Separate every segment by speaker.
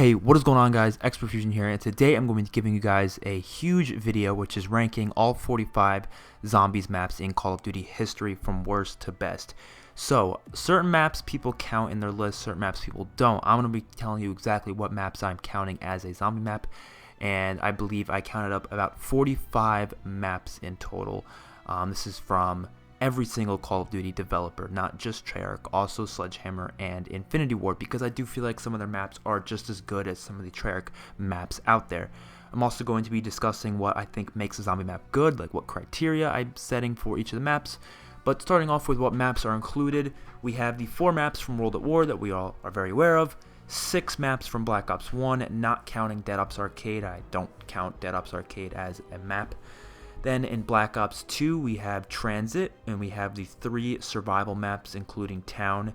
Speaker 1: Hey, what is going on, guys? XpertFusion here, and today I'm going to be giving you guys a huge video which is ranking all 45 zombies maps in Call of Duty history from worst to best. So, certain maps people count in their list, certain maps people don't. I'm going to be telling you exactly what maps I'm counting as a zombie map, and I believe I counted up about 45 maps in total. This is from every single Call of Duty developer, not just Treyarch, also Sledgehammer and Infinity Ward, because I do feel like some of their maps are just as good as some of the Treyarch maps out there. I'm also going to be discussing what I think makes a zombie map good, like what criteria I'm setting for each of the maps. But starting off with what maps are included, we have the 4 maps from World at War that we all are very aware of, 6 maps from Black Ops 1, not counting Dead Ops Arcade. I don't count Dead Ops Arcade as a map. Then in Black Ops 2 we have Transit, and we have the 3 survival maps including Town,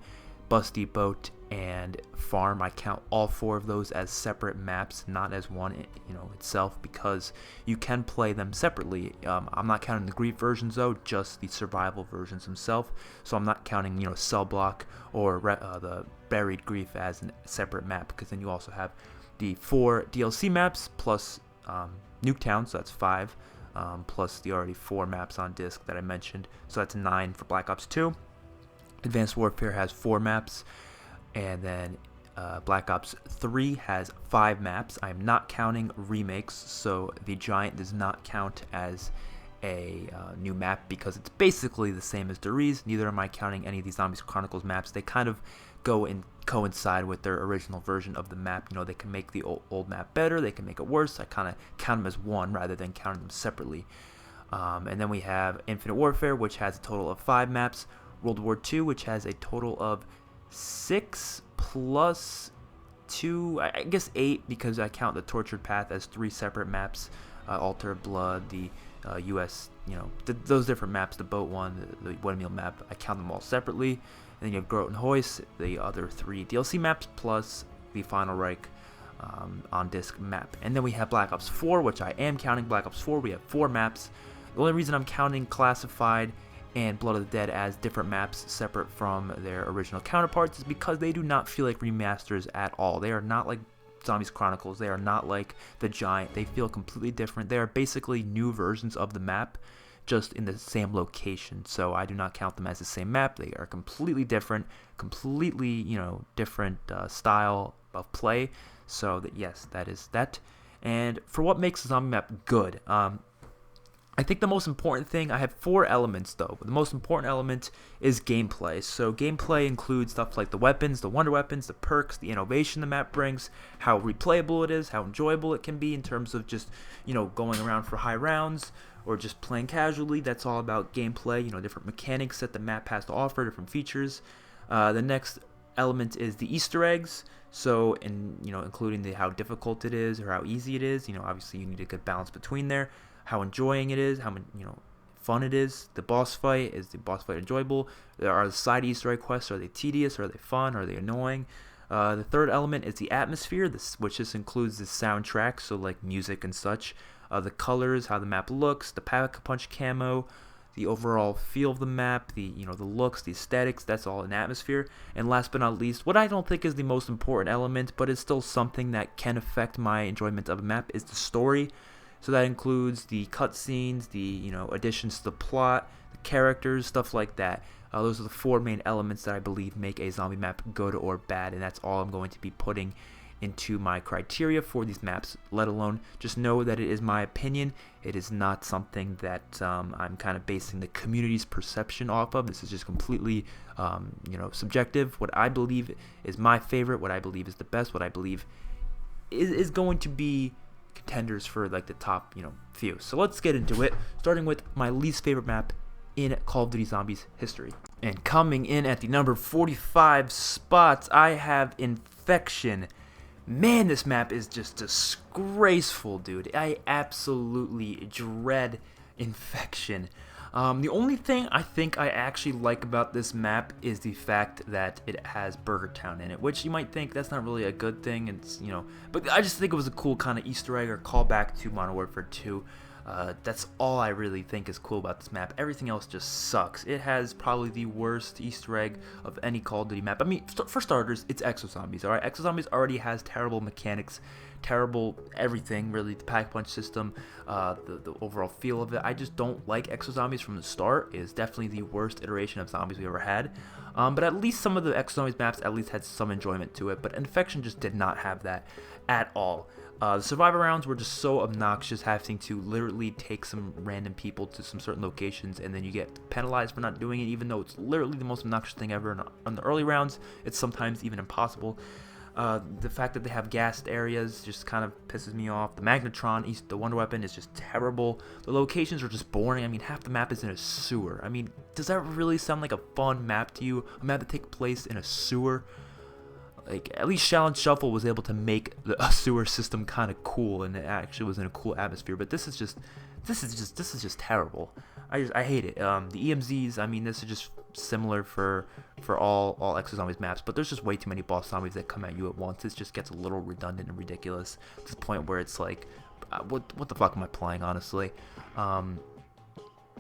Speaker 1: Bus Depot, and Farm. I count all 4 of those as separate maps, not as one itself, because you can play them separately. I'm not counting the grief versions though, just the survival versions themselves. So I'm not counting Cell Block or the Buried Grief as a separate map, because then you also have the 4 DLC maps plus Nuketown, so that's 5. Plus the already 4 maps on disc that I mentioned, so that's 9 for Black Ops 2. Advanced Warfare has 4 maps, and then Black Ops 3 has 5 maps. I'm not counting remakes, so the Giant does not count as a new map because it's basically the same as Deriz. Neither am I counting any of these Zombies Chronicles maps. They kind of go and coincide with their original version of the map. They can make the old map better, they can make it worse. I kind of count them as one rather than counting them separately. And then we have Infinite Warfare, which has a total of 5 maps. World War II, which has a total of 6 plus 2, I guess 8, because I count the Tortured Path as 3 separate maps. Altar of Blood, the US, those different maps, the boat one, the windmill map, I count them all separately. And then you have Groton Hoist, the other 3 DLC maps, plus the Final Reich on disc map. And then we have Black Ops 4, which I am counting Black Ops 4. We have 4 maps. The only reason I'm counting Classified and Blood of the Dead as different maps separate from their original counterparts is because they do not feel like remasters at all. They are not like Zombies Chronicles. They are not like the Giant. They feel completely different. They are basically new versions of the map, just in the same location. So I do not count them as the same map. They are completely different, different style of play. So that, yes, that is that. And for what makes a zombie map good, I think the most important thing, I have 4 elements though. The most important element is gameplay. So gameplay includes stuff like the weapons, the wonder weapons, the perks, the innovation the map brings, how replayable it is, how enjoyable it can be in terms of just, going around for high rounds or just playing casually. That's all about gameplay, different mechanics that the map has to offer, different features. The next element is the Easter eggs. So, including how difficult it is or how easy it is. Obviously you need a good balance between there. How enjoying it is, how fun it is. The boss fight, is the boss fight enjoyable? There are the side Easter egg quests. Are they tedious? Are they fun? Are they annoying? The third element is the atmosphere, which just includes the soundtrack, so like music and such. The colors, how the map looks, the Pack-a-Punch camo, the overall feel of the map, the looks, the aesthetics. That's all in atmosphere. And last but not least, what I don't think is the most important element, but it's still something that can affect my enjoyment of a map, is the story. So that includes the cutscenes, the additions to the plot, the characters, stuff like that. Those are the 4 main elements that I believe make a zombie map good or bad, and that's all I'm going to be putting into my criteria for these maps. Let alone, just know that it is my opinion. It is not something that I'm kind of basing the community's perception off of. This is just completely subjective. What I believe is my favorite, what I believe is the best, what I believe is going to be contenders for like the top few. So let's get into it, starting with my least favorite map in Call of Duty Zombies history. And coming in at the number 45 spots, I have Infection. Man, this map is just disgraceful, dude. I absolutely dread Infection. The only thing I think I actually like about this map is the fact that it has Burger Town in it, which you might think that's not really a good thing. It's but I just think it was a cool kind of Easter egg or callback to Modern Warfare 2. That's all I really think is cool about this map. Everything else just sucks. It has probably the worst Easter egg of any Call of Duty map. I mean, for starters, it's Exozombies, alright? Exozombies already has terrible mechanics, terrible everything, really. The pack-punch system, the overall feel of it. I just don't like Exozombies from the start. It is definitely the worst iteration of zombies we ever had. But at least some of the Exozombies maps at least had some enjoyment to it. But Infection just did not have that at all. The survivor rounds were just so obnoxious, having to literally take some random people to some certain locations, and then you get penalized for not doing it, even though it's literally the most obnoxious thing ever. On the early rounds, it's sometimes even impossible. The fact that they have gassed areas just kind of pisses me off. The Magnetron, the wonder weapon, is just terrible. The locations are just boring. I mean, half the map is in a sewer. I mean, does that really sound like a fun map to you? A map that takes place in a sewer? Like, at least Challenge Shuffle was able to make a sewer system kind of cool, and it actually was in a cool atmosphere. But this is just terrible. I hate it. The EMZs, I mean, this is just similar for all Exozombies maps, but there's just way too many boss zombies that come at you at once. It just gets a little redundant and ridiculous to the point where it's like, what the fuck am I playing, honestly?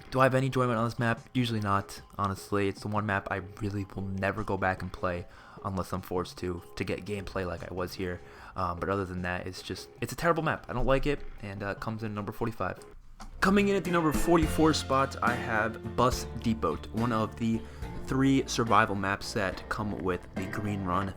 Speaker 1: Do I have any enjoyment on this map? Usually not, honestly. It's the one map I really will never go back and play unless I'm forced to get gameplay like I was here. But other than that, it's a terrible map. I don't like it, and it comes in number 45. Coming in at the number 44 spot, I have Bus Depot, one of the 3 survival maps that come with the Green Run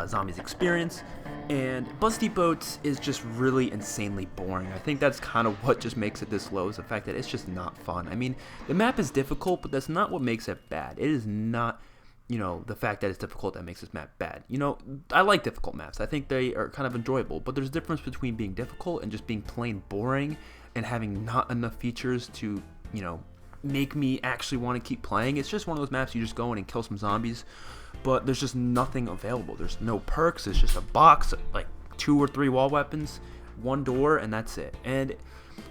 Speaker 1: Zombies experience. And Bus Depot is just really insanely boring. I think that's kind of what just makes it this low, is the fact that it's just not fun. I mean, the map is difficult, but that's not what makes it bad. It is not, the fact that it's difficult that makes this map bad. I like difficult maps. I think they are kind of enjoyable, but there's a difference between being difficult and just being plain boring and having not enough features to, make me actually want to keep playing. It's just one of those maps you just go in and kill some zombies, but there's just nothing available. There's no perks. It's just a box, like 2 or 3 wall weapons, 1 door, and that's it. And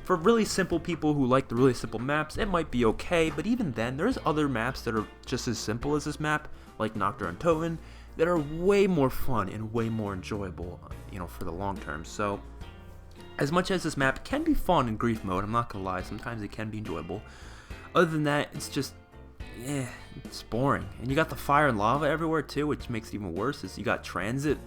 Speaker 1: for really simple people who like the really simple maps, it might be okay, but even then, there's other maps that are just as simple as this map, like Nocturne and Toten, that are way more fun and way more enjoyable, for the long term. So, as much as this map can be fun in grief mode, I'm not gonna lie, sometimes it can be enjoyable. Other than that, it's just, it's boring. And you got the fire and lava everywhere too, which makes it even worse. Is you got transit,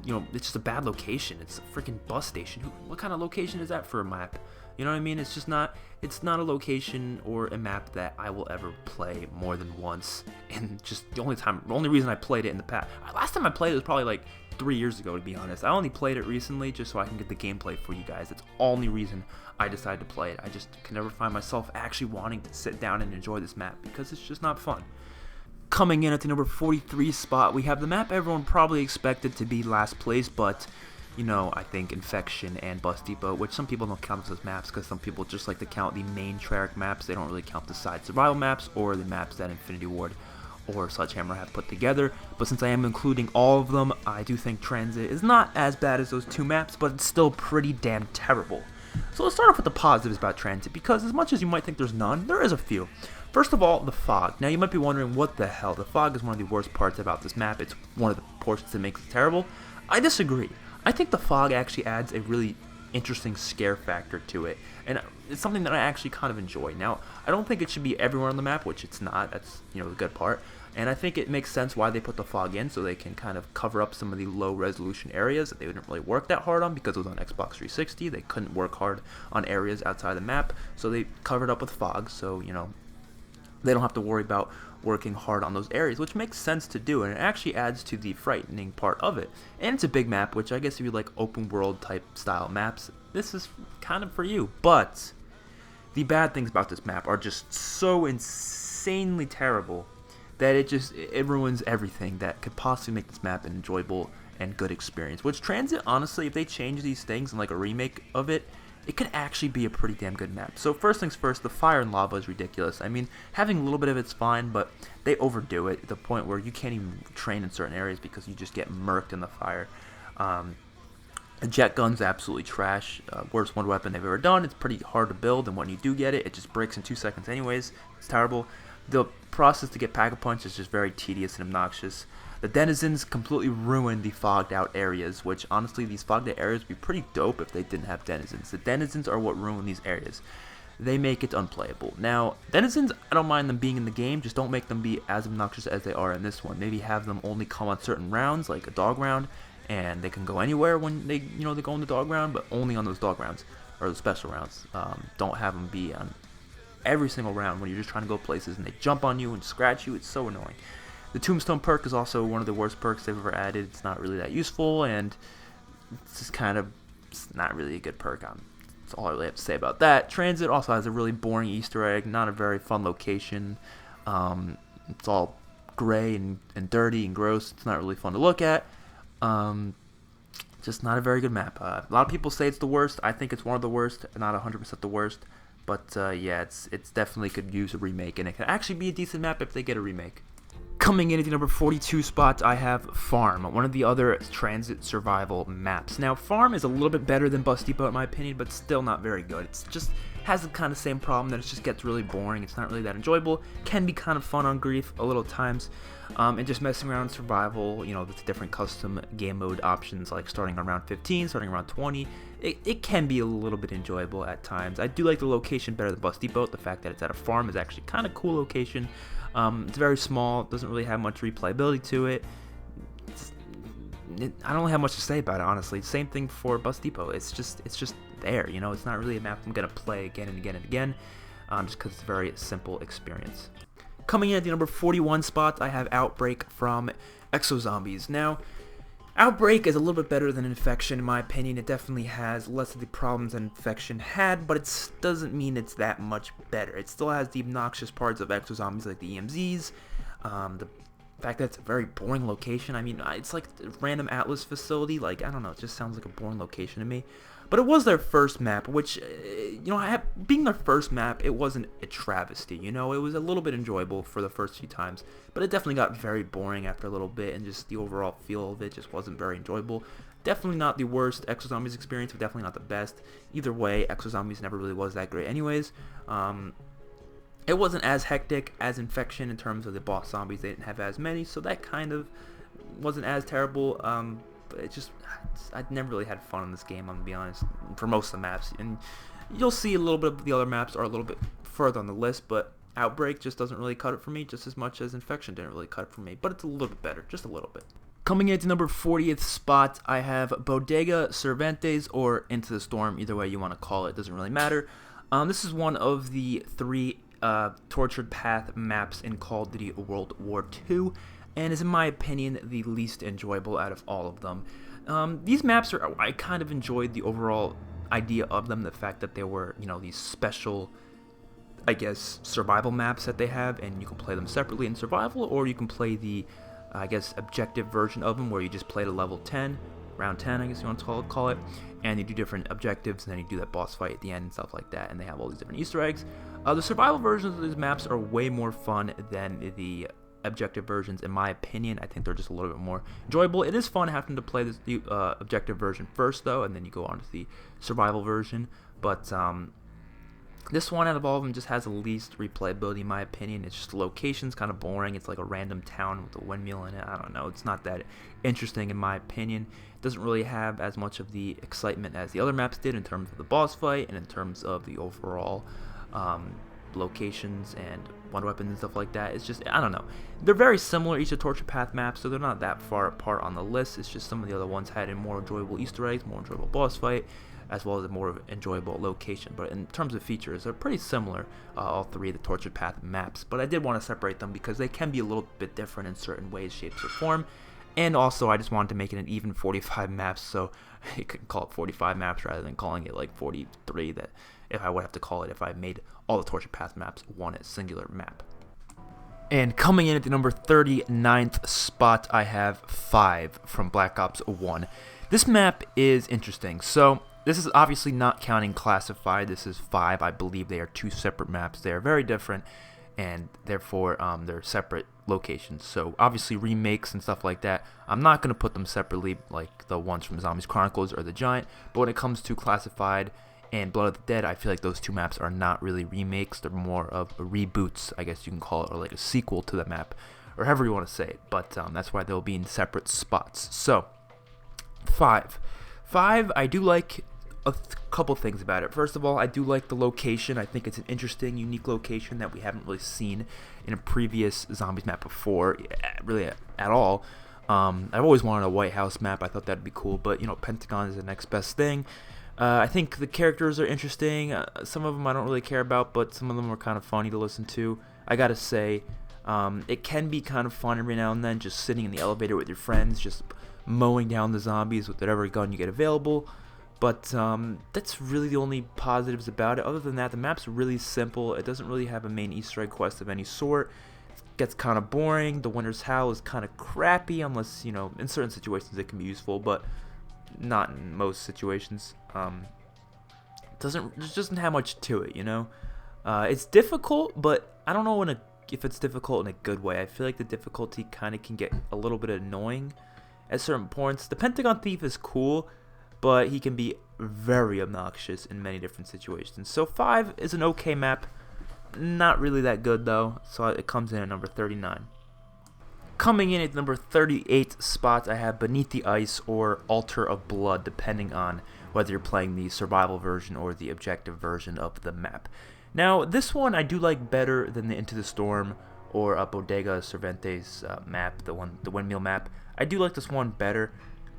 Speaker 1: it's just a bad location. It's a freaking bus station. What kind of location is that for a map? You know what I mean? It's not a location or a map that I will ever play more than once. And just the only reason I played it in the past. Last time I played it was probably like 3 years ago, to be honest. I only played it recently just so I can get the gameplay for you guys. That's the only reason I decided to play it. I just can never find myself actually wanting to sit down and enjoy this map because it's just not fun. Coming in at the number 43 spot, we have the map everyone probably expected to be last place, but I think Infection and Bus Depot, which some people don't count as maps because some people just like to count the main Treyarch maps. They don't really count the side survival maps or the maps that Infinity Ward or Sledgehammer have put together. But since I am including all of them, I do think Transit is not as bad as those 2 maps, but it's still pretty damn terrible. So let's start off with the positives about Transit, because as much as you might think there's none, there is a few. First of all, the fog. Now you might be wondering, what the hell? The fog is one of the worst parts about this map. It's one of the portions that makes it terrible. I disagree. I think the fog actually adds a really interesting scare factor to it, and it's something that I actually kind of enjoy. Now, I don't think it should be everywhere on the map, which it's not. That's, the good part. And I think it makes sense why they put the fog in, so they can kind of cover up some of the low resolution areas that they didn't really work that hard on because it was on Xbox 360. They couldn't work hard on areas outside the map, so they covered up with fog, so, they don't have to worry about working hard on those areas, which makes sense to do, and it actually adds to the frightening part of it. And it's a big map, which I guess if you like open world type style maps, this is kind of for you. But the bad things about this map are just so insanely terrible that it ruins everything that could possibly make this map an enjoyable and good experience. Which Transit, honestly, if they change these things in like a remake of it, it could actually be a pretty damn good map. So first things first, the fire and lava is ridiculous. I mean, having a little bit of it's fine, but they overdo it to the point where you can't even train in certain areas because you just get murked in the fire. The jet gun's absolutely trash. Worst wonder weapon they've ever done. It's pretty hard to build, and when you do get it, it just breaks in 2 seconds anyways. It's terrible. The process to get Pack-a-Punch is just very tedious and obnoxious. The denizens completely ruin the fogged out areas, which honestly these fogged out areas would be pretty dope if they didn't have denizens. The denizens are what ruin these areas. They make it unplayable. Now, denizens, I don't mind them being in the game, just don't make them be as obnoxious as they are in this one. Maybe have them only come on certain rounds, like a dog round, and they can go anywhere when they go in the dog round, but only on those dog rounds, or the special rounds. Don't have them be on every single round when you're just trying to go places and they jump on you and scratch you. It's so annoying. The Tombstone perk is also one of the worst perks they've ever added. It's not really that useful, and it's just it's not really a good perk. That's all I really have to say about that. Transit also has a really boring Easter egg, not a very fun location. It's all gray and dirty and gross. It's not really fun to look at. Just not a very good map. A lot of people say it's the worst. I think it's one of the worst, not 100% the worst. But yeah, it's definitely could use a remake, and it could actually be a decent map if they get a remake. Coming in at the number 42 spot, I have Farm, one of the other transit survival maps. Now, Farm is a little bit better than Bus Depot in my opinion, but still not very good. It's just has the kind of same problem that it just gets really boring. It's not really that enjoyable. Can be kind of fun on Grief a little times, and just messing around in survival. With the different custom game mode options, like starting around 15, starting around 20. It can be a little bit enjoyable at times. I do like the location better than Bus Depot. The fact that it's at a farm is actually kind of cool location. It's very small, doesn't really have much replayability to it. I don't have much to say about it, honestly. Same thing for Bus Depot. It's just there, It's not really a map I'm gonna play again and again and again, just because it's a very simple experience. Coming in at the number 41 spot, I have Outbreak from Exozombies. Now, Outbreak is a little bit better than Infection in my opinion. It definitely has less of the problems that Infection had, but it doesn't mean it's that much better. It still has the obnoxious parts of Exozombies like the EMZs, the fact that it's a very boring location. I mean, it's like a random Atlas facility. Like, I don't know, it just sounds like a boring location to me. But it was their first map, which, being their first map, it wasn't a travesty, It was a little bit enjoyable for the first few times, but it definitely got very boring after a little bit, and just the overall feel of it just wasn't very enjoyable. Definitely not the worst Exozombies experience, but definitely not the best. Either way, Exozombies never really was that great anyways. It wasn't as hectic as Infection in terms of the boss zombies. They didn't have as many, so that kind of wasn't as terrible. But I never really had fun in this game, I'm gonna be honest, for most of the maps. And you'll see a little bit of the other maps are a little bit further on the list, but Outbreak just doesn't really cut it for me, just as much as Infection didn't really cut it for me. But it's a little bit better, just a little bit. Coming in at the number 40th spot, I have Bodega Cervantes, or Into the Storm, either way you want to call it, doesn't really matter. This is one of the 3 Tortured Path maps in Call of Duty World War II, and is in my opinion the least enjoyable out of all of them. These maps I kind of enjoyed the overall idea of them, the fact that they were, these special, I guess, survival maps that they have, and you can play them separately in survival, or you can play the, I guess, objective version of them, where you just play to level 10, round 10, I guess you want to call it, and you do different objectives, and then you do that boss fight at the end and stuff like that, and they have all these different Easter eggs. The survival versions of these maps are way more fun than the objective versions, in my opinion. I think they're just a little bit more enjoyable. It is fun having to play the objective version first, though, and then you go on to the survival version. But this one out of all of them just has the least replayability, in my opinion. It's just the location's kind of boring. It's like a random town with a windmill in it. I don't know. It's not that interesting, in my opinion. It doesn't really have as much of the excitement as the other maps did in terms of the boss fight and in terms of the overall locations and wonder weapons and stuff like that. It's just, I don't know. They're very similar, each of the Torture Path maps, so they're not that far apart on the list. It's just some of the other ones had a more enjoyable Easter eggs, more enjoyable boss fight, as well as a more enjoyable location. But in terms of features, they're pretty similar, all 3 of the Tortured Path maps. But I did want to separate them because they can be a little bit different in certain ways, shapes, or form. And also, I just wanted to make it an even 45 maps, so you could call it 45 maps rather than calling it like 43, that if I would have to call it if I made all the Torture Path maps one singular map. And coming in at the number 39th spot, I have 5 from Black Ops 1. This map is interesting. So this is obviously not counting Classified. This is 5. I believe they are 2 separate maps. They are very different, and therefore they're separate locations. So obviously remakes and stuff like that, I'm not going to put them separately like the ones from Zombies Chronicles or The Giant. But when it comes to Classified, and Blood of the Dead, I feel like those two maps are not really remakes. They're more of reboots, I guess you can call it, or like a sequel to the map, or however you want to say it. But that's why they'll be in separate spots. So, 5. 5, I do like a couple things about it. First of all, I do like the location. I think it's an interesting, unique location that we haven't really seen in a previous Zombies map before, really at all. I've always wanted a White House map. I thought that'd be cool, but you know, Pentagon is the next best thing. I think the characters are interesting. Some of them I don't really care about, but some of them are kind of funny to listen to. I gotta say, it can be kind of fun every now and then, just sitting in the elevator with your friends, just mowing down the zombies with whatever gun you get available. But that's really the only positives about it. Other than that, the map's really simple. It doesn't really have a main Easter egg quest of any sort. It gets kind of boring. The Winter's Howl is kind of crappy, unless, you know, in certain situations it can be useful, but not in most situations. It doesn't have much to it, you know. It's difficult, but I don't know if it's difficult in a good way. I feel like the difficulty kind of can get a little bit annoying at certain points. The Pentagon Thief is cool, but he can be very obnoxious in many different situations. So 5 is an okay map, not really that good though, so it comes in at number 39. Coming in at number 38 spot, I have Beneath the Ice or Altar of Blood, depending on whether you're playing the survival version or the objective version of the map. Now, this one I do like better than the Into the Storm or Bodega Cervantes map, the windmill map. I do like this one better,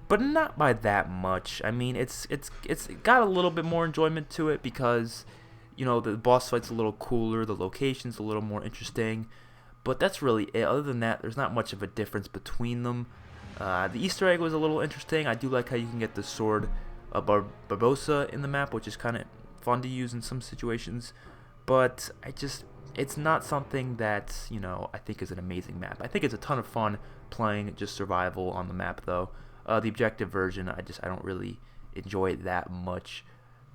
Speaker 1: but not by that much. I mean, it's got a little bit more enjoyment to it because, you know, the boss fight's a little cooler, the location's a little more interesting, but that's really it. Other than that, there's not much of a difference between them. The Easter egg was a little interesting. I do like how you can get the sword Barbosa in the map, which is kind of fun to use in some situations, but it's not something that, you know, I think is an amazing map. I think it's a ton of fun playing just survival on the map though. The objective version, I don't really enjoy it that much,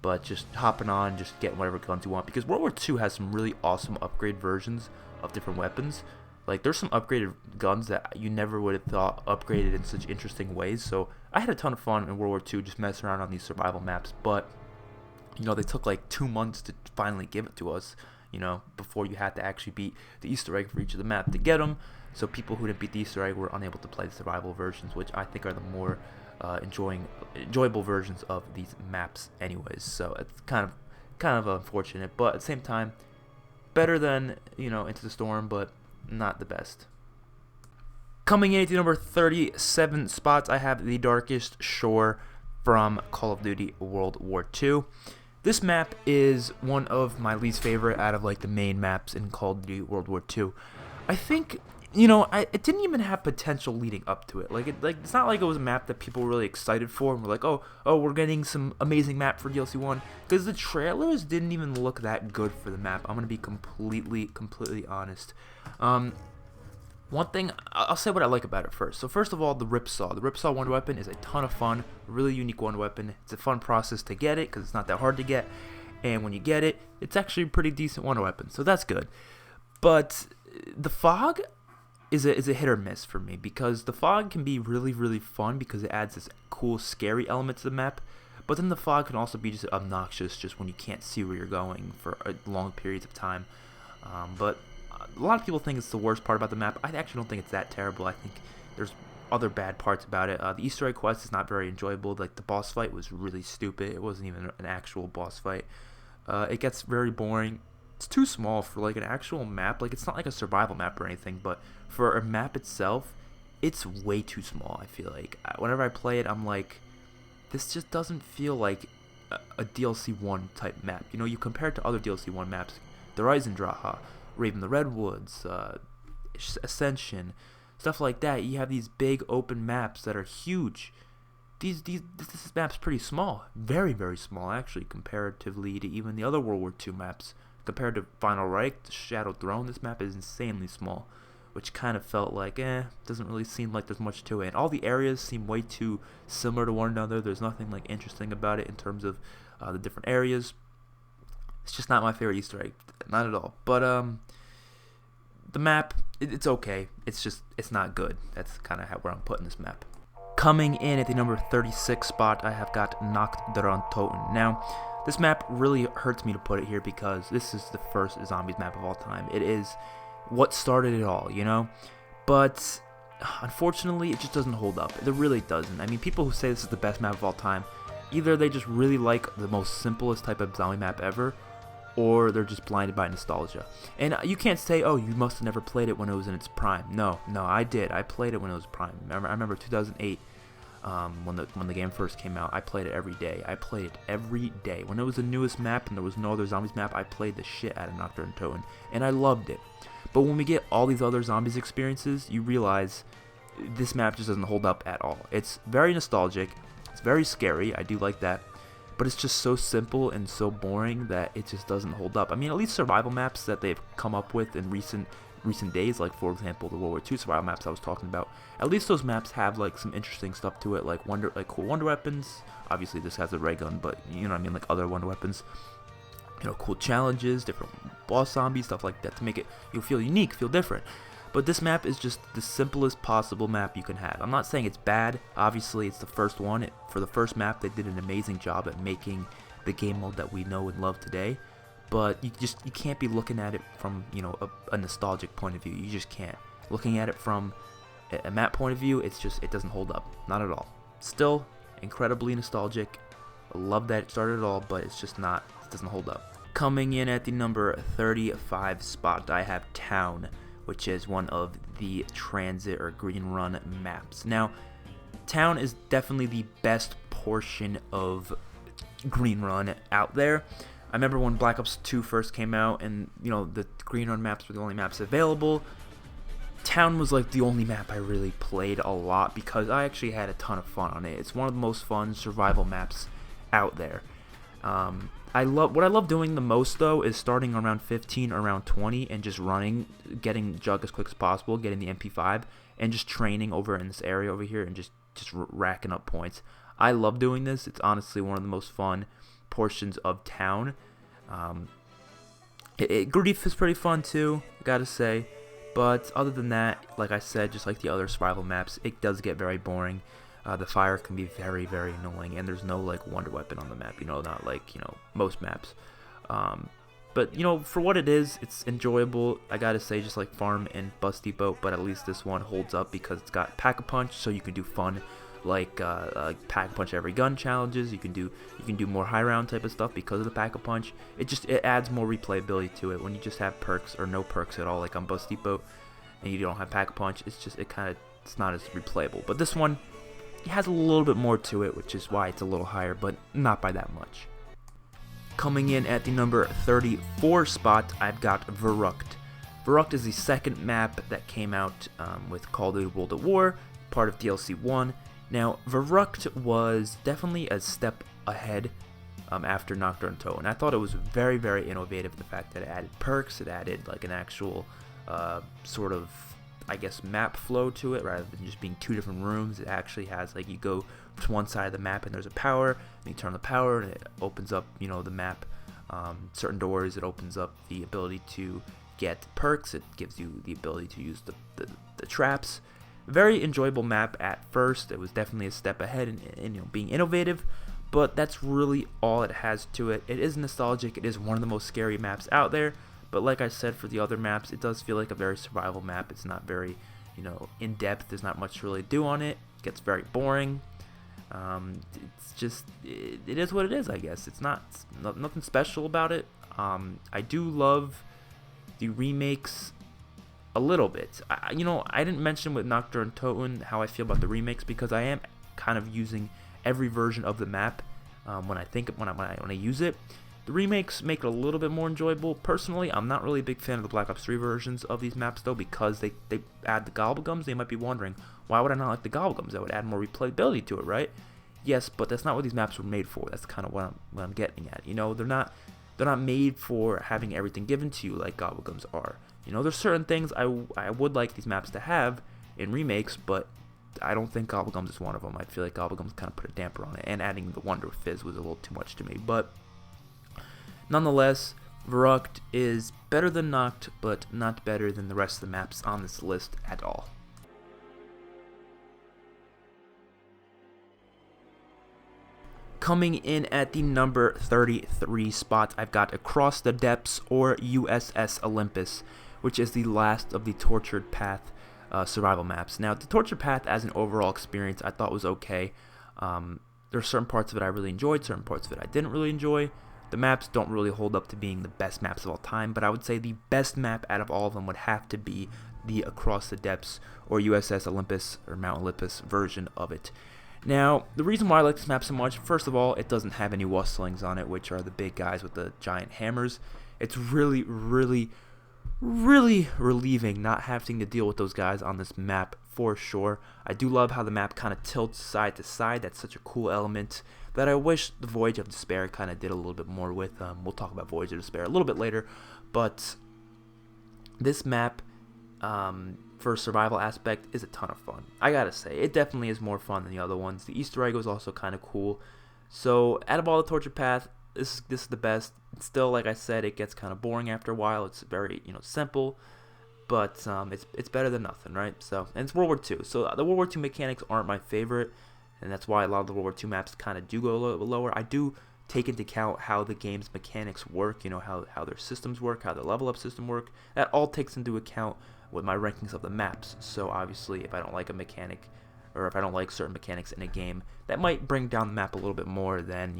Speaker 1: but just hopping on, just getting whatever guns you want, because World War II has some really awesome upgrade versions of different weapons. Like, there's some upgraded guns that you never would have thought upgraded in such interesting ways, so I had a ton of fun in World War II just messing around on these survival maps, but, you know, they took like 2 months to finally give it to us, you know, before you had to actually beat the Easter egg for each of the map to get them. So people who didn't beat the Easter egg were unable to play the survival versions, which I think are the more enjoyable versions of these maps anyways. So it's kind of unfortunate, but at the same time, better than, you know, Into the Storm, but not the best. Coming in at the number 37 spots, I have The Darkest Shore from Call of Duty World War II. This map is one of my least favorite out of like the main maps in Call of Duty World War II. I think, you know, it didn't even have potential leading up to it. Like it's not like it was a map that people were really excited for and were like, oh, we're getting some amazing map for DLC 1, because the trailers didn't even look that good for the map. I'm gonna be completely honest. One thing, I'll say what I like about it first. So first of all, the Ripsaw. The Ripsaw wonder weapon is a ton of fun, a really unique wonder weapon. It's a fun process to get it because it's not that hard to get, and when you get it, it's actually a pretty decent wonder weapon, so that's good. But the fog is a hit or miss for me, because the fog can be really fun because it adds this cool scary element to the map, but then the fog can also be just obnoxious just when you can't see where you're going for long periods of time. But a lot of people think it's the worst part about the map. I actually don't think it's that terrible. I think there's other bad parts about it. The Easter egg quest is not very enjoyable. Like, the boss fight was really stupid. It wasn't even an actual boss fight. It gets very boring. It's too small for like an actual map. Like, it's not like a survival map or anything, but for a map itself, it's way too small. I feel like whenever I play it, I'm like, this just doesn't feel like a DLC 1 type map. You know, you compare it to other DLC 1 maps, the Reisendrache, Raven the Redwoods, Ascension, stuff like that. You have these big open maps that are huge. This map's pretty small, very small actually, comparatively to even the other World War II maps. Compared to Final Reich, the Shadow Throne, this map is insanely small, which kind of felt like, doesn't really seem like there's much to it. And all the areas seem way too similar to one another. There's nothing like interesting about it in terms of the different areas. It's just not my favorite Easter egg, not at all. But the map, it's okay. It's not good. That's kind of where I'm putting this map. Coming in at the number 36 spot, I have got Nacht der Untoten. Now, This map really hurts me to put it here because this is the first zombies map of all time. It is what started it all, you know? But unfortunately, it just doesn't hold up. It really doesn't. I mean, people who say this is the best map of all time, either they just really like the most simplest type of zombie map ever, or they're just blinded by nostalgia. And you can't say, oh, you must have never played it when it was in its prime. No, I did. I played it when it was prime. I remember 2008, when the game first came out. I played it every day. When it was the newest map and there was no other zombies map, I played the shit out of Nocturne Toten, and I loved it. But when we get all these other zombies experiences, you realize this map just doesn't hold up at all. It's very nostalgic. It's very scary. I do like that. But it's just so simple and so boring that it just doesn't hold up. I mean, at least survival maps that they've come up with in recent days, like for example the World War II survival maps I was talking about, at least those maps have like some interesting stuff to it, like cool wonder weapons. Obviously this has a ray gun, but you know what I mean, like other wonder weapons. You know, cool challenges, different boss zombies, stuff like that to make it you feel unique, feel different. But this map is just the simplest possible map you can have. I'm not saying it's bad. Obviously, it's the first one. For the first map, they did an amazing job at making the game mode that we know and love today. But you can't be looking at it from, you know, a nostalgic point of view. You just can't. Looking at it from a map point of view, it doesn't hold up. Not at all. Still incredibly nostalgic. I love that it started it all, but it's just not. It doesn't hold up. Coming in at the number 35 spot, I have Town, which is one of the transit or green run maps. Now, Town is definitely the best portion of green run out there. I remember when Black Ops 2 first came out and, you know, the green run maps were the only maps available. Town was like the only map I really played a lot because I actually had a ton of fun on it. It's one of the most fun survival maps out there. What I love doing the most though is starting around 15 or around 20 and just running, getting Jug as quick as possible, getting the MP5, and just training over in this area over here and just racking up points. I love doing this. It's honestly one of the most fun portions of Town. Grief is pretty fun too, gotta say. But other than that, like I said, just like the other survival maps, it does get very boring. The fire can be very, very annoying, and there's no like wonder weapon on the map, you know, not like, you know, most maps. But you know, for what it is, it's enjoyable. I gotta say, just like Farm and Bus Depot, but at least this one holds up because it's got Pack-a-Punch, so you can do fun like Pack-a-Punch every gun challenges. You can do more high round type of stuff because of the Pack-a-Punch. It adds more replayability to it when you just have perks or no perks at all, like on Bus Depot, and you don't have Pack-a-Punch. It's not as replayable. But this one, it has a little bit more to it, which is why it's a little higher, but not by that much. Coming in at the number 34 spot, I've got Verrucht. Verrucht is the second map that came out with Call of Duty World at War, part of DLC 1. Now, Verrucht was definitely a step ahead after Nocturne Toten. I thought it was very, very innovative, the fact that it added perks, it added like an actual sort of, I guess, map flow to it rather than just being two different rooms. It actually has, like, you go to one side of the map and there's a power, and you turn the power and it opens up, you know, the map, certain doors. It opens up the ability to get perks. It gives you the ability to use the traps. Very enjoyable map at first. It was definitely a step ahead in you know, being innovative, but that's really all it has to it. It is nostalgic. It is one of the most scary maps out there. But like I said, for the other maps, it does feel like a very survival map. It's not very, you know, in depth. There's not much to really do on it. It gets very boring. It's just, it is what it is, I guess. It's nothing special about it. I do love the remakes a little bit. You know, I didn't mention with Nocturne Toten how I feel about the remakes because I am kind of using every version of the map when I use it. The remakes make it a little bit more enjoyable. Personally, I'm not really a big fan of the Black Ops 3 versions of these maps, though, because they add the gobblegums. They might be wondering, why would I not like the gobblegums? That would add more replayability to it, right? Yes, but that's not what these maps were made for. That's kind of what I'm getting at. You know, they're not made for having everything given to you like gobblegums are. You know, there's certain things I would like these maps to have in remakes, but I don't think gobblegums is one of them. I feel like gobblegums kind of put a damper on it, and adding the Wonder Fizz was a little too much to me, but nonetheless, Verrucht is better than Noct, but not better than the rest of the maps on this list at all. Coming in at the number 33 spot, I've got Across the Depths, or USS Olympus, which is the last of the Tortured Path survival maps. Now, the Tortured Path as an overall experience I thought was okay. There are certain parts of it I really enjoyed, certain parts of it I didn't really enjoy. The maps don't really hold up to being the best maps of all time, but I would say the best map out of all of them would have to be the Across the Depths, or USS Olympus, or Mount Olympus version of it. Now, the reason why I like this map so much, first of all, it doesn't have any Wustlings on it, which are the big guys with the giant hammers. It's really relieving not having to deal with those guys on this map for sure. I do love how the map kind of tilts side to side. That's such a cool element that I wish the Voyage of Despair kind of did a little bit more with. We'll talk about Voyage of Despair a little bit later, but this map, for a survival aspect, is a ton of fun. I gotta say, it definitely is more fun than the other ones. The Easter egg was also kind of cool. So out of all the Tortured Path, this is the best. Still, like I said, it gets kind of boring after a while. It's very simple, but it's better than nothing, right? So, and it's World War II. So the World War II mechanics aren't my favorite, and that's why a lot of the World War II maps kind of do go a little bit lower. I do take into account how the game's mechanics work, how their systems work, how their level up system work. That all takes into account with my rankings of the maps. So obviously, if I don't like a mechanic, or if I don't like certain mechanics in a game, that might bring down the map a little bit more than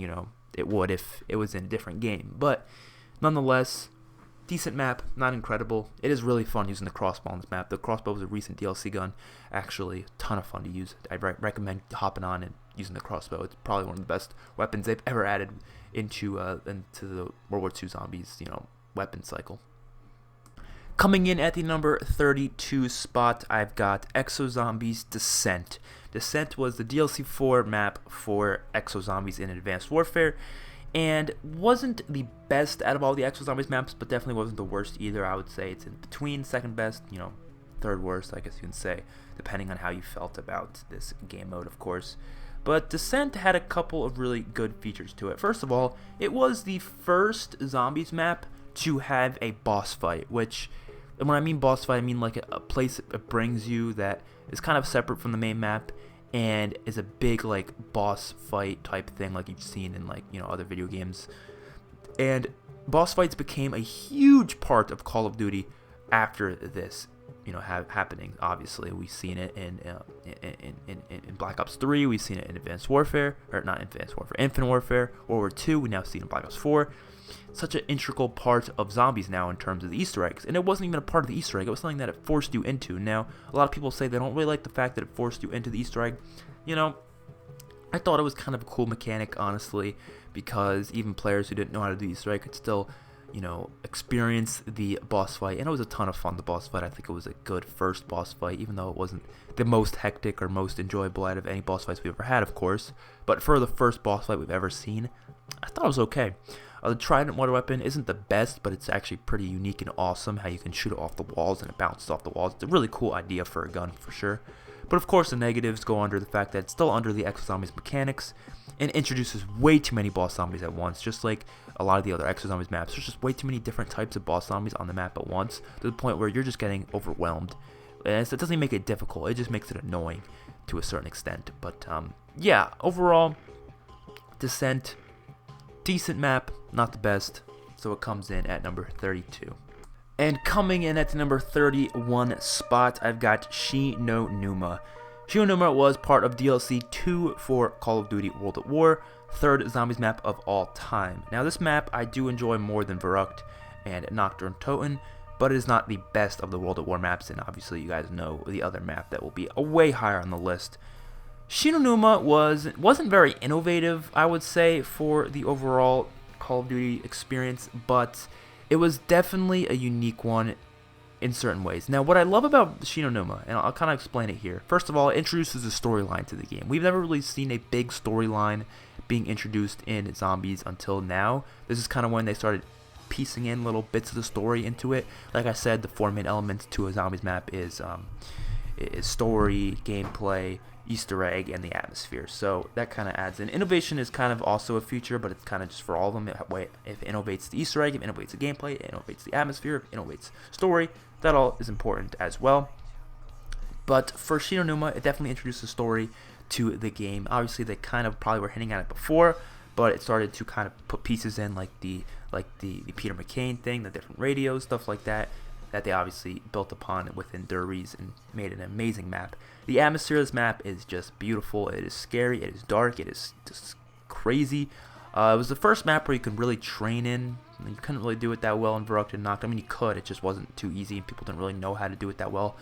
Speaker 1: it would if it was in a different game. But nonetheless, decent map, not incredible. It is really fun using the crossbow on this map. The crossbow is a recent DLC gun, actually a ton of fun to use. I recommend hopping on and using the crossbow. It's probably one of the best weapons they've ever added into the World War II zombies weapon cycle. Coming in at the number 32 spot, I've got Exozombies Descent. Descent was the DLC 4 map for Exozombies in Advanced Warfare, and wasn't the best out of all the Exozombies maps, but definitely wasn't the worst either. I would say it's in between, second best, third worst, I guess you can say, depending on how you felt about this game mode, of course. But Descent had a couple of really good features to it. First of all, it was the first Zombies map to have a boss fight, which, and when I mean boss fight, I mean like a place it brings you that is kind of separate from the main map and is a big boss fight type thing like you've seen in other video games. And boss fights became a huge part of Call of Duty after this happening. Obviously, we've seen it in Black Ops 3, we've seen it in Advanced Warfare, or not Advanced Warfare, Infinite Warfare, World War II, we now see it in Black Ops 4. Such an integral part of zombies now in terms of the Easter eggs, and it wasn't even a part of the Easter egg, it was something that it forced you into. Now, a lot of people say they don't really like the fact that it forced you into the Easter egg. I thought it was kind of a cool mechanic, honestly, because even players who didn't know how to do Easter egg could still experience the boss fight, and it was a ton of fun. The boss fight, I think it was a good first boss fight, even though it wasn't the most hectic or most enjoyable out of any boss fights we've ever had, of course, but for the first boss fight we've ever seen, I thought it was okay. The Trident water weapon isn't the best, but it's actually pretty unique and awesome how you can shoot it off the walls and it bounces off the walls. It's a really cool idea for a gun, for sure. But of course the negatives go under the fact that it's still under the Exozombies mechanics and introduces way too many boss zombies at once, just like a lot of the other Exozombies maps. There's just way too many different types of boss zombies on the map at once, to the point where you're just getting overwhelmed. And it doesn't make it difficult, it just makes it annoying to a certain extent. But yeah, overall, Descent, decent map, not the best, so it comes in at number 32. And coming in at the number 31 spot, I've got Shi no Numa. Shi no Numa was part of DLC 2 for Call of Duty World at War, third zombies map of all time. Now this map I do enjoy more than Verrückt and Nocturne Toten, but it is not the best of the World at War maps, and obviously you guys know the other map that will be way higher on the list. Shi no Numa wasn't very innovative, I would say, for the overall Call of Duty experience, but it was definitely a unique one in certain ways. Now, what I love about Shi no Numa, and I'll kind of explain it here. First of all, it introduces a storyline to the game. We've never really seen a big storyline being introduced in zombies until now. This is kind of when they started piecing in little bits of the story into it. Like I said, the four main elements to a zombies map is story, gameplay, Easter egg, and the atmosphere. So that kind of adds in. Innovation is kind of also a feature, but it's kind of just for all of them. If it innovates the Easter egg, if it innovates the gameplay, it innovates the atmosphere, if it innovates story, that all is important as well. But for Shi no Numa, it definitely introduced a story to the game. Obviously, they kind of probably were hinting at it before, but it started to kind of put pieces in, like the Peter McCain thing, the different radios, stuff like that they obviously built upon within Durries and made an amazing map. The atmosphere of this map is just beautiful. It is scary, it is dark, it is just crazy. It was the first map where you could really train in. You couldn't really do it that well in Verrückt and Nacht. I mean, you could, it just wasn't too easy, and people didn't really know how to do it that well.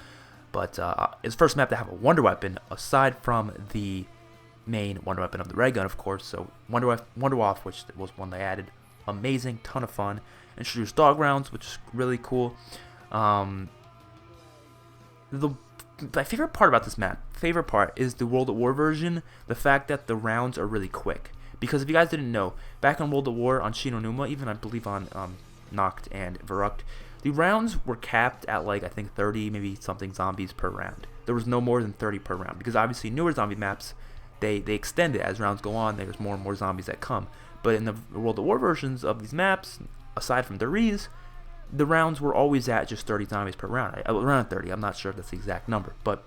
Speaker 1: But it's the first map to have a wonder weapon, aside from the main wonder weapon of the ray gun, of course. So Wonderwaffe, which was one they added, amazing, ton of fun. Introduced dog rounds, which is really cool. My favorite part about this map, is the World at War version. The fact that the rounds are really quick. Because if you guys didn't know, back on World at War, on Shinonuma, even I believe on Nacht and Verrückt, the rounds were capped at like, I think 30, maybe something zombies per round. There was no more than 30 per round. Because obviously newer zombie maps, they extend it as rounds go on. There's more and more zombies that come. But in the World at War versions of these maps, aside from Durries, the rounds were always at just 30 zombies per round. Around 30, I'm not sure if that's the exact number. But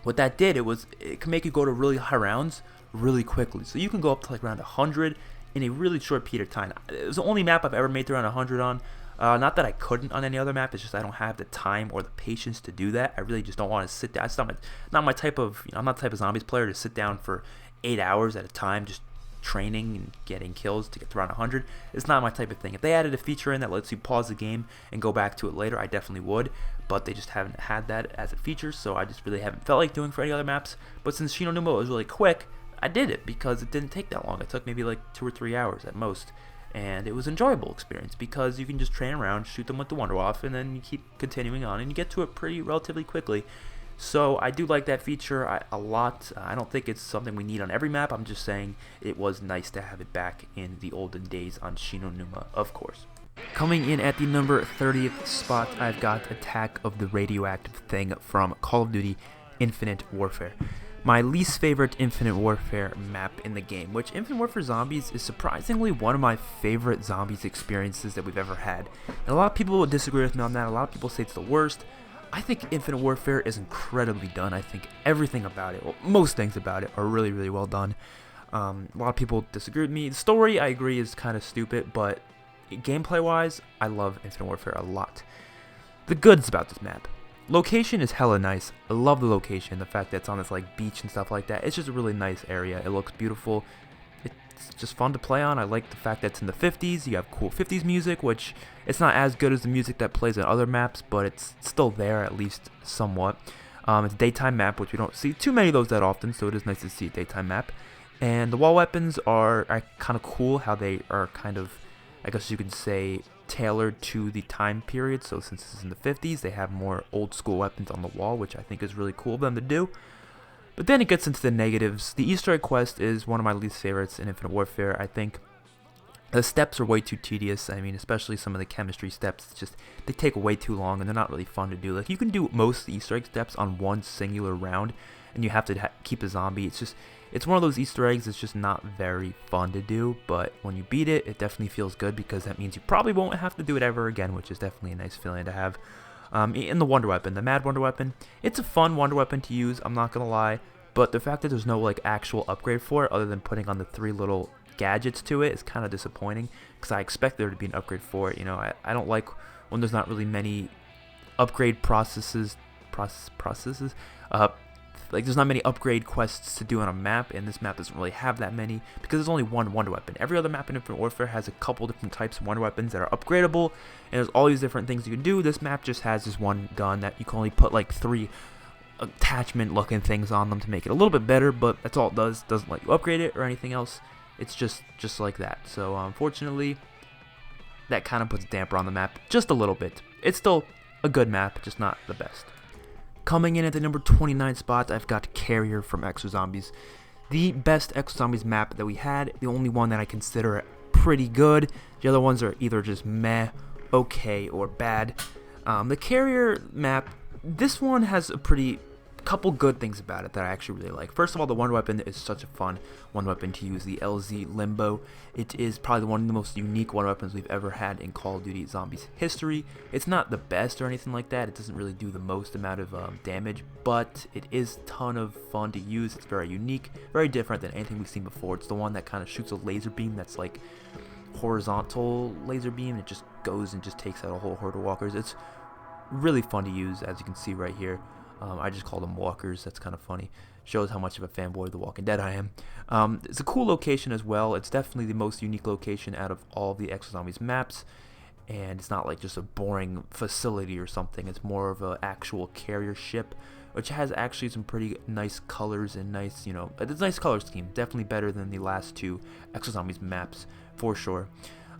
Speaker 1: what that did, it can make you go to really high rounds really quickly. So you can go up to like around 100 in a really short period of time. It was the only map I've ever made to around 100 on. Not that I couldn't on any other map, it's just I don't have the time or the patience to do that. I really just don't want to sit down. It's not my type of, I'm not the type of zombies player to sit down for 8 hours at a time just training and getting kills to get to around 100. It's not my type of thing. If they added a feature in that lets you pause the game and go back to it later, I definitely would, but they just haven't had that as a feature, so I just really haven't felt like doing for any other maps. But since Shinonuma was really quick, I did it because it didn't take that long. It took maybe like 2 or 3 hours at most, and it was an enjoyable experience because you can just train around, shoot them with the Wonderwaffe, and then you keep continuing on, and you get to it relatively quickly. So I do like that feature a lot. I don't think it's something we need on every map. I'm just saying it was nice to have it back in the olden days on Shinonuma, of course. Coming in at the number 30th spot, I've got Attack of the Radioactive Thing from Call of Duty Infinite Warfare. My least favorite Infinite Warfare map in the game, which Infinite Warfare Zombies is surprisingly one of my favorite zombies experiences that we've ever had. And a lot of people will disagree with me on that. A lot of people say it's the worst. I think Infinite Warfare is incredibly done. I think everything about it, well, most things about it, are really, really well done. A lot of people disagree with me. The story, I agree, is kind of stupid, but gameplay-wise, I love Infinite Warfare a lot. The goods about this map. Location is hella nice. I love the location, the fact that it's on this like beach and stuff like that. It's just a really nice area. It looks beautiful. It's just fun to play on. I like the fact that it's in the 50s. You have cool 50s music, which it's not as good as the music that plays on other maps, but it's still there at least somewhat. It's a daytime map, which we don't see too many of those that often, so it is nice to see a daytime map. And the wall weapons are kind of cool, how they are kind of, I guess you could say, tailored to the time period. So since this is in the 50s, they have more old school weapons on the wall, which I think is really cool of them to do. But then it gets into the negatives. The Easter egg quest is one of my least favorites in Infinite Warfare. I think the steps are way too tedious. I mean, especially some of the chemistry steps, it's just, they take way too long and they're not really fun to do. Like, you can do most of the Easter egg steps on one singular round, and you have to keep a zombie. It's one of those Easter eggs that's just not very fun to do, but when you beat it, it definitely feels good because that means you probably won't have to do it ever again, which is definitely a nice feeling to have. In the Wonder Weapon, the Mad Wonder Weapon, it's a fun Wonder Weapon to use, I'm not gonna lie, but the fact that there's no like actual upgrade for it other than putting on the 3 little gadgets to it is kind of disappointing because I expect there to be an upgrade for it. You know, I don't like when there's not really many upgrade processes. Like, there's not many upgrade quests to do on a map, and this map doesn't really have that many because there's only one Wonder Weapon. Every other map in Infinite Warfare has a couple different types of Wonder Weapons that are upgradable, and there's all these different things you can do. This map just has this one gun that you can only put like 3 attachment-looking things on them to make it a little bit better, but that's all it does. Doesn't let you upgrade it or anything else. It's just like that. So unfortunately, that kind of puts a damper on the map just a little bit. It's still a good map, just not the best. Coming in at the number 29 spot, I've got Carrier from Exo Zombies. The best Exo Zombies map that we had, the only one that I consider pretty good. The other ones are either just meh, okay, or bad. The Carrier map, this one has a pretty couple good things about it that I actually really like. First of all, the one weapon is such a fun one weapon to use, the LZ Limbo. It is probably one of the most unique one weapons we've ever had in Call of Duty Zombies history. It's not the best or anything like that. It doesn't really do the most amount of damage, but it is a ton of fun to use. It's very unique, very different than anything we've seen before. It's the one that kind of shoots a laser beam that's like horizontal laser beam. It just goes and just takes out a whole horde of walkers. It's really fun to use, as you can see right here. I just call them walkers. That's kind of funny. Shows how much of a fanboy of The Walking Dead I am. It's a cool location as well. It's definitely the most unique location out of all of the XZombies maps. And it's not like just a boring facility or something. It's more of an actual carrier ship, which has actually some pretty nice colors and nice, it's a nice color scheme. Definitely better than the last two XZombies maps, for sure.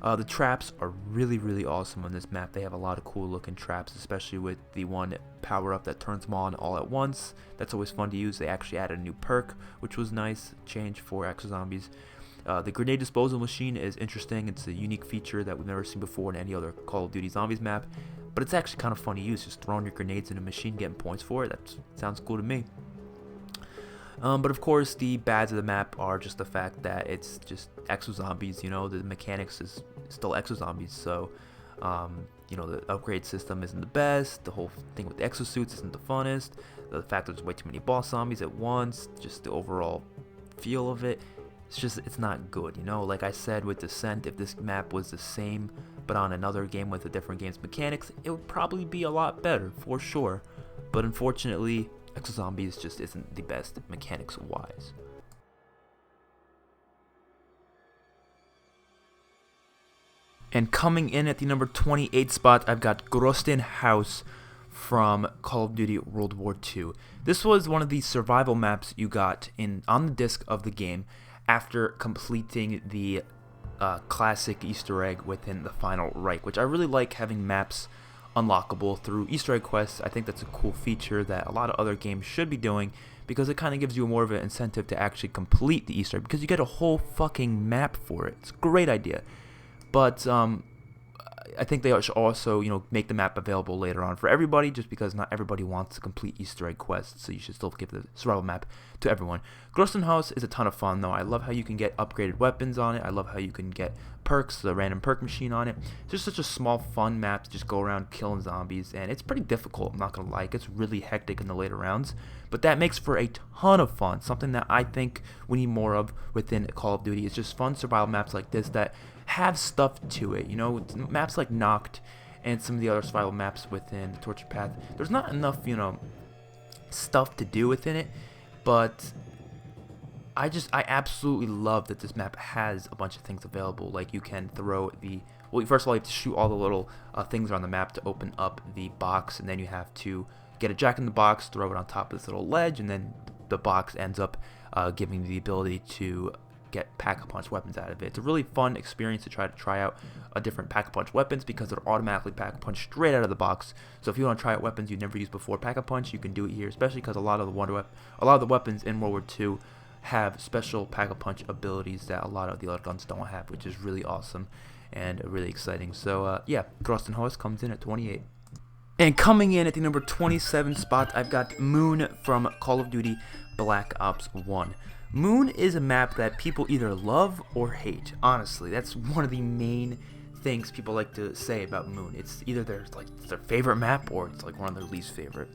Speaker 1: The traps are really, really awesome on this map. They have a lot of cool looking traps, especially with the one power up that turns them on all at once. That's always fun to use. They actually added a new perk, which was nice change for XZombies. The grenade disposal machine is interesting. It's a unique feature that we've never seen before in any other Call of Duty Zombies map, but it's actually kind of fun to use, just throwing your grenades in a machine, getting points for it. That sounds cool to me. But of course, the bads of the map are just the fact that it's just XZombies. The mechanics is still XZombies, so the upgrade system isn't the best. The whole thing with the exosuits isn't the funnest. The fact that there's way too many boss zombies at once, just the overall feel of it, it's not good. Like I said with Descent, if this map was the same but on another game with a different game's mechanics, it would probably be a lot better for sure. But unfortunately, XZombies just isn't the best mechanics wise. And coming in at the number 28 spot, I've got Grosten House from Call of Duty World War II. This was one of the survival maps you got on the disc of the game after completing the classic Easter egg within the Final Reich, which I really like, having maps unlockable through Easter egg quests. I think that's a cool feature that a lot of other games should be doing, because it kind of gives you more of an incentive to actually complete the Easter egg, because you get a whole fucking map for it. It's a great idea. But I think they should also, make the map available later on for everybody, just because not everybody wants to complete Easter egg quests, so you should still give the survival map to everyone. Grosten House is a ton of fun, though. I love how you can get upgraded weapons on it. I love how you can get perks, the random perk machine on it. It's just such a small, fun map to just go around killing zombies, and it's pretty difficult, I'm not going to lie. It gets really hectic in the later rounds, but that makes for a ton of fun, something that I think we need more of within Call of Duty. It's just fun survival maps like this that have stuff to it. Maps like Noct and some of the other survival maps within the Torture Path, there's not enough, stuff to do within it, but I absolutely love that this map has a bunch of things available. Like, you can throw first of all, you have to shoot all the little things on the map to open up the box, and then you have to get a jack in the box, throw it on top of this little ledge, and then the box ends up giving you the ability to get pack-a-punch weapons out of it. It's a really fun experience to try out different pack-a-punch weapons, because they're automatically pack-a-punch straight out of the box. So if you want to try out weapons you've never used before, pack-a-punch, you can do it here, especially because a lot of the weapons in World War II have special pack-a-punch abilities that a lot of the other guns don't have, which is really awesome and really exciting. So yeah, Grosten House comes in at 28. And coming in at the number 27 spot, I've got Moon from Call of Duty Black Ops 1. Moon is a map that people either love or hate. Honestly, that's one of the main things people like to say about Moon. It's either their favorite map, or it's like one of their least favorite.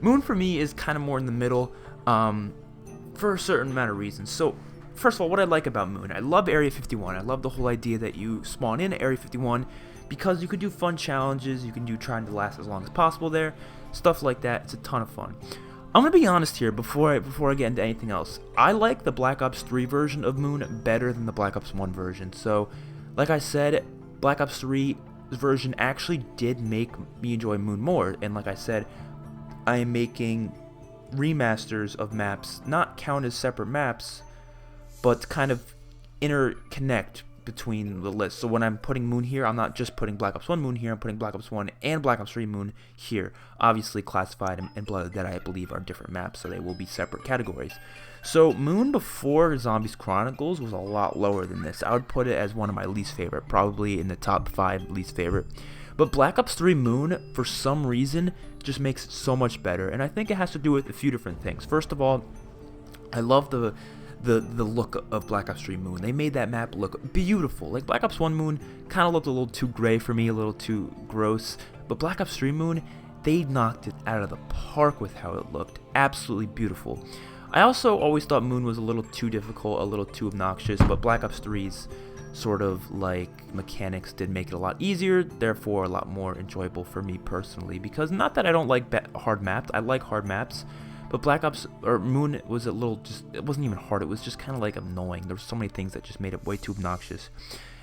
Speaker 1: Moon for me is kind of more in the middle, for a certain amount of reasons. So first of all, what I like about Moon, I love Area 51. I love the whole idea that you spawn in Area 51, because you could do fun challenges. You can do trying to last as long as possible there, stuff like that. It's a ton of fun. I'm going to be honest here before I get into anything else. I like the Black Ops 3 version of Moon better than the Black Ops 1 version. So, like I said, Black Ops 3 version actually did make me enjoy Moon more. And like I said, I am making remasters of maps, not count as separate maps, but kind of interconnect between the list. So when I'm putting Moon here, I'm not just putting Black Ops 1 Moon here, I'm putting Black Ops 1 and Black Ops 3 Moon here. Obviously, Classified and Blood of the Dead, I believe, are different maps, so they will be separate categories. So Moon before Zombies Chronicles was a lot lower than this. I would put it as one of my least favorite, probably in the top 5 least favorite. But Black Ops 3 Moon, for some reason, just makes it so much better, and I think it has to do with a few different things. First of all, I love the look of Black Ops 3 Moon. They made that map look beautiful. Like, Black Ops 1 Moon kind of looked a little too gray for me, a little too gross, but Black Ops 3 Moon, they knocked it out of the park with how it looked. Absolutely beautiful. I also always thought Moon was a little too difficult, a little too obnoxious, but Black Ops 3's sort of like mechanics did make it a lot easier, therefore a lot more enjoyable for me personally, because not that I don't like hard maps, I like hard maps, but Black Ops or Moon was a little just, it wasn't even hard, it was just kind of like annoying. There were so many things that just made it way too obnoxious,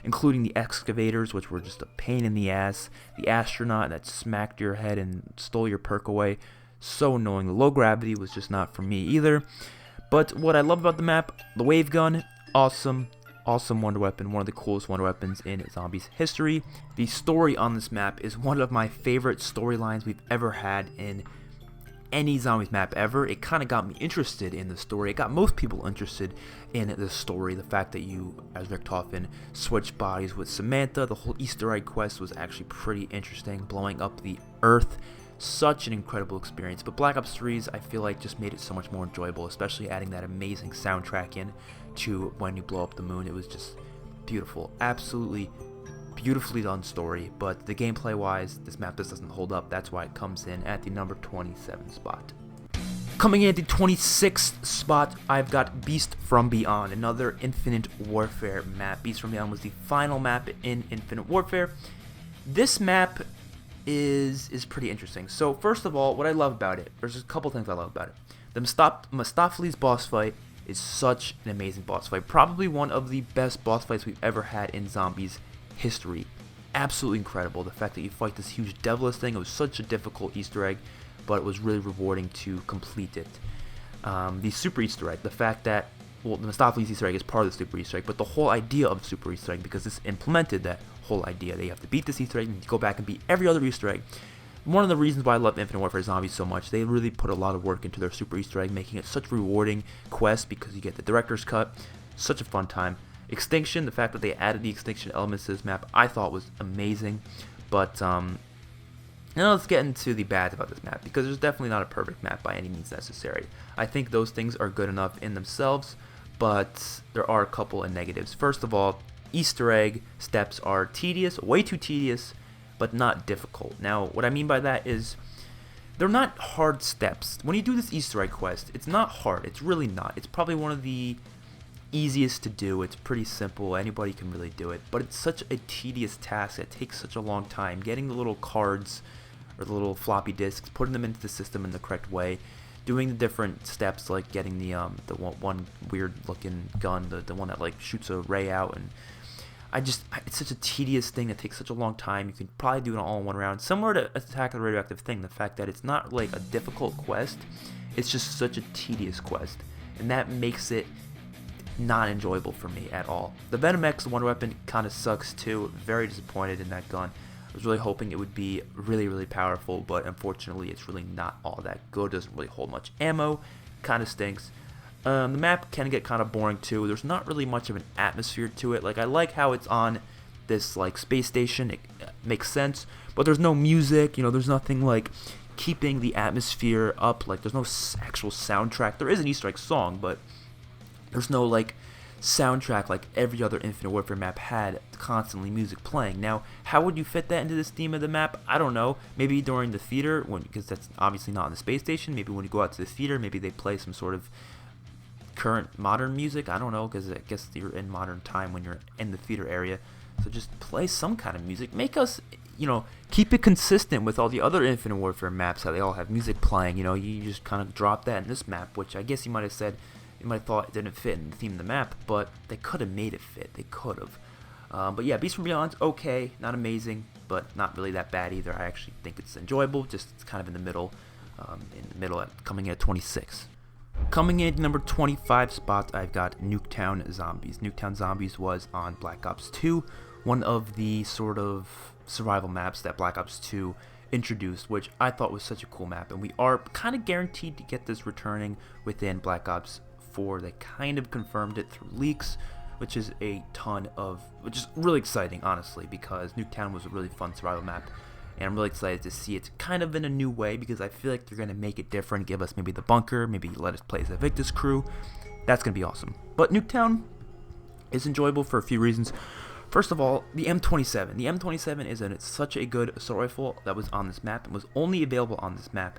Speaker 1: including the excavators, which were just a pain in the ass, the astronaut that smacked your head and stole your perk away, so annoying. The low gravity was just not for me either. But what I love about the map, the wave gun, awesome wonder weapon, one of the coolest wonder weapons in Zombies history. The story on this map is one of my favorite storylines we've ever had in any Zombies map ever. It kind of got me interested in the story. It got most people interested in the story. The fact that you, as Richtofen, switch bodies with Samantha. The whole Easter egg quest was actually pretty interesting, blowing up the Earth. Such an incredible experience. But Black Ops 3's, I feel like, just made it so much more enjoyable, especially adding that amazing soundtrack in to when you blow up the moon. It was just beautiful. Absolutely beautifully done story, but the gameplay wise, this map just doesn't hold up. That's why it comes in at the number 27 spot. Coming in at the 26th spot, I've got Beast from Beyond, another Infinite Warfare map. Beast from Beyond was the final map in Infinite Warfare. This map is pretty interesting. So first of all, what I love about it, there's a couple things I love about it. The Mustafali's boss fight is such an amazing boss fight. Probably one of the best boss fights we've ever had in Zombies history. Absolutely incredible. The fact that you fight this huge devilish thing, it was such a difficult Easter egg, but it was really rewarding to complete it. The super Easter egg, the fact that, well, the Mustafali's Easter egg is part of the super Easter egg, but the whole idea of the super Easter egg, because this implemented that whole idea that you have to beat this Easter egg and go back and beat every other Easter egg. One of the reasons why I love Infinite Warfare Zombies so much, they really put a lot of work into their super Easter egg, making it such a rewarding quest because you get the director's cut. Such a fun time. Extinction, the fact that they added the extinction elements to this map, I thought was amazing. But now let's get into the bad about this map, because there's definitely not a perfect map by any means necessary. I think those things are good enough in themselves, but there are a couple of negatives. First of all, Easter egg steps are tedious, way too tedious, but not difficult. Now, what I mean by that is they're not hard steps. When you do this Easter egg quest, it's not hard. It's really not. It's probably one of the easiest to do. It's pretty simple. Anybody can really do it. But it's such a tedious task. It takes such a long time. Getting the little cards or the little floppy disks, putting them into the system in the correct way, doing the different steps like getting the one weird looking gun, the one that like shoots a ray out, and it's such a tedious thing that takes such a long time. You can probably do it all in one round. Similar to Attack of the Radioactive Thing, the fact that it's not like a difficult quest, it's just such a tedious quest, and that makes it not enjoyable for me at all. The Venom X Wonder Weapon kind of sucks too. Very disappointed in that gun. I was really hoping it would be really, really powerful, but unfortunately it's really not all that good. It doesn't really hold much ammo. Kind of stinks. The map can get kind of boring too. There's not really much of an atmosphere to it. Like, I like how it's on this like space station. It makes sense, but there's no music. You know, there's nothing like keeping the atmosphere up. Like, there's no actual soundtrack. There is an Easter egg song, but there's no like soundtrack like every other Infinite Warfare map had, constantly music playing. Now, how would you fit that into this theme of the map? I don't know. Maybe during the theater, because that's obviously not on the space station. Maybe when you go out to the theater, maybe they play some sort of current modern music. I don't know, because I guess you're in modern time when you're in the theater area. So just play some kind of music. Make us, you know, keep it consistent with all the other Infinite Warfare maps, how they all have music playing. You know, you just kind of drop that in this map, which I guess you might have said, you might have thought it didn't fit in the theme of the map, but they could have made it fit. They could have. But yeah, Beast from Beyond's okay, not amazing, but not really that bad either. I actually think it's enjoyable, just it's kind of in the middle, coming in at 26. Coming in at number 25 spot, I've got Nuketown Zombies. Nuketown Zombies was on Black Ops 2, one of the sort of survival maps that Black Ops 2 introduced, which I thought was such a cool map, and we are kind of guaranteed to get this returning within Black Ops 4. They kind of confirmed it through leaks, which is really exciting, honestly, because Nuketown was a really fun survival map, and I'm really excited to see it kind of in a new way, because I feel like they're going to make it different, give us maybe the bunker, maybe let us play as the Victus crew. That's going to be awesome. But Nuketown is enjoyable for a few reasons. First of all, the M27. The M27 is such a good assault rifle that was on this map and was only available on this map.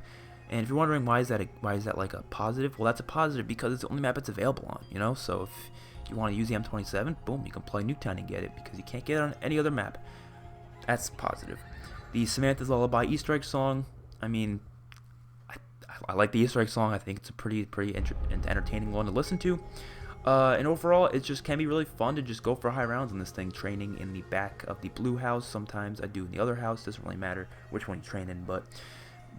Speaker 1: And if you're wondering why is that like a positive, well, that's a positive because it's the only map it's available on, you know. So if you want to use the M27, boom, you can play Nuketown and get it because you can't get it on any other map. That's positive. The Samantha's Lullaby Easter egg song. I mean, I like the Easter egg song. I think it's a pretty entertaining one to listen to. And overall, it just can be really fun to just go for high rounds on this thing, training in the back of the blue house. Sometimes I do in the other house. Doesn't really matter which one you train in, but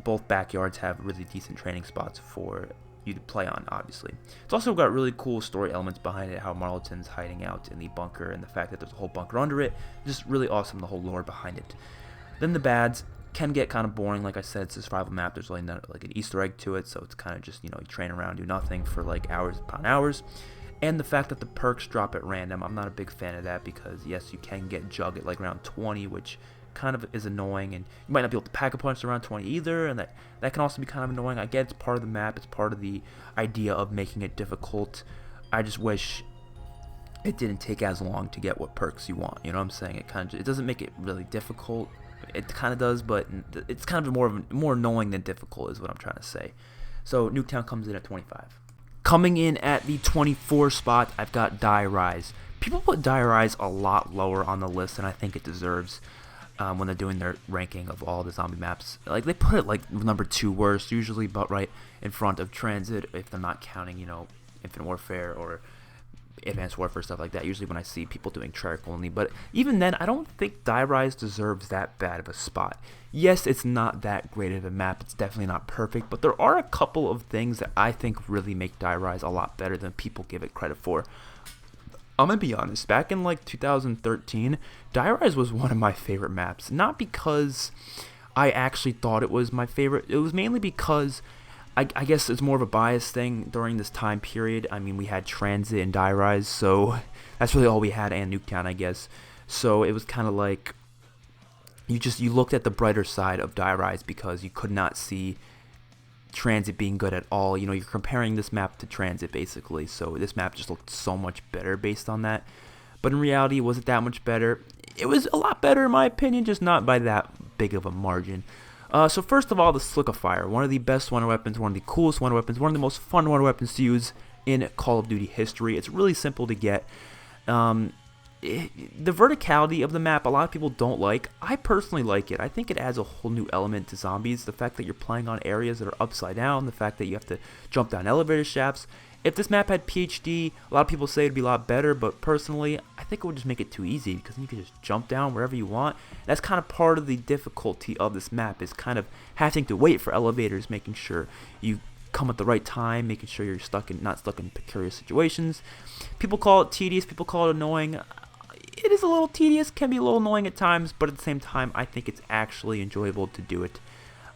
Speaker 1: both backyards have really decent training spots for you to play on, obviously. It's also got really cool story elements behind it, how Marleton's hiding out in the bunker and the fact that there's a whole bunker under it. Just really awesome, the whole lore behind it. Then the bads can get kind of boring. Like I said, it's a survival map. There's really not like an Easter egg to it, so it's kind of just, you train around, do nothing for like hours upon hours. And the fact that the perks drop at random, I'm not a big fan of that, because yes, you can get Jug at like around 20, which kind of is annoying, and you might not be able to pack a punch around 20 either, and that can also be kind of annoying. I get it's part of the map, it's part of the idea of making it difficult. I just wish it didn't take as long to get what perks you want, you know what I'm saying? It doesn't make it really difficult. It kind of does, but it's kind of more annoying than difficult is what I'm trying to say. So Nuketown comes in at 25. Coming in at the 24 spot, I've got Die Rise. People put Die Rise a lot lower on the list than I think it deserves when they're doing their ranking of all the zombie maps. Like, they put it like number 2 worst, usually, but right in front of Transit, if they're not counting, Infinite Warfare or Advanced Warfare, stuff like that, usually when I see people doing Treyarch only. But even then, I don't think Die Rise deserves that bad of a spot. Yes, it's not that great of a map, it's definitely not perfect, but there are a couple of things that I think really make Die Rise a lot better than people give it credit for. I'm gonna be honest, back in like 2013, Die Rise was one of my favorite maps. Not because I actually thought it was my favorite, it was mainly because I guess it's more of a bias thing during this time period. I mean, we had Transit and Die Rise, so that's really all we had, and Nuketown, I guess. So it was kind of like you looked at the brighter side of Die Rise because you could not see Transit being good at all. You're comparing this map to Transit basically, so this map just looked so much better based on that. But in reality, was it that much better? It was a lot better in my opinion, just not by that big of a margin. So first of all, the Slickifier, one of the best wonder weapons, one of the coolest wonder weapons, one of the most fun wonder weapons to use in Call of Duty history. It's really simple to get. The verticality of the map, a lot of people don't like. I personally like it. I think it adds a whole new element to zombies. The fact that you're playing on areas that are upside down, the fact that you have to jump down elevator shafts. If this map had PhD, a lot of people say it'd be a lot better, but personally, I think it would just make it too easy, because then you can just jump down wherever you want. That's kind of part of the difficulty of this map, is kind of having to wait for elevators, making sure you come at the right time, making sure you're not stuck in precarious situations. People call it tedious, people call it annoying. It is a little tedious, can be a little annoying at times, but at the same time, I think it's actually enjoyable to do it.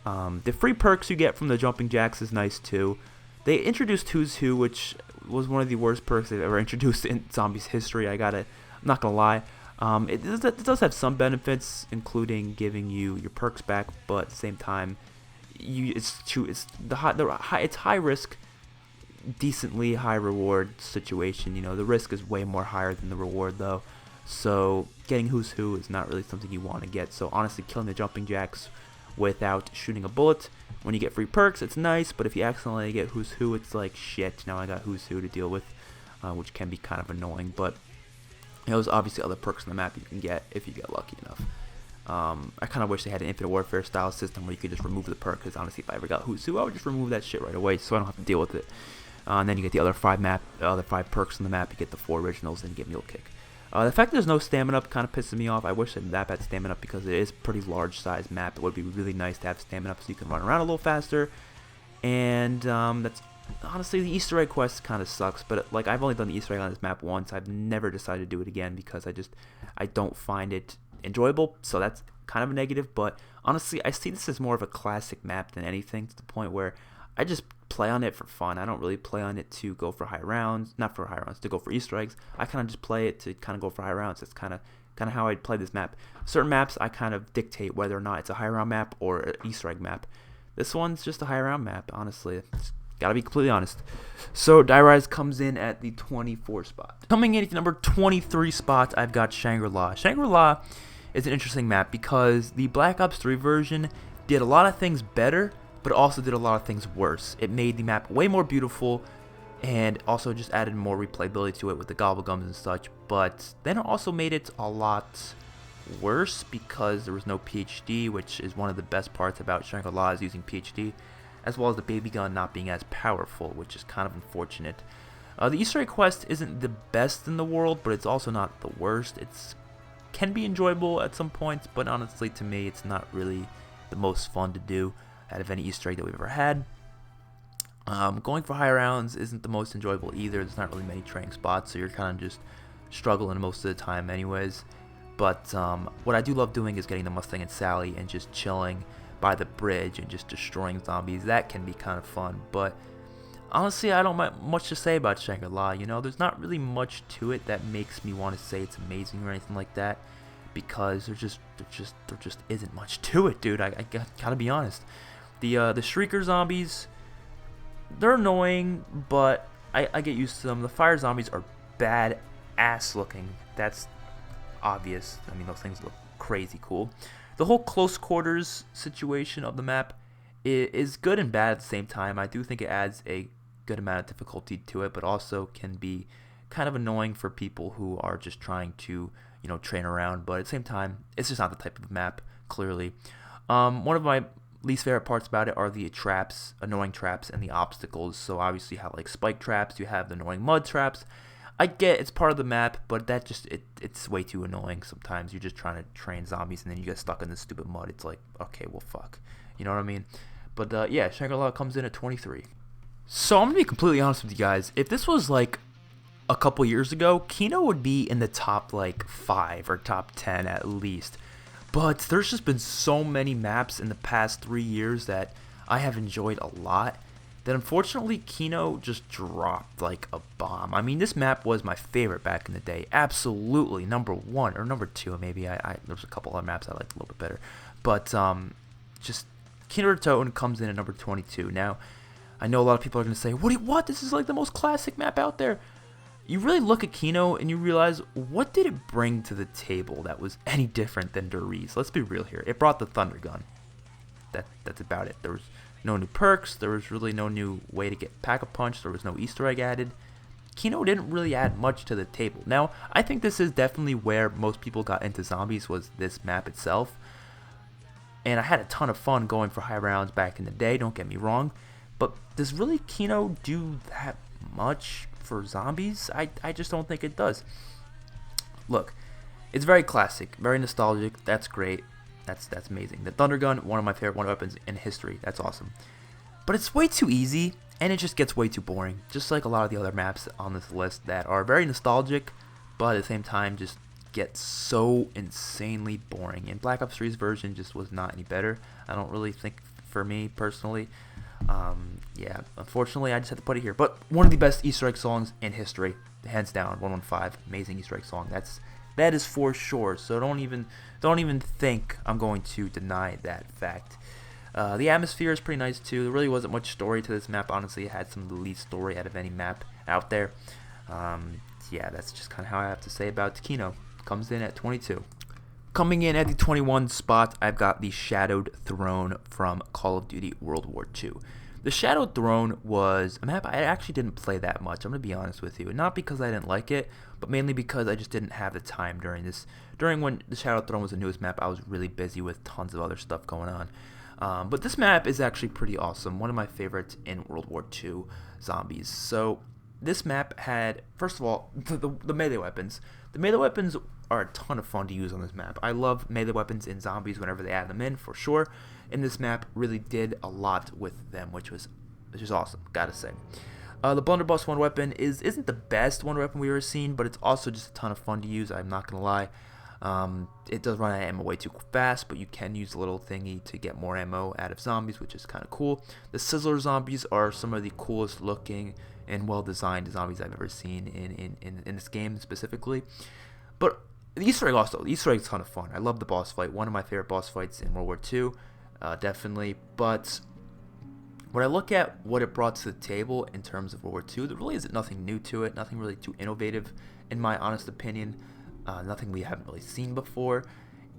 Speaker 1: The free perks you get from the jumping jacks is nice too. They introduced Who's Who, which was one of the worst perks they've ever introduced in zombies history. I'm not gonna lie. It does have some benefits, including giving you your perks back, but at the same time, it's high risk, decently high reward situation. The risk is way more higher than the reward though. So getting Who's Who is not really something you want to get. So honestly, killing the jumping jacks without shooting a bullet, when you get free perks, it's nice, but if you accidentally get Who's Who, it's like, shit, now I got Who's Who to deal with, which can be kind of annoying. But there's obviously other perks on the map you can get if you get lucky enough. I kind of wish they had an Infinite Warfare style system where you could just remove the perk, because honestly, if I ever got Who's Who, I would just remove that shit right away, so I don't have to deal with it. And then you get the other 5 perks on the map, you get the 4 originals, and you get Mule Kick. The fact that there's no stamina up kind of pisses me off. I wish that map had stamina up, because it is a pretty large size map. It would be really nice to have stamina up so you can run around a little faster. And that's honestly, the Easter egg quest kind of sucks. But like, I've only done the Easter egg on this map once. I've never decided to do it again because I don't find it enjoyable. So that's kind of a negative. But honestly, I see this as more of a classic map than anything, to the point where I just play on it for fun. I don't really play on it to go for high rounds, not for high rounds, to go for Easter eggs. I kind of just play it to kind of go for high rounds. That's kind of how I play this map. Certain maps I kind of dictate whether or not it's a high round map or an Easter egg map. This one's just a high round map, honestly. It's gotta be completely honest. So WWII comes in at the 24 spot. Coming in at the number 23 spot, I've got Shangri-La. Shangri-La is an interesting map because the Black Ops 3 version did a lot of things better, but also did a lot of things worse. It made the map way more beautiful and also just added more replayability to it with the gobblegums and such, but then it also made it a lot worse because there was no PhD, which is one of the best parts about Shangri-La is using PhD, as well as the baby gun not being as powerful, which is kind of unfortunate. The Easter egg quest isn't the best in the world, but it's also not the worst. It can be enjoyable at some points, but honestly to me it's not really the most fun to do out of any Easter egg that we've ever had. Going for high rounds isn't the most enjoyable either. There's not really many training spots, so you're kind of just struggling most of the time anyways. But what I do love doing is getting the Mustang and Sally and just chilling by the bridge and just destroying zombies. That can be kind of fun, but honestly I don't have much to say about Shangri-La. You know, there's not really much to it that makes me want to say it's amazing or anything like that, because there just isn't much to it, dude. I gotta be honest. The Shrieker zombies, they're annoying, but I get used to them. The fire zombies are bad ass looking. That's obvious. I mean, those things look crazy cool. The whole close quarters situation of the map is good and bad at the same time. I do think it adds a good amount of difficulty to it, but also can be kind of annoying for people who are just trying to, you know, train around. But at the same time, it's just not the type of map, clearly. One of my least favorite parts about it are the traps, annoying traps, and the obstacles. So obviously you have like spike traps, you have the annoying mud traps. I get it's part of the map, but that just it's way too annoying sometimes. You're just trying to train zombies and then you get stuck in this stupid mud. It's like, okay, well fuck. You know what I mean? But yeah, Shangri-La comes in at 23. So I'm gonna be completely honest with you guys. If this was like a couple years ago, Kino would be in the top like 5 or top 10 at least. But there's just been so many maps in the past 3 years that I have enjoyed a lot, that unfortunately Kino just dropped like a bomb. I mean, this map was my favorite back in the day. Absolutely number 1 or number 2 maybe. There's a couple other maps I liked a little bit better. But just Kino Toten comes in at number 22. Now, I know a lot of people are going to say, what? This is like the most classic map out there. You really look at Kino and you realize, what did it bring to the table that was any different than Dori's? Let's be real here. It brought the Thunder Gun. That's about it. There was no new perks. There was really no new way to get Pack-a-Punch. There was no Easter egg added. Kino didn't really add much to the table. Now, I think this is definitely where most people got into zombies, was this map itself. And I had a ton of fun going for high rounds back in the day, don't get me wrong. But does really Kino do that much for zombies? I just don't think it does. Look, it's very classic, very nostalgic. That's great. That's amazing. The Thunder Gun, one of my favorite weapons in history. That's awesome. But it's way too easy, and it just gets way too boring. Just like a lot of the other maps on this list that are very nostalgic, but at the same time just get so insanely boring. And Black Ops 3's version just was not any better. I don't really think, for me personally. Yeah, unfortunately I just had to put it here. But one of the best Easter egg songs in history, hands down, 115, amazing Easter egg song. That is for sure. So don't even think I'm going to deny that fact. The atmosphere is pretty nice too. There really wasn't much story to this map, honestly. It had some of the least story out of any map out there. Yeah, that's just kind of how I have to say about Kino. Comes in at 22. Coming in at the 21 spot, I've got the Shadowed Throne from Call of Duty World War II. The Shadowed Throne was a map I actually didn't play that much, I'm going to be honest with you. Not because I didn't like it, but mainly because I just didn't have the time during when the Shadowed Throne was the newest map. I was really busy with tons of other stuff going on. But this map is actually pretty awesome. One of my favorites in World War II zombies. So this map had, first of all, the melee weapons. The melee weapons are a ton of fun to use on this map. I love melee weapons in zombies whenever they add them in, for sure. And this map really did a lot with them, which is awesome, gotta say. The Blunderbuss one weapon isn't the best one weapon we've ever seen, but it's also just a ton of fun to use, I'm not gonna lie. It does run out of ammo way too fast, but you can use a little thingy to get more ammo out of zombies, which is kind of cool. The Sizzler zombies are some of the coolest looking and well designed zombies I've ever seen in this game specifically. But the Easter egg also, the Easter egg is a ton of fun. I love the boss fight, one of my favorite boss fights in World War II, definitely. But when I look at what it brought to the table in terms of World War II, there really isn't nothing new to it, nothing really too innovative, in my honest opinion. Nothing we haven't really seen before,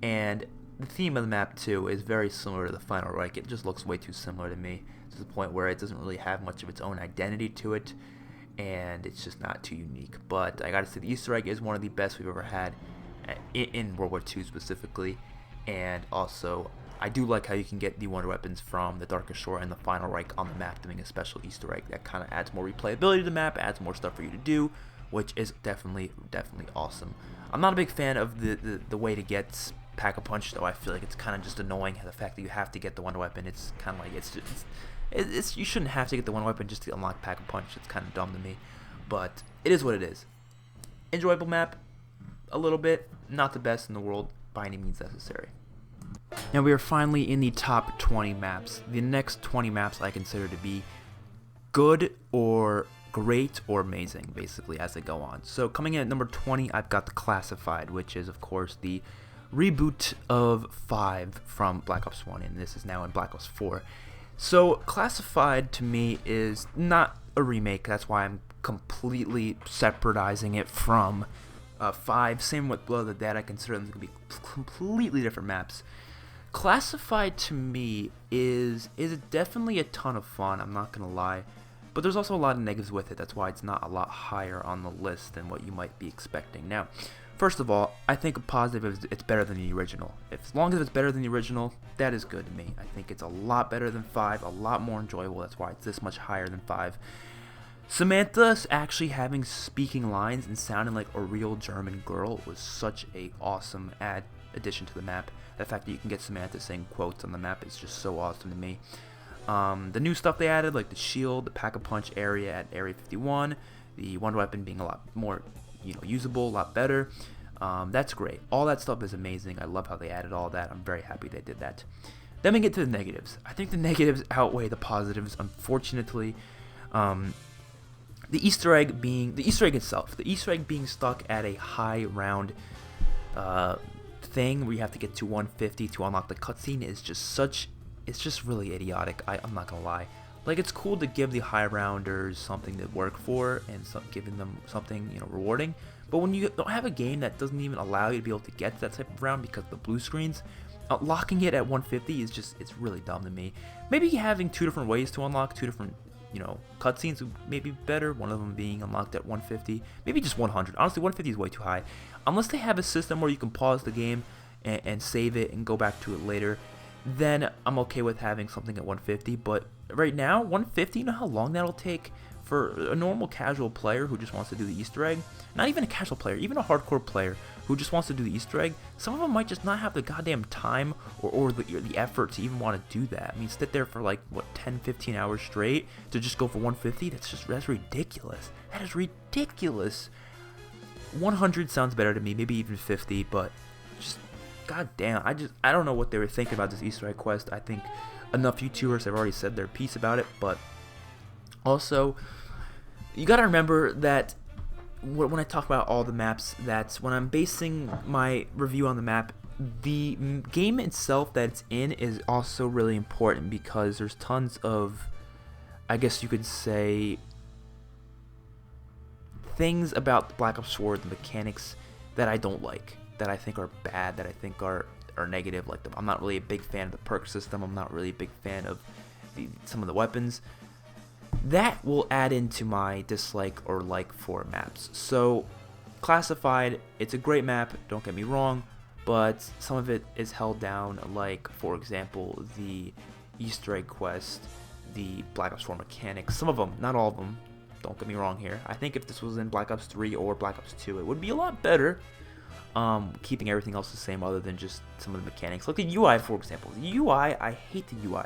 Speaker 1: and the theme of the map too is very similar to the Final Reich. It just looks way too similar to me, to the point where it doesn't really have much of its own identity to it, and it's just not too unique. But I gotta say, the Easter egg is one of the best we've ever had in World War II specifically, and also I do like how you can get the wonder weapons from the Darkest Shore and the Final Reich on the map, doing a special Easter egg that kind of adds more replayability to the map, adds more stuff for you to do, which is definitely awesome. I'm not a big fan of the way to get Pack-a-Punch, though. I feel like it's kind of just annoying, the fact that you have to get the wonder weapon. It's kind of like it's you shouldn't have to get the wonder weapon just to unlock Pack-a-Punch. It's kind of dumb to me, but it is what it is. Enjoyable map, a little bit, not the best in the world by any means necessary. Now we are finally in the top 20 maps. The next 20 maps I consider to be good or great or amazing, basically, as they go on. So coming in at number 20, I've got the Classified, which is of course the reboot of 5 from Black Ops 1, and this is now in Black Ops 4. So Classified to me is not a remake. That's why I'm completely separatizing it from 5. Same with Blood of the Dead. I consider them to be completely different maps. Classified to me is definitely a ton of fun, I'm not gonna lie. But there's also a lot of negatives with it. That's why it's not a lot higher on the list than what you might be expecting. Now, first of all, I think a positive is it's better than the original. As long as it's better than the original, that is good to me. I think it's a lot better than 5, a lot more enjoyable. That's why it's this much higher than 5. Samantha actually having speaking lines and sounding like a real German girl was such a awesome addition to the map. The fact that you can get Samantha saying quotes on the map is just so awesome to me. The new stuff they added, like the shield, the Pack-a-Punch area at Area 51, the wonder weapon being a lot more, usable, a lot better. That's great. All that stuff is amazing. I love how they added all that. I'm very happy they did that. Then we get to the negatives. I think the negatives outweigh the positives, unfortunately. The Easter egg itself, the Easter egg being stuck at a high round thing where you have to get to 150 to unlock the cutscene is just it's just really idiotic. I'm not gonna lie. Like, it's cool to give the high rounders something to work for and giving them something rewarding, but when you don't have a game that doesn't even allow you to be able to get to that type of round because of the blue screens, locking it at 150 is it's really dumb to me. Maybe having 2 different ways to unlock 2 different cutscenes would maybe be better, one of them being unlocked at 150, maybe just 100. Honestly, 150 is way too high. Unless they have a system where you can pause the game and save it and go back to it later, then I'm okay with having something at 150. But right now, 150, you know how long that'll take for a normal casual player who just wants to do the Easter egg? Not even a casual player, even a hardcore player who just wants to do the Easter egg. Some of them might just not have the goddamn time or the effort to even want to do that. I mean, sit there for like, what, 10-15 hours straight to just go for 150? That's ridiculous. That is ridiculous. 100 sounds better to me, maybe even 50, but just goddamn, I don't know what they were thinking about this Easter egg quest. I think enough YouTubers have already said their piece about it, but also you gotta remember that when I talk about all the maps, that's when I'm basing my review on the map, the game itself that it's in is also really important, because there's tons of, I guess you could say, things about Black Ops 4, the mechanics, that I don't like, that I think are bad, that I think are negative. Like, I'm not really a big fan of the perk system. I'm not really a big fan of some of the weapons. That will add into my dislike or like for maps. So, Classified, it's a great map, don't get me wrong, but some of it is held down, like, for example, the Easter egg quest, the Black Ops 4 mechanics. Some of them, not all of them, don't get me wrong here. I think if this was in Black Ops 3 or Black Ops 2, it would be a lot better, keeping everything else the same other than just some of the mechanics. Like the UI, for example. The UI, I hate the UI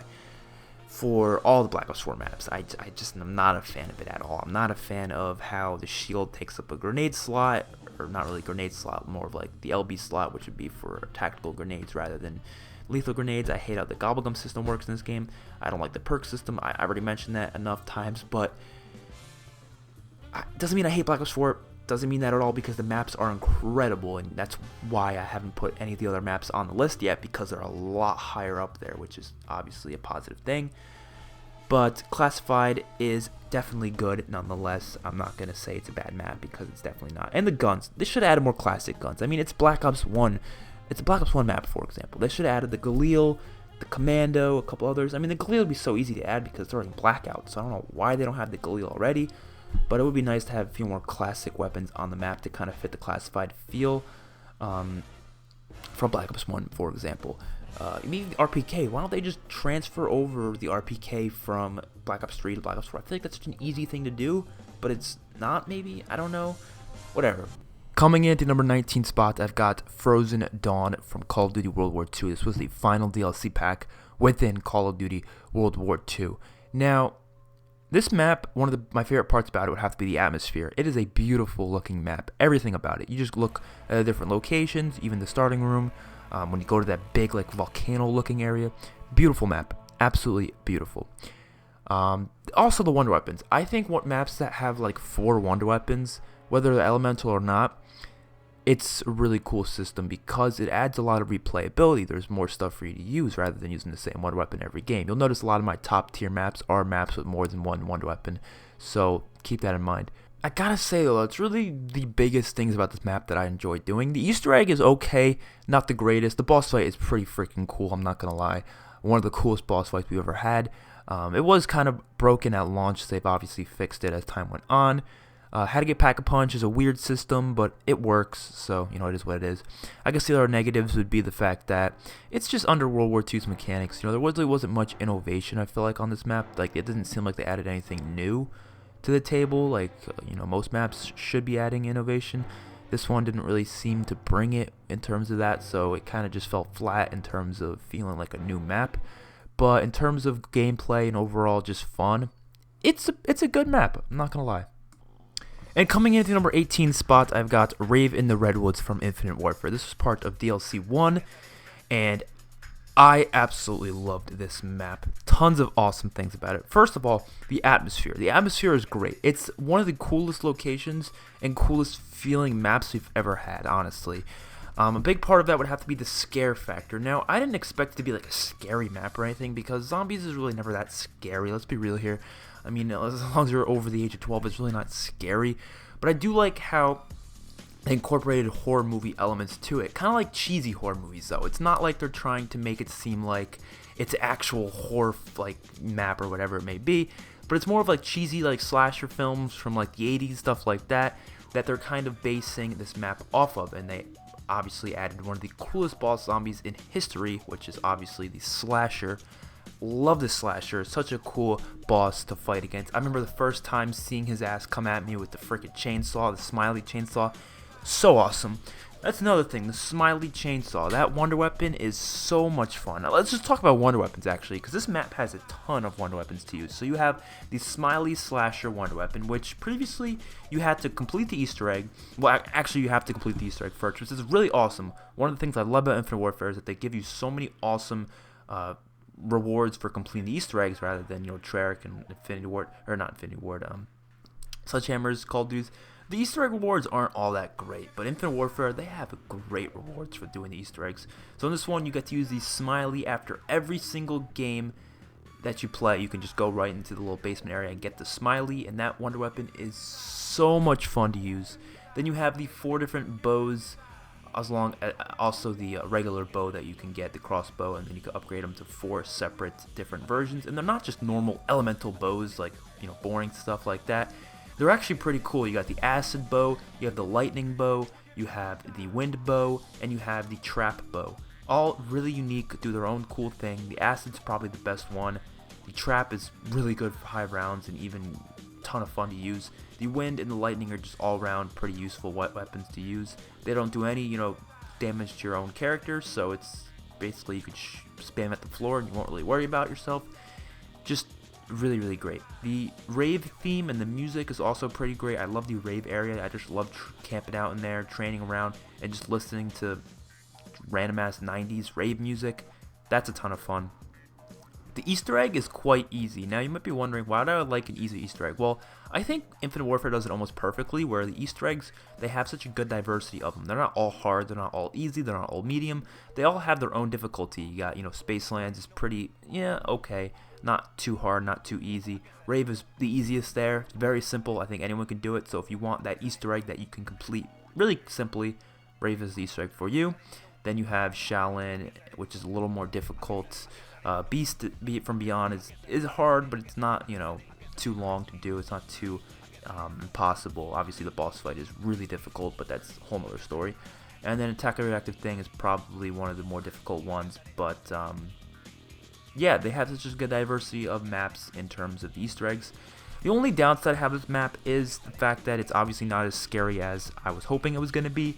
Speaker 1: for all the Black Ops 4 maps. I just am not a fan of it at all. I'm not a fan of how the shield takes up a grenade slot, or not really grenade slot, more of like the LB slot, which would be for tactical grenades rather than lethal grenades. I hate how the gobblegum system works in this game. I don't like the perk system. I already mentioned that enough times, but doesn't mean I hate Black Ops 4. Doesn't mean that at all, because the maps are incredible, and that's why I haven't put any of the other maps on the list yet, because they're a lot higher up there, which is obviously a positive thing. But Classified is definitely good nonetheless. I'm not going to say it's a bad map, because it's definitely not. And the guns, they should have added more classic guns. I mean, it's Black Ops 1. It's a Black Ops 1 map, for example. They should have added the Galil, the Commando, a couple others. I mean, the Galil would be so easy to add because it's already Blackout, so I don't know why they don't have the Galil already. But it would be nice to have a few more classic weapons on the map to kind of fit the Classified feel from Black Ops 1, for example. Maybe the RPK. Why don't they just transfer over the RPK from Black Ops 3 to Black Ops 4? I feel like that's such an easy thing to do, but it's not, maybe. I don't know. Whatever. Coming into number 19 spot, I've got Frozen Dawn from Call of Duty World War II. This was the final DLC pack within Call of Duty World War II. Now, this map, one of my favorite parts about it would have to be the atmosphere. It is a beautiful looking map. Everything about it. You just look at the different locations, even the starting room. When you go to that big, like, volcano looking area. Beautiful map. Absolutely beautiful. Also the wonder weapons. I think what maps that have like 4 wonder weapons, whether they're elemental or not, it's a really cool system because it adds a lot of replayability. There's more stuff for you to use rather than using the same wonder weapon every game. You'll notice a lot of my top tier maps are maps with more than one wonder weapon, so keep that in mind. I gotta say though, it's really the biggest things about this map that I enjoy doing. The Easter egg is okay, not the greatest. The boss fight is pretty freaking cool, I'm not gonna lie. One of the coolest boss fights we've ever had. It was kind of broken at launch, so they've obviously fixed it as time went on. How to get Pack-a-Punch is a weird system, but it works, so, you know, it is what it is. I guess the other negatives would be the fact that it's just under World War II's mechanics. You know, there really wasn't much innovation, I feel like, on this map. Like, it doesn't seem like they added anything new to the table. Like, you know, most maps should be adding innovation. This one didn't really seem to bring it in terms of that, so it kind of just felt flat in terms of feeling like a new map. But in terms of gameplay and overall just fun, it's a good map, I'm not going to lie. And coming into number 18 spot, I've got Rave in the Redwoods from Infinite Warfare. This was part of DLC 1, and I absolutely loved this map. Tons of awesome things about it. First of all, the atmosphere. The atmosphere is great. It's one of the coolest locations and coolest feeling maps we've ever had, honestly. A big part of that would have to be the scare factor. Now, I didn't expect it to be like a scary map or anything, because zombies is really never that scary. Let's be real here. I mean, as long as you're over the age of 12, it's really not scary. But I do like how they incorporated horror movie elements to it. Kind of like cheesy horror movies, though. It's not like they're trying to make it seem like it's actual horror, like, map or whatever it may be. But it's more of like cheesy, like, slasher films from, like, the 80s, stuff like that, that they're kind of basing this map off of. And they obviously added one of the coolest boss zombies in history, which is obviously the Slasher. Love this Slasher. It's such a cool boss to fight against. I remember the first time seeing his ass come at me with the freaking chainsaw, the smiley chainsaw. So awesome. That's another thing, the smiley chainsaw. That wonder weapon is so much fun. Now, let's just talk about wonder weapons, actually, because this map has a ton of wonder weapons to use. So you have the smiley Slasher wonder weapon, which previously you had to complete the Easter egg. Well, actually, you have to complete the Easter egg first, which is really awesome. One of the things I love about Infinite Warfare is that they give you so many awesome rewards for completing the Easter eggs, rather than, you know, Treyarch and Infinity Ward, or not Infinity Ward, Sledgehammer's Call of Duty. The Easter egg rewards aren't all that great, but Infinite Warfare, they have great rewards for doing the Easter eggs. So in this one, you get to use the smiley after every single game that you play. You can just go right into the little basement area and get the smiley, and that wonder weapon is so much fun to use. Then you have the 4 different bows, as long as also the regular bow that you can get, the crossbow, and then you can upgrade them to 4 separate different versions. And they're not just normal elemental bows, like, you know, boring stuff like that. They're actually pretty cool. You got the acid bow, you have the lightning bow, you have the wind bow, and you have the trap bow. All really unique, do their own cool thing. The acid's probably the best one. The trap is really good for high rounds and even a ton of fun to use. The wind and the lightning are just all around pretty useful weapons to use. They don't do any, you know, damage to your own character, so it's basically you could spam at the floor and you won't really worry about yourself. Just really, really great. The rave theme and the music is also pretty great. I love the rave area. I just love camping out in there, training around, and just listening to random ass 90s rave music. That's a ton of fun. The Easter egg is quite easy. Now you might be wondering, why do I like an easy Easter egg? Well, I think Infinite Warfare does it almost perfectly, where the Easter eggs, they have such a good diversity of them. They're not all hard, they're not all easy, they're not all medium. They all have their own difficulty. You got, Spacelands is pretty, okay. Not too hard, not too easy. Rave is the easiest there. It's very simple. I think anyone can do it. So if you want that Easter egg that you can complete really simply, Rave is the Easter egg for you. Then you have Shaolin, which is a little more difficult. Beast from Beyond is hard, but it's not, too long to do. It's not too impossible. Obviously, the boss fight is really difficult, but that's a whole other story. And then Attack of Reactive Thing is probably one of the more difficult ones, but yeah, they have such a good diversity of maps in terms of the Easter eggs. The only downside I have with this map is the fact that it's obviously not as scary as I was hoping it was going to be.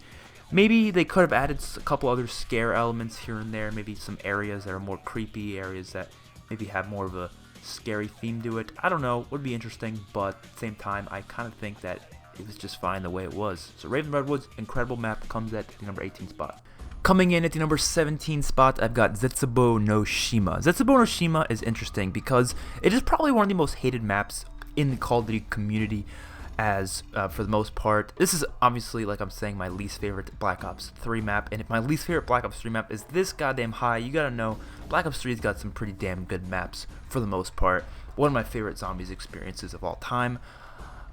Speaker 1: Maybe they could have added a couple other scare elements here and there, maybe some areas that are more creepy, areas that maybe have more of a scary theme to it. I don't know, would be interesting, but at the same time, I kind of think that it was just fine the way it was. So Raven Redwoods, incredible map, comes at the number 18 spot. Coming in at the number 17 spot, I've got Zetsubo no Shima. Zetsubo no Shima is interesting because it is probably one of the most hated maps in the Call of Duty community, as for the most part. This is obviously, like I'm saying, my least favorite Black Ops 3 map, and if my least favorite Black Ops 3 map is this goddamn high, you gotta know Black Ops 3's got some pretty damn good maps for the most part. One of my favorite zombies experiences of all time.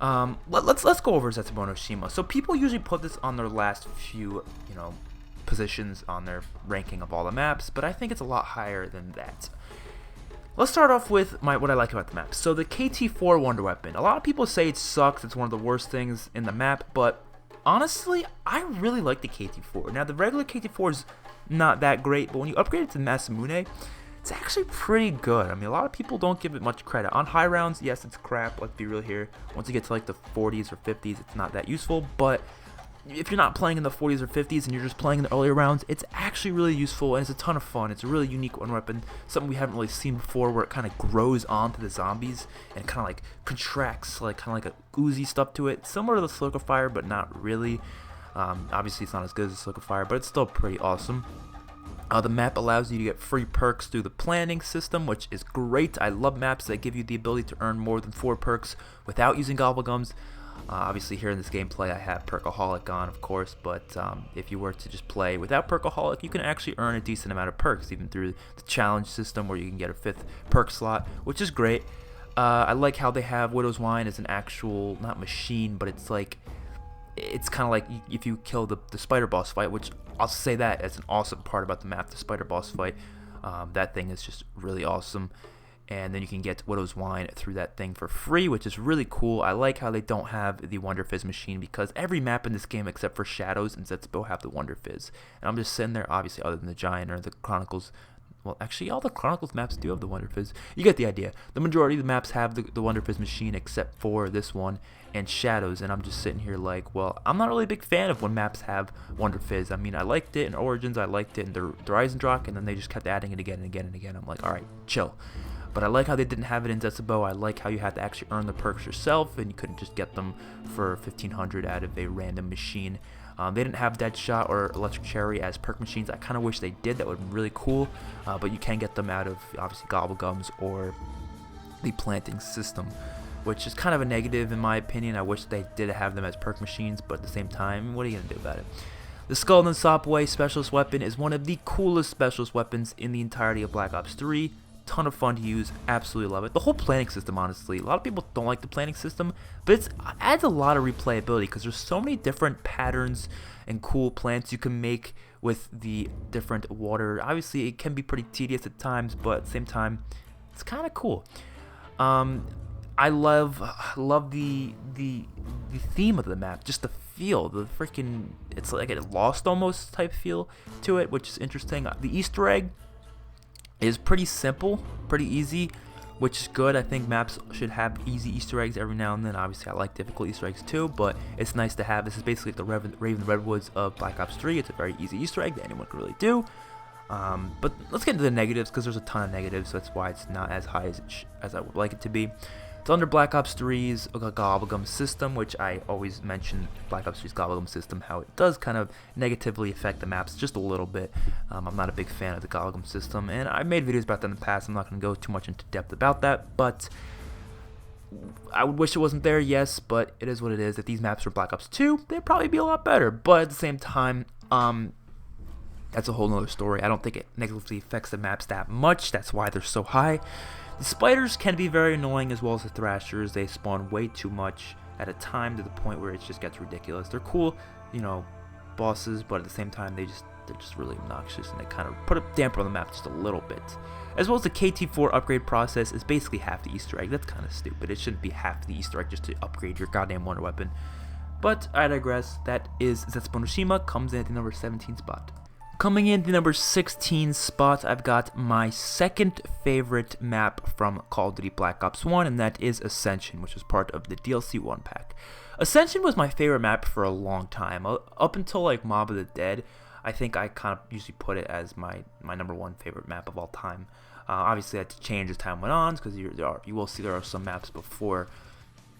Speaker 1: Let's go over Zetsubo no Shima. So people usually put this on their last few, positions on their ranking of all the maps, but I think it's a lot higher than that. Let's start off with what I like about the map. So the KT-4 Wonder Weapon. A lot of people say it sucks, it's one of the worst things in the map, but honestly, I really like the KT-4. Now, the regular KT-4 is not that great, but when you upgrade it to Masamune, it's actually pretty good. I mean, a lot of people don't give it much credit. On high rounds, yes, it's crap, let's be real here. Once you get to like the 40s or 50s, it's not that useful, but if you're not playing in the 40s or 50s and you're just playing in the earlier rounds, it's actually really useful and it's a ton of fun. It's a really unique one weapon, something we haven't really seen before, where it kind of grows onto the zombies and kind of like contracts, like kind of like a Uzi stuff to it, similar to the Solidifier, but not really. Obviously, it's not as good as the Solidifier, but it's still pretty awesome. The map allows you to get free perks through the planning system, which is great. I love maps that give you the ability to earn more than 4 perks without using gobblegums. Obviously here in this gameplay I have Perkaholic on, of course, but if you were to just play without Perkaholic, you can actually earn a decent amount of perks, even through the challenge system where you can get a 5th perk slot, which is great. I like how they have Widow's Wine as an actual, not machine, but it's kind of like if you kill the spider boss fight, which I'll say that as an awesome part about the map, the spider boss fight. That thing is just really awesome. And then you can get Widow's Wine through that thing for free, which is really cool. I like how they don't have the Wonder Fizz machine, because every map in this game except for Shadows and Zetsubo have the Wonder Fizz. And I'm just sitting there, obviously, other than the Giant or the Chronicles. Well, actually, all the Chronicles maps do have the Wonder Fizz. You get the idea. The majority of the maps have the Wonder Fizz machine except for this one and Shadows. And I'm just sitting here like, well, I'm not really a big fan of when maps have Wonder Fizz. I mean, I liked it in Origins, I liked it in the Horizon Drock, and then they just kept adding it again and again and again. I'm like, alright, chill. But I like how they didn't have it in Zetsubo. I like how you had to actually earn the perks yourself, and you couldn't just get them for 1500 out of a random machine. They didn't have Deadshot or Electric Cherry as perk machines. I kind of wish they did. That would be really cool. But you can get them out of, obviously, Gobblegums or the planting system, which is kind of a negative in my opinion. I wish they did have them as perk machines, but at the same time, what are you going to do about it? The Skull and Sopway Specialist Weapon is one of the coolest specialist weapons in the entirety of Black Ops 3. Ton of fun to use, absolutely love it. The whole planning system, honestly, a lot of people don't like the planning system, but it adds a lot of replayability because there's so many different patterns and cool plants you can make with the different water. Obviously, it can be pretty tedious at times, but at the same time, it's kind of cool. I love the theme of the map, just the feel, the freaking, it's like a Lost almost type feel to it, which is interesting. The Easter egg is pretty simple, pretty easy, which is good. I think maps should have easy Easter eggs every now and then. Obviously, I like difficult Easter eggs too, but it's nice to have. This is basically the Raven Redwoods of Black Ops 3. It's a very easy Easter egg that anyone can really do. But let's get into the negatives, because there's a ton of negatives, so that's why it's not as high as I would like it to be. It's under Black Ops 3's Gobblegum system, which I always mention Black Ops 3's Gobblegum system, how it does kind of negatively affect the maps just a little bit. I'm not a big fan of the Gobblegum system, and I've made videos about that in the past. I'm not going to go too much into depth about that, but I would wish it wasn't there, yes, but it is what it is. If these maps were Black Ops 2, they'd probably be a lot better, but at the same time, that's a whole nother story. I don't think it negatively affects the maps that much. That's why they're so high. The spiders can be very annoying, as well as the thrashers. They spawn way too much at a time, to the point where it just gets ridiculous. They're cool, you know, bosses, but at the same time, they're just really obnoxious, and they kind of put a damper on the map just a little bit. As well as the KT4 upgrade process is basically half the Easter egg. That's kind of stupid. It shouldn't be half the Easter egg just to upgrade your goddamn wonder weapon. But I digress. That is Zetsubonoshima, comes in at the number 17 spot. Coming in the number 16 spot, I've got my second favorite map from Call of Duty Black Ops 1, and that is Ascension, which was part of the DLC 1 pack. Ascension was my favorite map for a long time. Up until like Mob of the Dead, I think I kind of usually put it as my number one favorite map of all time. Obviously, that changed as time went on, because you will see there are some maps before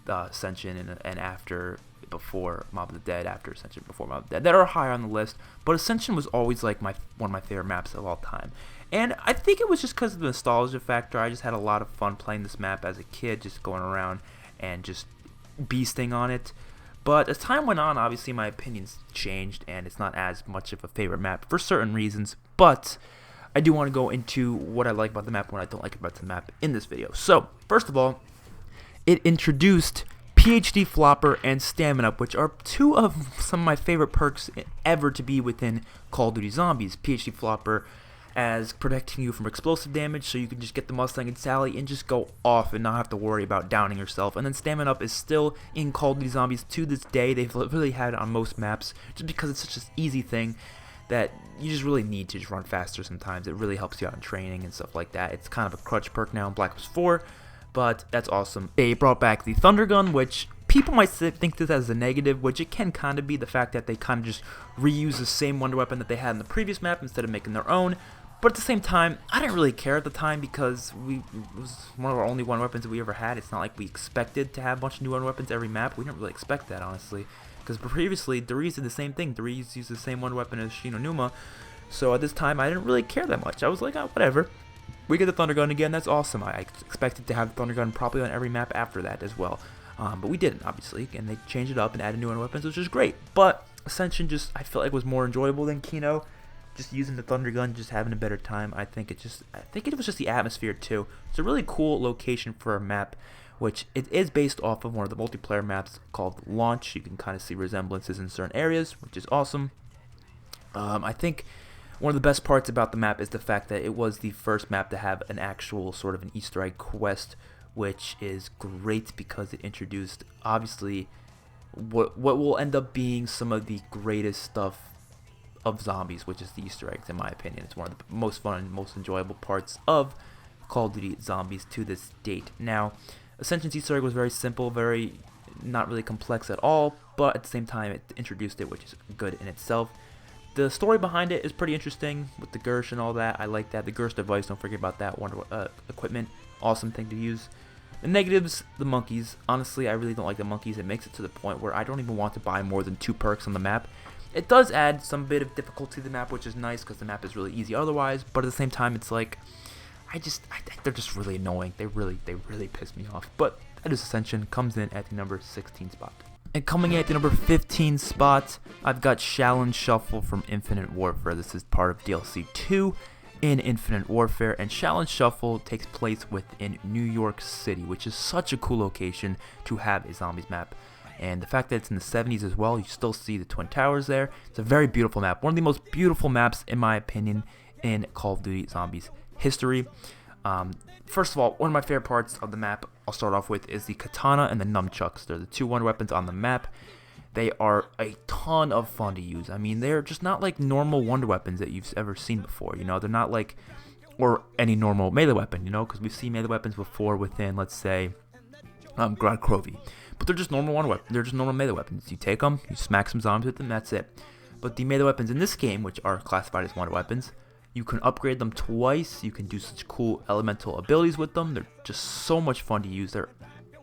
Speaker 1: Ascension and after, before Mob of the Dead, after Ascension, before Mob of the Dead, that are higher on the list, but Ascension was always like one of my favorite maps of all time. And I think it was just because of the nostalgia factor. I just had a lot of fun playing this map as a kid, just going around and just beasting on it. But as time went on, obviously my opinions changed, and it's not as much of a favorite map for certain reasons, but I do want to go into what I like about the map and what I don't like about the map in this video. So, first of all, it introduced PhD Flopper and Stamina Up, which are two of some of my favorite perks ever to be within Call of Duty Zombies. PhD Flopper as protecting you from explosive damage, so you can just get the Mustang and Sally and just go off and not have to worry about downing yourself. And then Stamina Up is still in Call of Duty Zombies to this day. They've really had it on most maps, just because it's such an easy thing that you just really need to just run faster sometimes. It really helps you out in training and stuff like that. It's kind of a crutch perk now in Black Ops 4. But that's awesome. They brought back the Thunder Gun, which people might think this as a negative, which it can kind of be, the fact that they kind of just reuse the same wonder weapon that they had in the previous map instead of making their own. But at the same time, I didn't really care at the time, because it was one of our only wonder weapons that we ever had. It's not like we expected to have a bunch of new wonder weapons every map. We didn't really expect that, honestly, because previously Doriz did the same thing. Doriz used the same wonder weapon as Shinonuma. So at this time, I didn't really care that much. I was like, oh, whatever. We get the Thunder Gun again, that's awesome. I expected to have the Thunder Gun probably on every map after that as well. But we didn't, obviously, and they changed it up and added new weapons, which is great. But Ascension just, I felt like, was more enjoyable than Kino. Just using the Thunder Gun, just having a better time. I think it was just the atmosphere too. It's a really cool location for a map, which it is based off of one of the multiplayer maps called Launch. You can kind of see resemblances in certain areas, which is awesome. I think one of the best parts about the map is the fact that it was the first map to have an actual sort of an Easter egg quest, which is great because it introduced, obviously, what will end up being some of the greatest stuff of Zombies, which is the Easter eggs, in my opinion. It's one of the most fun and most enjoyable parts of Call of Duty Zombies to this date. Now, Ascension's Easter egg was very simple, not really complex at all, but at the same time it introduced it, which is good in itself. The story behind it is pretty interesting with the Gersh and all that. I like that. The Gersh device, don't forget about that. Equipment, awesome thing to use. The negatives, the monkeys. Honestly, I really don't like the monkeys. It makes it to the point where I don't even want to buy more than 2 perks on the map. It does add some bit of difficulty to the map, which is nice because the map is really easy otherwise. But at the same time, it's like, they're just really annoying. They really piss me off. But that is Ascension, comes in at the number 16 spot. And coming in at the number 15 spot, I've got Challenge Shuffle from Infinite Warfare. This is part of DLC 2 in Infinite Warfare, and Challenge Shuffle takes place within New York City, which is such a cool location to have a Zombies map. And the fact that it's in the 70s as well, you still see the Twin Towers there. It's a very beautiful map. One of the most beautiful maps, in my opinion, in Call of Duty Zombies history. First of all, one of my favorite parts of the map, I'll start off with, is the katana and the nunchucks. They're the 2 wonder weapons on the map. They are a ton of fun to use. I mean, they're just not like normal wonder weapons that you've ever seen before. You know, they're not like, or any normal melee weapon, you know, because we've seen melee weapons before within, let's say, Grad Krovi. But they're just normal wonder weapons. They're just normal melee weapons. You take them, you smack some zombies with them, that's it. But the melee weapons in this game, which are classified as wonder weapons, You can upgrade them twice. You can do such cool elemental abilities with them. They're just so much fun to use. They're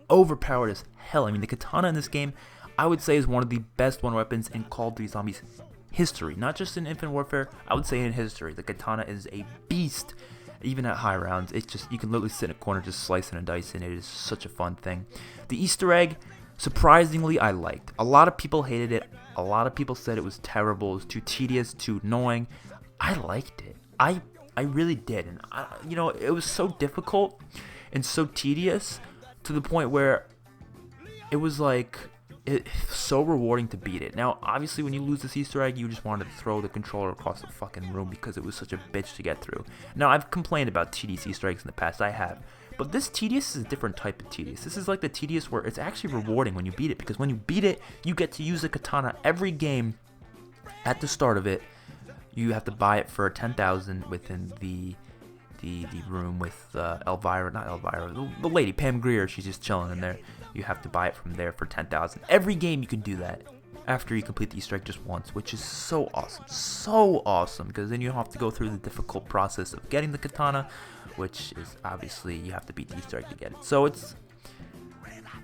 Speaker 1: overpowered as hell. I mean, the katana in this game, I would say, is one of the best one weapons in Call of Duty Zombies history. Not just in Infinite Warfare, I would say in history. The katana is a beast. Even at high rounds, it's just, you can literally sit in a corner just slicing and dicing. It is such a fun thing. The Easter egg, surprisingly, I liked. A lot of people hated it. A lot of people said it was terrible. It was too tedious, too annoying. I liked it. I really did. And, you know, it was so difficult and so tedious to the point where it was like, it's so rewarding to beat it. Now, obviously, when you lose this Easter egg, you just wanted to throw the controller across the fucking room because it was such a bitch to get through. Now, I've complained about tedious Easter eggs in the past. I have. But this tedious is a different type of tedious. This is like the tedious where it's actually rewarding when you beat it, because when you beat it, you get to use the katana every game at the start of it. You have to buy it for 10,000 within the room with Elvira, not Elvira, the lady, Pam Grier. She's just chilling in there. You have to buy it from there for 10,000. Every game you can do that after you complete the Easter egg just once, which is so awesome, because then you don't have to go through the difficult process of getting the katana, which is obviously you have to beat the Easter egg to get it. So it's,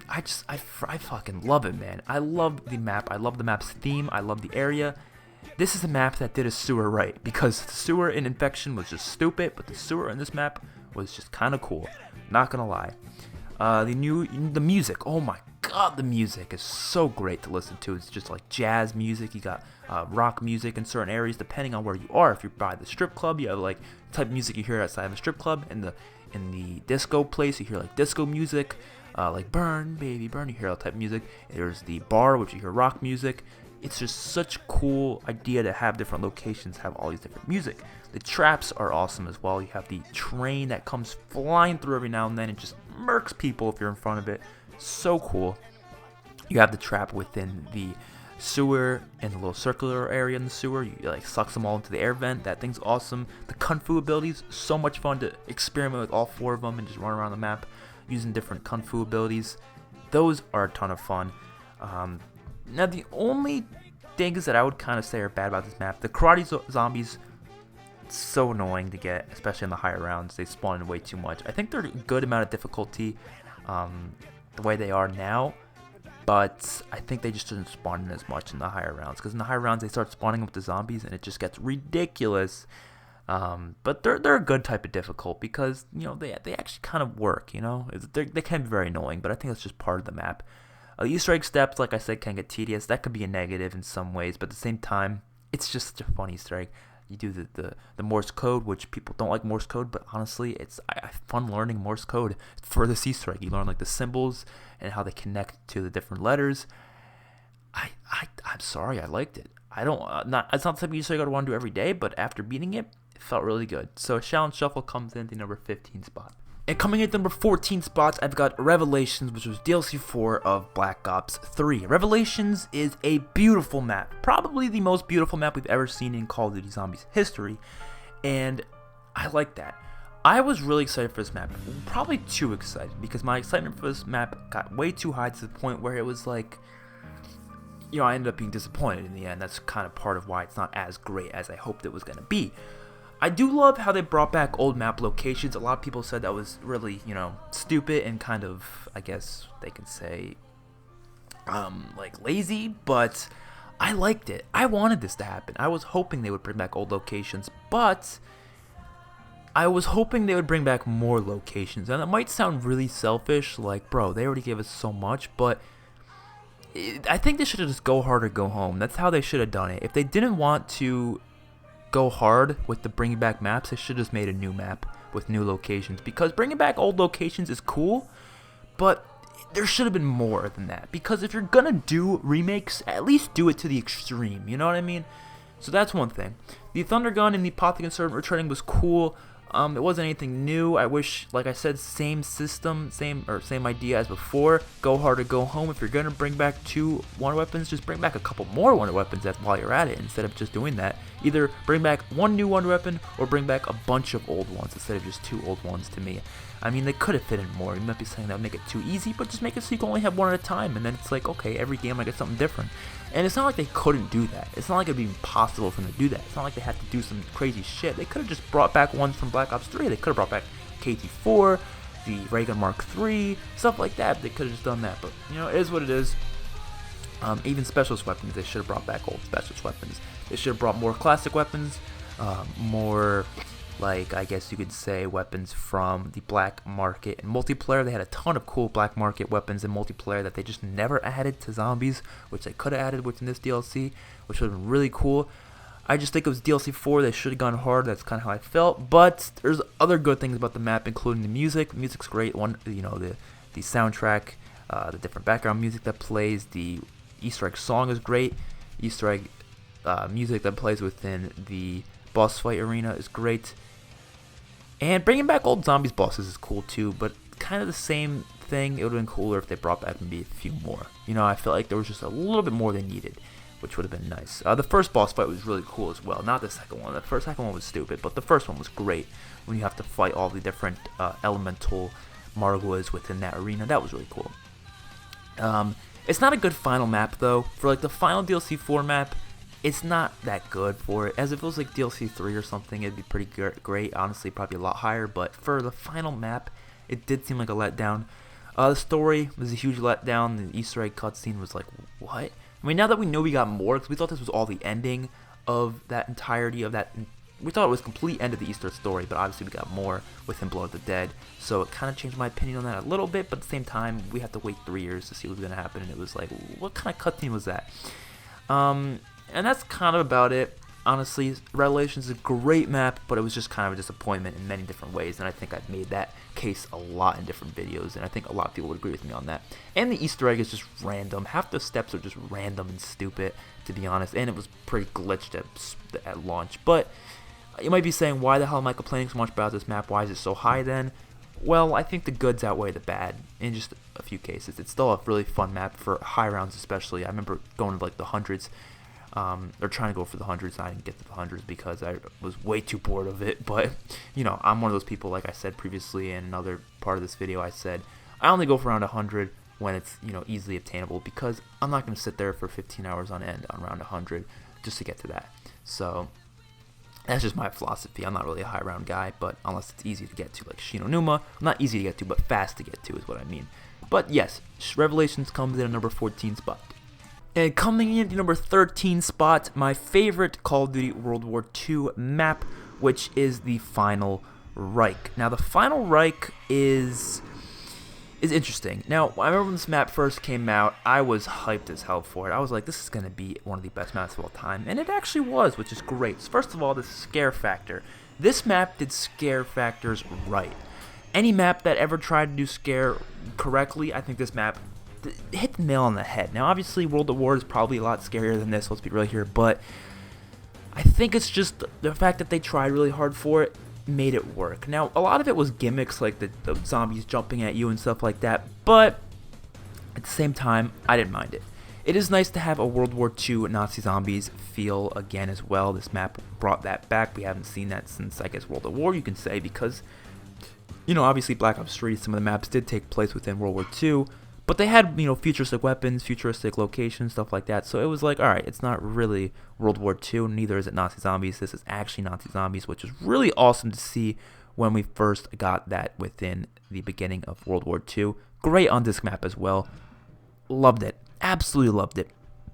Speaker 1: I fucking love it, man. I love the map. I love the map's theme. I love the area. This is a map that did a sewer right, because the sewer in Infection was just stupid, but the sewer in this map was just kind of cool. Not gonna lie. The music. Oh my god, the music is so great to listen to. It's just like jazz music. You got rock music in certain areas, depending on where you are. If you're by the strip club, you have like the type of music you hear outside of a strip club. In the disco place, you hear like disco music, like Burn, Baby, Burn. You hear that type of music. There's the bar, which you hear rock music. It's just such a cool idea to have different locations have all these different music. The traps are awesome as well. You have the train that comes flying through every now and then and just murks people if you're in front of it. So cool. You have the trap within the sewer and the little circular area in the sewer. You like sucks them all into the air vent. That thing's awesome. The kung fu abilities, so much fun to experiment with all 4 of them and just run around the map using different kung fu abilities. Those are a ton of fun. Now, the only things that I would kind of say are bad about this map, the karate zombies, so annoying to get, especially in the higher rounds. They spawn in way too much. I think they're a good amount of difficulty the way they are now, but I think they just shouldn't spawn in as much in the higher rounds, because in the higher rounds they start spawning with the zombies and it just gets ridiculous. But they're a good type of difficult, because you know they actually kind of work. You know, they can be very annoying, but I think that's just part of the map. Easter egg steps, like I said, can get tedious. That could be a negative in some ways, but at the same time, it's just such a fun Easter egg. You do the Morse code, which people don't like Morse code, but honestly, I have fun learning Morse code for this Easter egg. You learn like the symbols and how they connect to the different letters. I'm sorry, I liked it. It's not the type of Easter egg I want to do every day, but after beating it, it felt really good. So Challenge Shuffle comes in at the number 15 spot. And coming in at number 14 spots, I've got Revelations, which was DLC 4 of Black Ops 3. Revelations is a beautiful map. Probably the most beautiful map we've ever seen in Call of Duty Zombies history. And I like that. I was really excited for this map. Probably too excited, because my excitement for this map got way too high to the point where it was like, you know, I ended up being disappointed in the end. That's kind of part of why it's not as great as I hoped it was going to be. I do love how they brought back old map locations. A lot of people said that was really, you know, stupid and kind of, I guess they could say, like lazy, but I liked it. I wanted this to happen. I was hoping they would bring back old locations, but I was hoping they would bring back more locations. And it might sound really selfish, like, bro, they already gave us so much, but I think they should have just go hard or go home. That's how they should have done it. If they didn't want to go hard with the bringing back maps, they should have just made a new map with new locations, because bringing back old locations is cool, but there should have been more than that, because if you're gonna do remakes, at least do it to the extreme, you know what I mean? So that's one thing. The Thunder Gun and the Apothecary Servant returning was cool. It wasn't anything new. I wish, like I said, same system, same idea as before. Go hard or go home. If you're gonna bring back 2 wonder weapons, just bring back a couple more wonder weapons while you're at it, instead of just doing that. Either bring back 1 new wonder weapon or bring back a bunch of old ones instead of just 2 old ones. To me, I mean, they could have fit in more. You might be saying that would make it too easy, but just make it so you can only have one at a time, and then it's like, okay, every game I get something different. And it's not like they couldn't do that. It's not like it'd be impossible for them to do that. It's not like they had to do some crazy shit. They could have just brought back ones from Black Ops 3. They could have brought back KT4, the Ray Gun Mark III, stuff like that. They could have just done that, but you know, it is what it is. Even specialist weapons, they should have brought back old specialist weapons. They should have brought more classic weapons, more, like, I guess you could say, weapons from the black market and multiplayer. They had a ton of cool black market weapons in multiplayer that they just never added to zombies, which they could have added within this DLC, which would have been really cool. I just think it was DLC 4. They should have gone hard. That's kind of how I felt. But there's other good things about the map, including the music. The music's great. The soundtrack, the different background music that plays, the Easter egg song is great. Easter egg music that plays within the boss fight arena is great. And bringing back old zombies bosses is cool too, but kind of the same thing. It would have been cooler if they brought back maybe a few more. You know, I felt like there was just a little bit more they needed, which would have been nice. The first boss fight was really cool as well. Not the second one. The second one was stupid, but the first one was great when you have to fight all the different elemental Margwas within that arena. That was really cool. It's not a good final map though. For like the final DLC 4 map, it's not that good for it. As if it was like DLC 3 or something, it'd be pretty great. Honestly, probably a lot higher. But for the final map, it did seem like a letdown. The story was a huge letdown. The Easter egg cutscene was like, what? I mean, now that we know we got more, because we thought this was all the ending of that entirety of that. We thought it was complete end of the Easter story, but obviously we got more within Blood of the Dead. So it kind of changed my opinion on that a little bit, but at the same time, we have to wait 3 years to see what's going to happen, and it was like, what kind of cutscene was that? And that's kind of about it. Honestly, Revelations is a great map, but it was just kind of a disappointment in many different ways, and I think I've made that case a lot in different videos, and I think a lot of people would agree with me on that. And the Easter egg is just random. Half the steps are just random and stupid, to be honest, and it was pretty glitched at launch. But you might be saying, why the hell am I complaining so much about this map? Why is it so high then? Well, I think the goods outweigh the bad in just a few cases. It's still a really fun map for high rounds especially. I remember going to like the hundreds, or trying to go for the hundreds. I didn't get to the hundreds because I was way too bored of it. But, you know, I'm one of those people, like I said previously in another part of this video, I said, I only go for around 100 when it's, you know, easily obtainable, because I'm not going to sit there for 15 hours on end on round 100 just to get to that. So that's just my philosophy. I'm not really a high round guy, but unless it's easy to get to, like Shinonuma, not easy to get to, but fast to get to is what I mean. But yes, Revelations comes in at number 14 spot. And coming in at number 13 spot, my favorite Call of Duty World War II map, which is the Final Reich. Now, the Final Reich is interesting. Now, I remember when this map first came out, I was hyped as hell for it. I was like, this is going to be one of the best maps of all time. And it actually was, which is great. So first of all, the scare factor. This map did scare factors right. Any map that ever tried to do scare correctly, I think this map hit the nail on the head. Now, obviously, World at War is probably a lot scarier than this, let's be real here, but I think it's just the fact that they tried really hard for it made it work. Now, a lot of it was gimmicks, like the zombies jumping at you and stuff like that, but at the same time, I didn't mind it. It is nice to have a World War II Nazi zombies feel again as well. This map brought that back. We haven't seen that since, I guess, World at War, you can say, because, you know, obviously Black Ops 3, some of the maps did take place within World War II, but they had, you know, futuristic weapons, futuristic locations, stuff like that. So it was like, all right, it's not really World War II, neither is it Nazi zombies. This is actually Nazi zombies, which is really awesome to see when we first got that within the beginning of World War II. Great on disc map as well. Loved it. Absolutely loved it.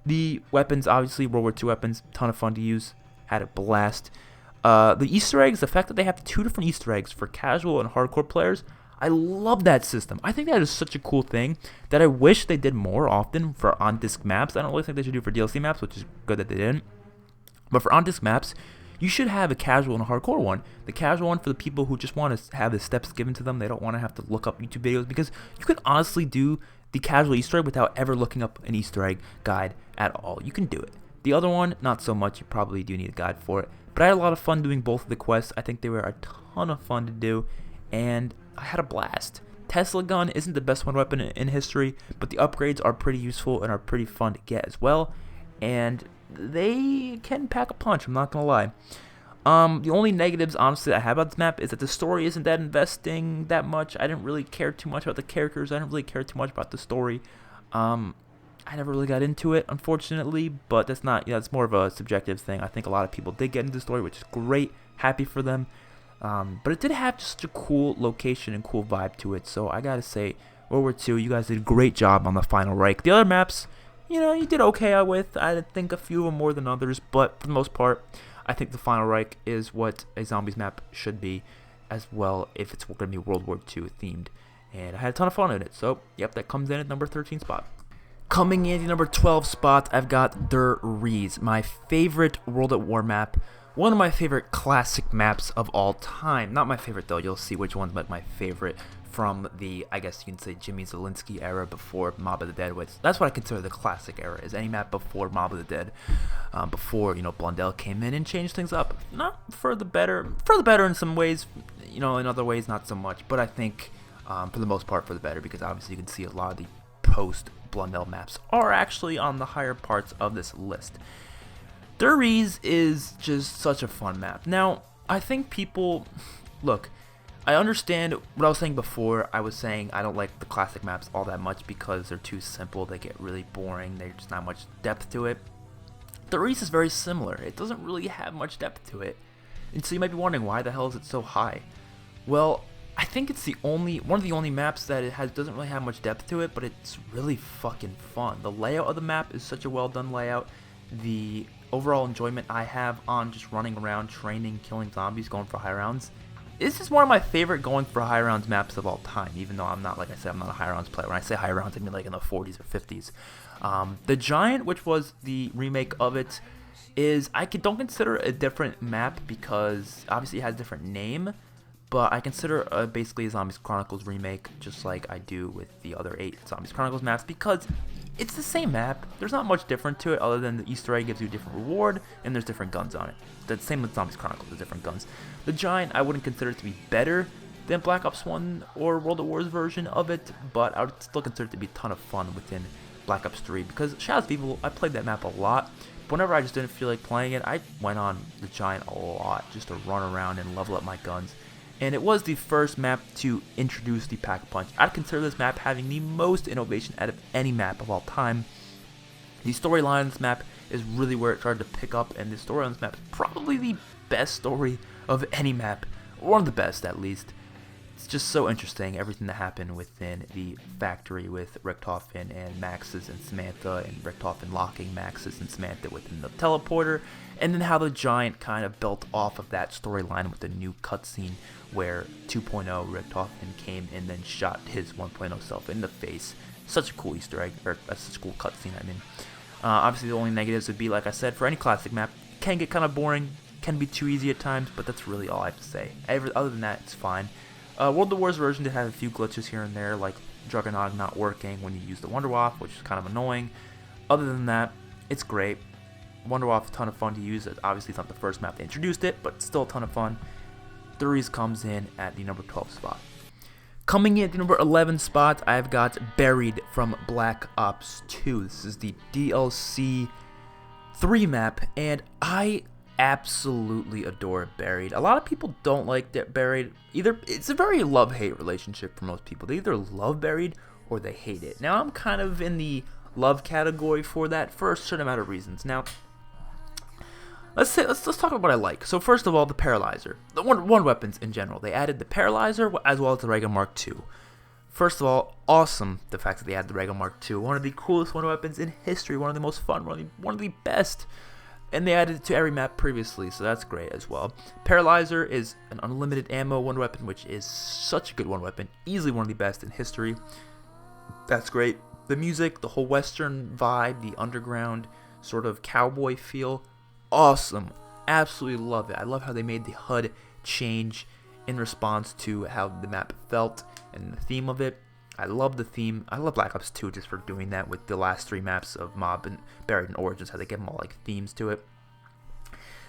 Speaker 1: The weapons, obviously, World War II weapons, ton of fun to use. Had a blast. The Easter eggs, the fact that they have 2 different Easter eggs for casual and hardcore players, I love that system. I think that is such a cool thing that I wish they did more often for on-disc maps. I don't really think they should do for DLC maps, which is good that they didn't. But for on-disc maps, you should have a casual and a hardcore one. The casual one for the people who just want to have the steps given to them. They don't want to have to look up YouTube videos, because you can honestly do the casual Easter egg without ever looking up an Easter egg guide at all. You can do it. The other one, not so much. You probably do need a guide for it. But I had a lot of fun doing both of the quests. I think they were a ton of fun to do, and I had a blast. Tesla gun isn't the best weapon in history, but the upgrades are pretty useful and are pretty fun to get as well, and they can pack a punch, I'm not gonna lie. The only negatives, honestly, I have about this map is that the story isn't that investing that much. I didn't really care too much about the characters. I didn't really care too much about the story. I never really got into it, unfortunately, but that's not, it's more of a subjective thing. I think a lot of people did get into the story, which is great. Happy for them. But it did have just a cool location and cool vibe to it. So I gotta say, World War II, you guys did a great job on the Final Reich. The other maps, you did okay with. I think a few of them more than others, but for the most part, I think the Final Reich is what a zombies map should be, as well if it's going to be World War II themed. And I had a ton of fun in it. So, yep, that comes in at number 13 spot. Coming in at number 12 spot, I've got Der Riese, my favorite World at War map. One of my favorite classic maps of all time. Not my favorite, though. You'll see which one's my favorite from the, I guess you can say, Jimmy Zielinski era before Mob of the Dead. Which, that's what I consider the classic era, is any map before Mob of the Dead. Before, Blundell came in and changed things up. Not for the better. For the better in some ways. In other ways, not so much. But I think, for the most part, for the better. Because obviously you can see a lot of the post-Blundell maps are actually on the higher parts of this list. Der Riese is just such a fun map. Now, I think people... Look, I understand what I was saying before. I was saying I don't like the classic maps all that much because they're too simple. They get really boring. There's just not much depth to it. Der Riese is very similar. It doesn't really have much depth to it. And so you might be wondering, why the hell is it so high? Well, I think it's one of the only maps that doesn't really have much depth to it, but it's really fucking fun. The layout of the map is such a well done layout. The overall enjoyment I have on just running around, training, killing zombies, going for high rounds. This is one of my favorite going for high rounds maps of all time, even though I'm not, like I said, I'm not a high rounds player. When I say high rounds, I mean like in the 40s or 50s. The Giant, which was the remake of it, don't consider it a different map because obviously it has a different name. But I consider basically a Zombies Chronicles remake, just like I do with the other 8 Zombies Chronicles maps, because it's the same map. There's not much different to it other than the Easter egg gives you a different reward, and there's different guns on it. The same with Zombies Chronicles, there's different guns. The Giant, I wouldn't consider it to be better than Black Ops 1 or World at War's version of it, but I would still consider it to be a ton of fun within Black Ops 3, because Shadows of Evil, I played that map a lot. Whenever I just didn't feel like playing it, I went on the Giant a lot just to run around and level up my guns. And it was the first map to introduce the Pack-a-Punch. I'd consider this map having the most innovation out of any map of all time. The storyline on this map is really where it started to pick up, and the story on this map is probably the best story of any map, one of the best at least. It's just so interesting, everything that happened within the factory with Richtofen and Maxis and Samantha, and Richtofen locking Maxis and Samantha within the teleporter, and then how the Giant kind of built off of that storyline with the new cutscene where 2.0 Richtofen came and then shot his 1.0 self in the face. Such a cool Easter egg, or such a cool cutscene, I mean. Obviously the only negatives would be, like I said, for any classic map, it can get kind of boring, can be too easy at times, but that's really all I have to say. Other than that, it's fine. World at War's version did have a few glitches here and there, like Juggernog not working when you use the Wunderwaffe, which is kind of annoying. Other than that, it's great. Wunderwaffe, a ton of fun to use. Obviously, it's not the first map they introduced it, but still a ton of fun. Der Riese comes in at the number 12 spot. Coming in at the number 11 spot, I've got Buried from Black Ops 2. This is the DLC 3 map, and I absolutely adore Buried. A lot of people don't like Buried. It's a very love-hate relationship for most people. They either love Buried or they hate it. Now, I'm kind of in the love category for that for a certain amount of reasons. Now, let's talk about what I like. So first of all, the Paralyzer. The one weapons in general. They added the Paralyzer as well as the Rega Mark II. First of all, awesome the fact that they added the Rega Mark II. One of the coolest one weapons in history. One of the most fun. One of the best. And they added it to every map previously, so that's great as well. Paralyzer is an unlimited ammo one weapon, which is such a good one weapon. Easily one of the best in history. That's great. The music, the whole Western vibe, the underground sort of cowboy feel. Awesome. Absolutely love it. I love how they made the HUD change in response to how the map felt and the theme of it. I love the theme. I love Black Ops 2 just for doing that with the last 3 maps of Mob and Buried and Origins, how they give them all like themes to it.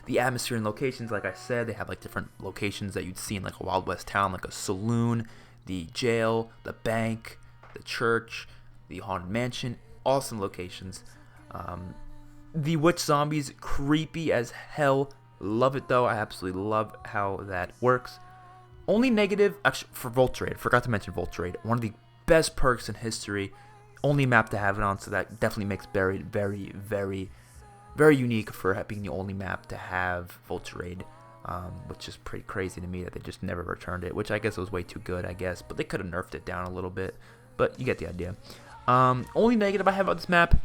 Speaker 1: The atmosphere and locations, like I said, they have like different locations that you'd see in like a Wild West town, like a saloon, the jail, the bank, the church, the haunted mansion. Awesome locations. The witch zombies, creepy as hell. Love it though. I absolutely love how that works. Only negative, actually, for Volt Raid, forgot to mention Volt Raid, one of the best perks in history. Only map to have it on, so that definitely makes Buried very, very, very unique for being the only map to have Volt Raid, which is pretty crazy to me that they just never returned it, which I guess was way too good, I guess, but they could have nerfed it down a little bit, but you get the idea. Only negative I have about this map,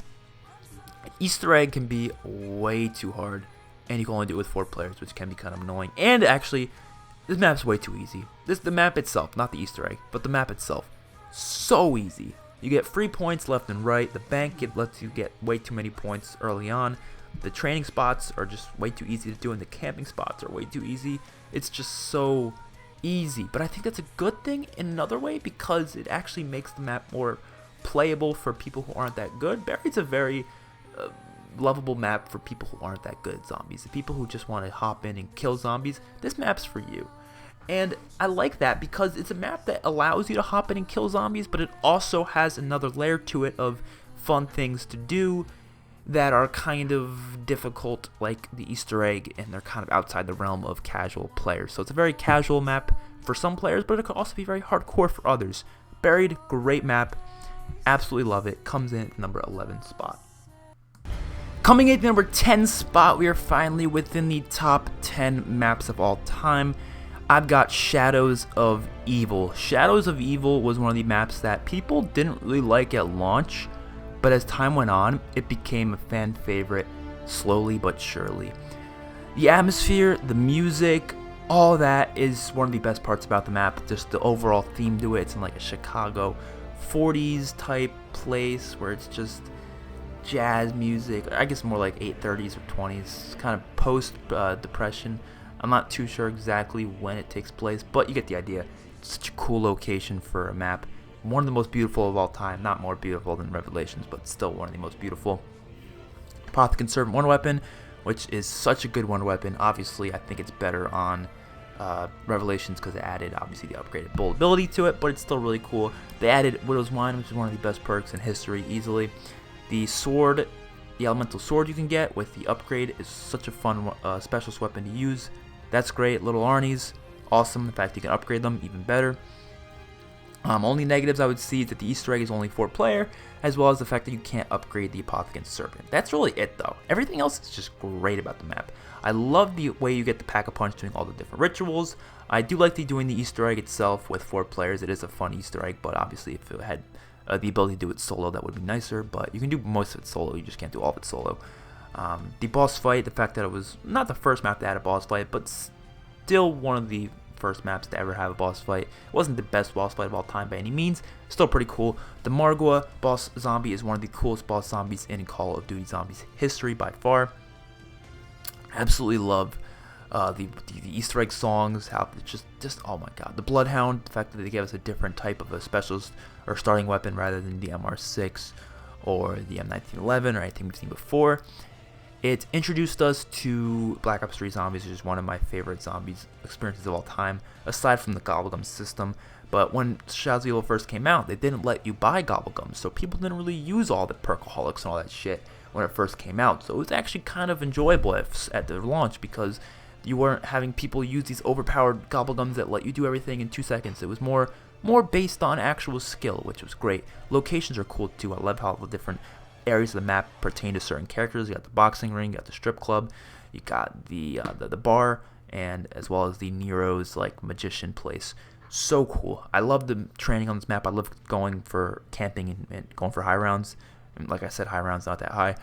Speaker 1: Easter egg can be way too hard, and you can only do it with 4 players, which can be kind of annoying. And actually, this map's way too easy. The map itself, not the Easter egg, but the map itself, so easy. You get free points left and right. The bank, it lets you get way too many points early on. The training spots are just way too easy to do, and the camping spots are way too easy. It's just so easy. But I think that's a good thing in another way, because it actually makes the map more playable for people who aren't that good. Buried's a very lovable map for people who aren't that good at zombies. The people who just want to hop in and kill zombies, this map's for you. And I like that because it's a map that allows you to hop in and kill zombies, but it also has another layer to it of fun things to do that are kind of difficult, like the Easter egg, and they're kind of outside the realm of casual players. So it's a very casual map for some players, but it could also be very hardcore for others. Buried, great map, absolutely love it. Comes in at the number 11 spot. Coming in at the number 10 spot, we are finally within the top 10 maps of all time. I've got Shadows of Evil. Shadows of Evil was one of the maps that people didn't really like at launch, but as time went on, it became a fan favorite slowly but surely. The atmosphere, the music, all that is one of the best parts about the map. Just the overall theme to it. It's in like a Chicago 40s type place where it's just jazz music. I guess more like 830s or 20s, kind of post depression. I'm not too sure exactly when it takes place, but you get the idea. It's such a cool location for a map. One of the most beautiful of all time. Not more beautiful than Revelations, but still one of the most beautiful. Apothicon Servant Wonder Weapon, which is such a good Wonder Weapon. Obviously, I think it's better on Revelations because it added, obviously, the upgraded bolt ability to it, but it's still really cool. They added Widow's Wine, which is one of the best perks in history, easily. The sword, the elemental sword you can get with the upgrade is such a fun specialist weapon to use. That's great. Little Arnie's, awesome. In fact, you can upgrade them, even better. Only negatives I would see is that the Easter egg is only 4 player, as well as the fact that you can't upgrade the Apothicon Serpent. That's really it, though. Everything else is just great about the map. I love the way you get the Pack-a-Punch doing all the different rituals. I do like doing the Easter egg itself with 4 players. It is a fun Easter egg, but obviously if it had the ability to do it solo, that would be nicer. But you can do most of it solo. You just can't do all of it solo. The boss fight, the fact that it was not the first map to add a boss fight, but still one of the first maps to ever have a boss fight. It wasn't the best boss fight of all time by any means. Still pretty cool. The Margwa boss zombie is one of the coolest boss zombies in Call of Duty Zombies history by far. Absolutely love the Easter egg songs. How it's just oh my god. The Bloodhound, the fact that they gave us a different type of a specialist or starting weapon rather than the MR6 or the M1911 or anything we've seen before. It introduced us to Black Ops 3 Zombies, which is one of my favorite zombies experiences of all time, aside from the Gobblegum system. But when Shadows of Evil first came out, they didn't let you buy Gobblegums, so people didn't really use all the perkaholics and all that shit when it first came out. So it was actually kind of enjoyable at the launch because you weren't having people use these overpowered Gobblegums that let you do everything in 2 seconds. It was more based on actual skill, which was great. Locations are cool too. I love how the different areas of the map pertain to certain characters. You got the boxing ring, you got the strip club, you got the bar, and as well as the Nero's like magician place. So cool. I love the training on this map. I love going for camping and going for high rounds. And like I said, high rounds not that high.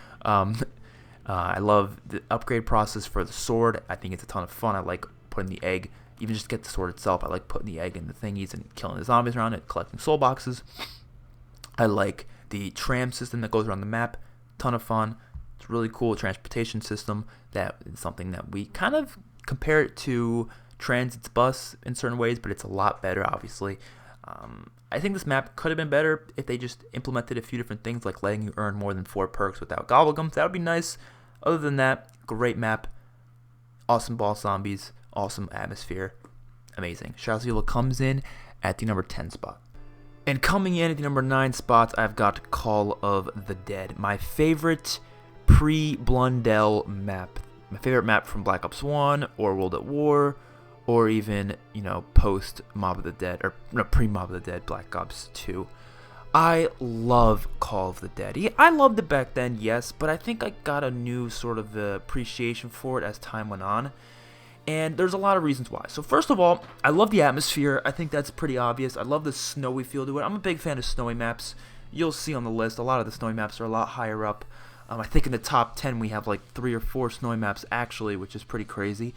Speaker 1: I love the upgrade process for the sword. I think it's a ton of fun. I like putting the egg, even just to get the sword itself. I like putting the egg in the thingies and killing the zombies around it, collecting soul boxes. I like the tram system that goes around the map. Ton of fun. It's a really cool transportation system. That is something that we kind of compare it to Transit's bus in certain ways, but it's a lot better, obviously. I think this map could have been better if they just implemented a few different things, like letting you earn more than 4 perks without Gobblegums. That would be nice. Other than that, great map. Awesome boss zombies. Awesome atmosphere. Amazing. Shadows of Evil comes in at the number 10 spot. And coming in at the number 9 spot, I've got Call of the Dead. My favorite pre-Blundell map. my favorite map from Black Ops 1 or World at War, or even, you know, post Mob of the Dead, or no, pre-Mob of the Dead Black Ops 2. I love Call of the Dead. I loved it back then, yes, but I think I got a new sort of appreciation for it as time went on. And there's a lot of reasons why. So first of all, I love the atmosphere. I think that's pretty obvious. I love the snowy feel to it. I'm a big fan of snowy maps. You'll see on the list, a lot of the snowy maps are a lot higher up. I think in the top 10 we have like 3 or 4 snowy maps actually, which is pretty crazy.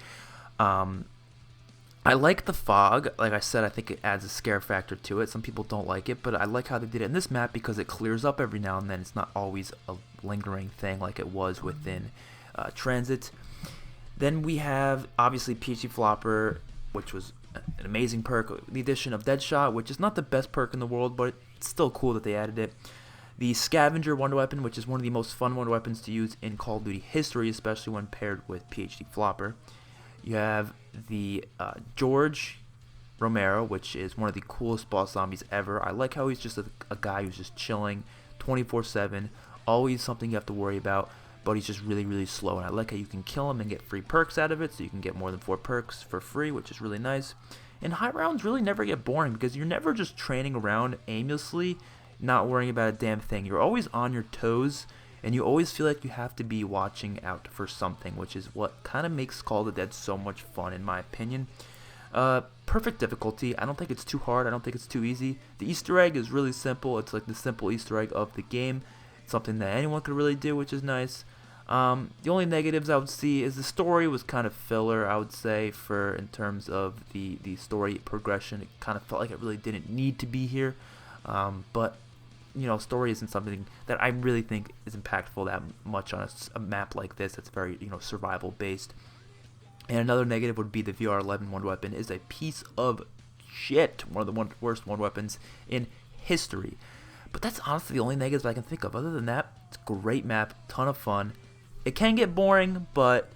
Speaker 1: I like the fog. Like I said, I think it adds a scare factor to it. Some people don't like it, but I like how they did it in this map because it clears up every now and then. It's not always a lingering thing like it was within Transit. Then we have, obviously, PhD Flopper, which was an amazing perk. The addition of Deadshot, which is not the best perk in the world, but it's still cool that they added it. The Scavenger Wonder Weapon, which is one of the most fun Wonder Weapons to use in Call of Duty history, especially when paired with PhD Flopper. You have the George Romero, which is one of the coolest boss zombies ever. I like how he's just a guy who's just chilling 24/7, always something you have to worry about. But he's just really, really slow, and I like how you can kill him and get free perks out of it, so you can get more than 4 perks for free, which is really nice. And high rounds really never get boring, because you're never just training around aimlessly, not worrying about a damn thing. You're always on your toes, and you always feel like you have to be watching out for something, which is what kind of makes Call of the Dead so much fun, in my opinion. Perfect difficulty. I don't think it's too hard. I don't think it's too easy. The Easter egg is really simple. It's like the simple Easter egg of the game. Something that anyone could really do, which is nice. The only negatives I would see is the story was kind of filler, I would say, in terms of the story progression. It kind of felt like it really didn't need to be here. But, you know, story isn't something that I really think is impactful that much on a map like this that's very, you know, survival based. And another negative would be the VR11 Wonder Weapon is a piece of shit. One of the worst Wonder Weapons in history. But that's honestly the only negatives I can think of. Other than that, it's a great map, ton of fun. It can get boring, but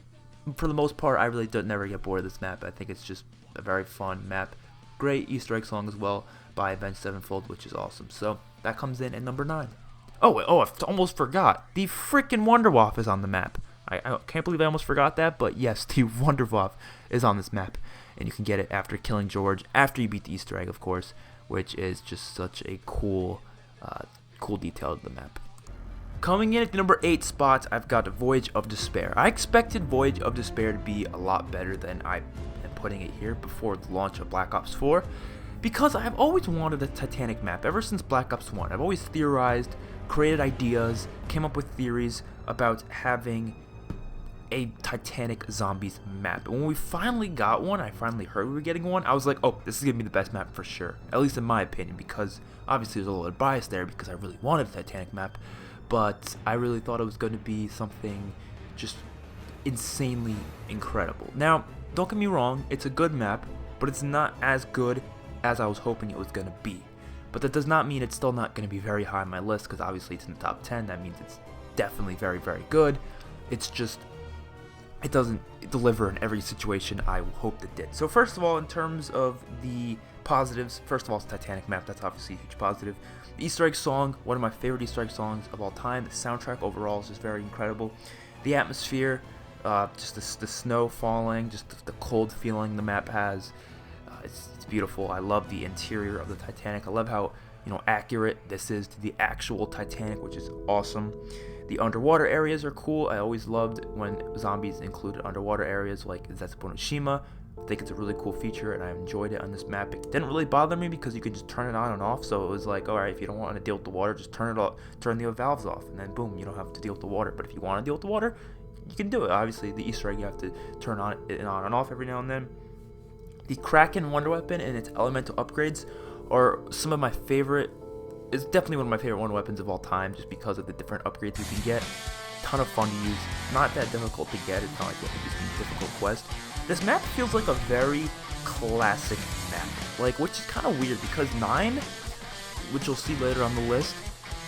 Speaker 1: for the most part, I really don't never get bored of this map. I think it's just a very fun map. Great Easter egg song as well by Avenged Sevenfold, which is awesome. So that comes in at number 9. Oh, I almost forgot. The freaking Wunderwaffe is on the map. I can't believe I almost forgot that, but yes, the Wunderwaffe is on this map. And you can get it after killing George, after you beat the Easter egg, of course, which is just such a cool detail of the map. Coming in at the number 8 spot, I've got Voyage of Despair. I expected Voyage of Despair to be a lot better than I am putting it here before the launch of Black Ops 4, because I've always wanted a Titanic map ever since Black Ops 1. I've always theorized, created ideas, came up with theories about having a Titanic zombies map. And when we finally got one, I finally heard we were getting one, I was like, oh, this is going to be the best map for sure. At least in my opinion, because obviously there's a little bias there because I really wanted a Titanic map. But I really thought it was going to be something just insanely incredible. Now, don't get me wrong, it's a good map, but it's not as good as I was hoping it was going to be. But that does not mean it's still not going to be very high on my list, because obviously it's in the top 10. That means it's definitely very, very good. It's just, it doesn't deliver in every situation I hoped it did. So first of all, in terms of the positives, first of all, it's Titanic map. That's obviously a huge positive. The Easter egg song, one of my favorite Easter egg songs of all time. The soundtrack overall is just very incredible. The atmosphere, just the snow falling, just the cold feeling the map has. It's beautiful. I love the interior of the Titanic. I love how, you know, accurate this is to the actual Titanic, which is awesome. The underwater areas are cool. I always loved when zombies included underwater areas like Zetsubonoshima. I think it's a really cool feature, and I enjoyed it on this map. It didn't really bother me because you could just turn it on and off, so it was like, alright, if you don't want to deal with the water, just turn the valves off, and then boom, you don't have to deal with the water. But if you want to deal with the water, you can do it. Obviously, the Easter egg, you have to turn it on and off every now and then. The Kraken Wonder Weapon and its elemental upgrades are some of my favorite. It's definitely one of my favorite Wonder Weapons of all time, just because of the different upgrades you can get. Ton of fun to use, not that difficult to get. It's not like you have to do some difficult quest. This map feels like a very classic map, which is kind of weird because 9, which you'll see later on the list,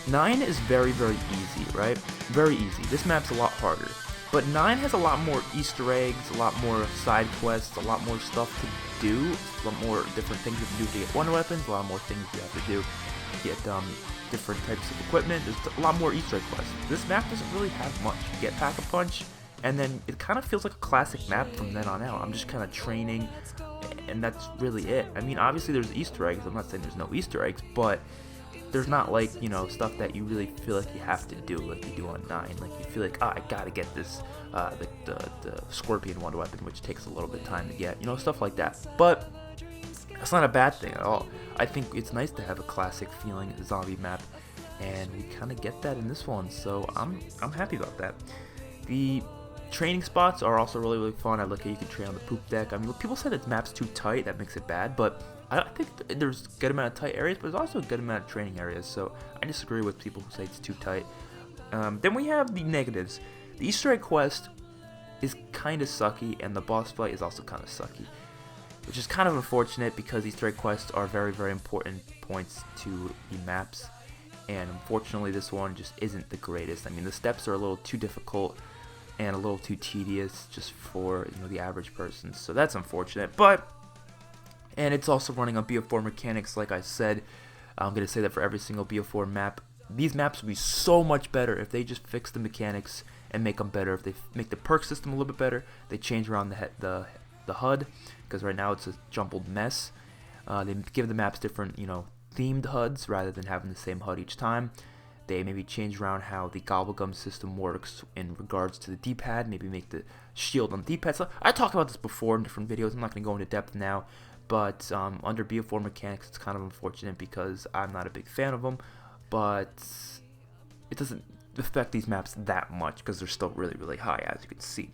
Speaker 1: 9 is very, very easy, right? Very easy. This map's a lot harder. But 9 has a lot more Easter eggs, a lot more side quests, a lot more stuff to do, a lot more different things you have to do to get Wonder Weapons, a lot more things you have to do to get different types of equipment. There's a lot more Easter egg quests. This map doesn't really have much. You get Pack-a-Punch, and then it kind of feels like a classic map from then on out. I'm just kind of training, and that's really it. I mean, obviously there's Easter eggs. I'm not saying there's no Easter eggs, but there's not like, you know, stuff that you really feel like you have to do like you do on 9. Like you feel like, oh, I gotta get this, the Scorpion Wonder Weapon, which takes a little bit of time to get, you know, stuff like that. But that's not a bad thing at all. I think it's nice to have a classic feeling zombie map, and we kind of get that in this one, so I'm happy about that. The training spots are also really fun. I like how you can train on the poop deck. I mean, people say that the map's too tight, that makes it bad, but I think there's a good amount of tight areas, but there's also a good amount of training areas, so I disagree with people who say it's too tight. Then we have the negatives. The Easter egg quest is kind of sucky, and the boss fight is also kind of sucky, which is kind of unfortunate because Easter egg quests are very important points to the maps, and unfortunately this one just isn't the greatest. I mean, the steps are a little too difficult and a little too tedious just for, you know, the average person, so that's unfortunate. And it's also running on BO4 mechanics, like I said. I'm going to say that for every single BO4 map. These maps would be so much better if they just fix the mechanics and make them better. If they make the perk system a little bit better, they change around the HUD, because right now it's a jumbled mess. They give the maps different, you know, themed HUDs rather than having the same HUD each time. They maybe change around how the gobblegum system works in regards to the D-pad, maybe make the shield on the D-pad. So I talked about this before in different videos. I'm not going to go into depth now. But under BO4 mechanics, it's kind of unfortunate because I'm not a big fan of them, but it doesn't affect these maps that much because they're still really high, as you can see.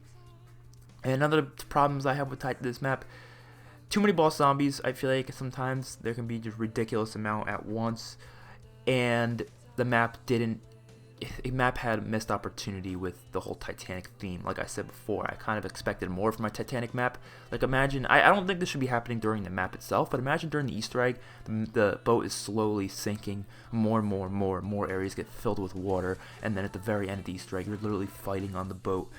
Speaker 1: And another problems I have with this map, too many boss zombies. I feel like sometimes there can be just ridiculous amount at once, and the map had a missed opportunity with the whole Titanic theme. Like I said before, I kind of expected more from my Titanic map. Like imagine, I don't think this should be happening during the map itself, but imagine during the Easter egg, the boat is slowly sinking, more areas get filled with water, and then at the very end of the Easter egg, you're literally fighting on the boat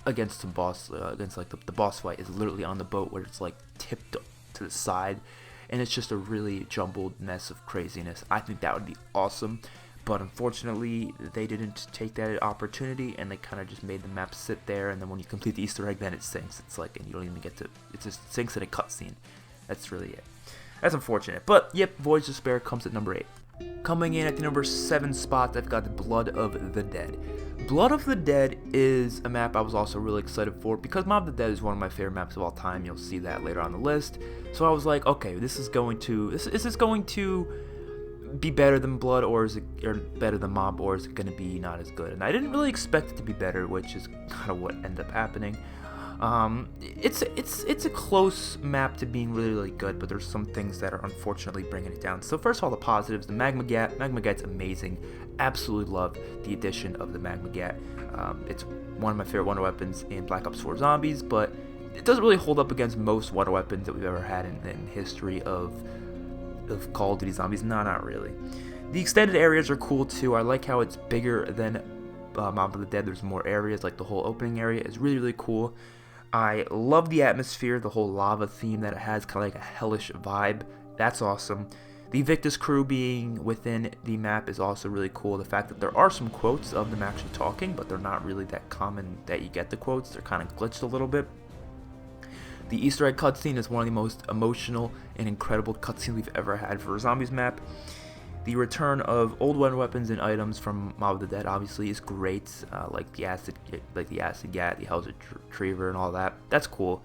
Speaker 1: against some boss, against like the boss fight is literally on the boat where it's like tipped to the side, and it's just a really jumbled mess of craziness. I think that would be awesome. But unfortunately, they didn't take that opportunity, and they kind of just made the map sit there, and then when you complete the Easter egg, then it sinks. It's like, and you don't even get to, it just sinks in a cutscene. That's really it. That's unfortunate. But, yep, Voyage to Despair comes at number 8. Coming in at the number 7 spot, I've got the Blood of the Dead. Blood of the Dead is a map I was also really excited for, because Mob of the Dead is one of my favorite maps of all time. You'll see that later on the list. So I was like, okay, is this going to be better than Blood, or is it better than Mob, or is it going to be not as good? And I didn't really expect it to be better, which is kind of what ended up happening. It's a close map to being really good, but there's some things that are unfortunately bringing it down. So first of all, the positives: the Magma Gat. Magma Gat's amazing. Absolutely love the addition of the Magma Gat. It's one of my favorite wonder weapons in Black Ops 4 Zombies, but it doesn't really hold up against most wonder weapons that we've ever had in history of Call of Duty Zombies. No, not really. The extended areas are cool too. I like how it's bigger than Mob of the Dead. There's more areas, like the whole opening area is really cool. I love the atmosphere, the whole lava theme that it has, kind of like a hellish vibe. That's awesome. The Victus crew being within the map is also really cool. The fact that there are some quotes of them actually talking, but they're not really that common that you get the quotes. They're kind of glitched a little bit. The Easter egg cutscene is one of the most emotional and incredible cutscenes we've ever had for a Zombies map. The return of old wonder weapons and items from Mob of the Dead obviously is great, like the acid gat, the Hell's Retriever, and all that. That's cool.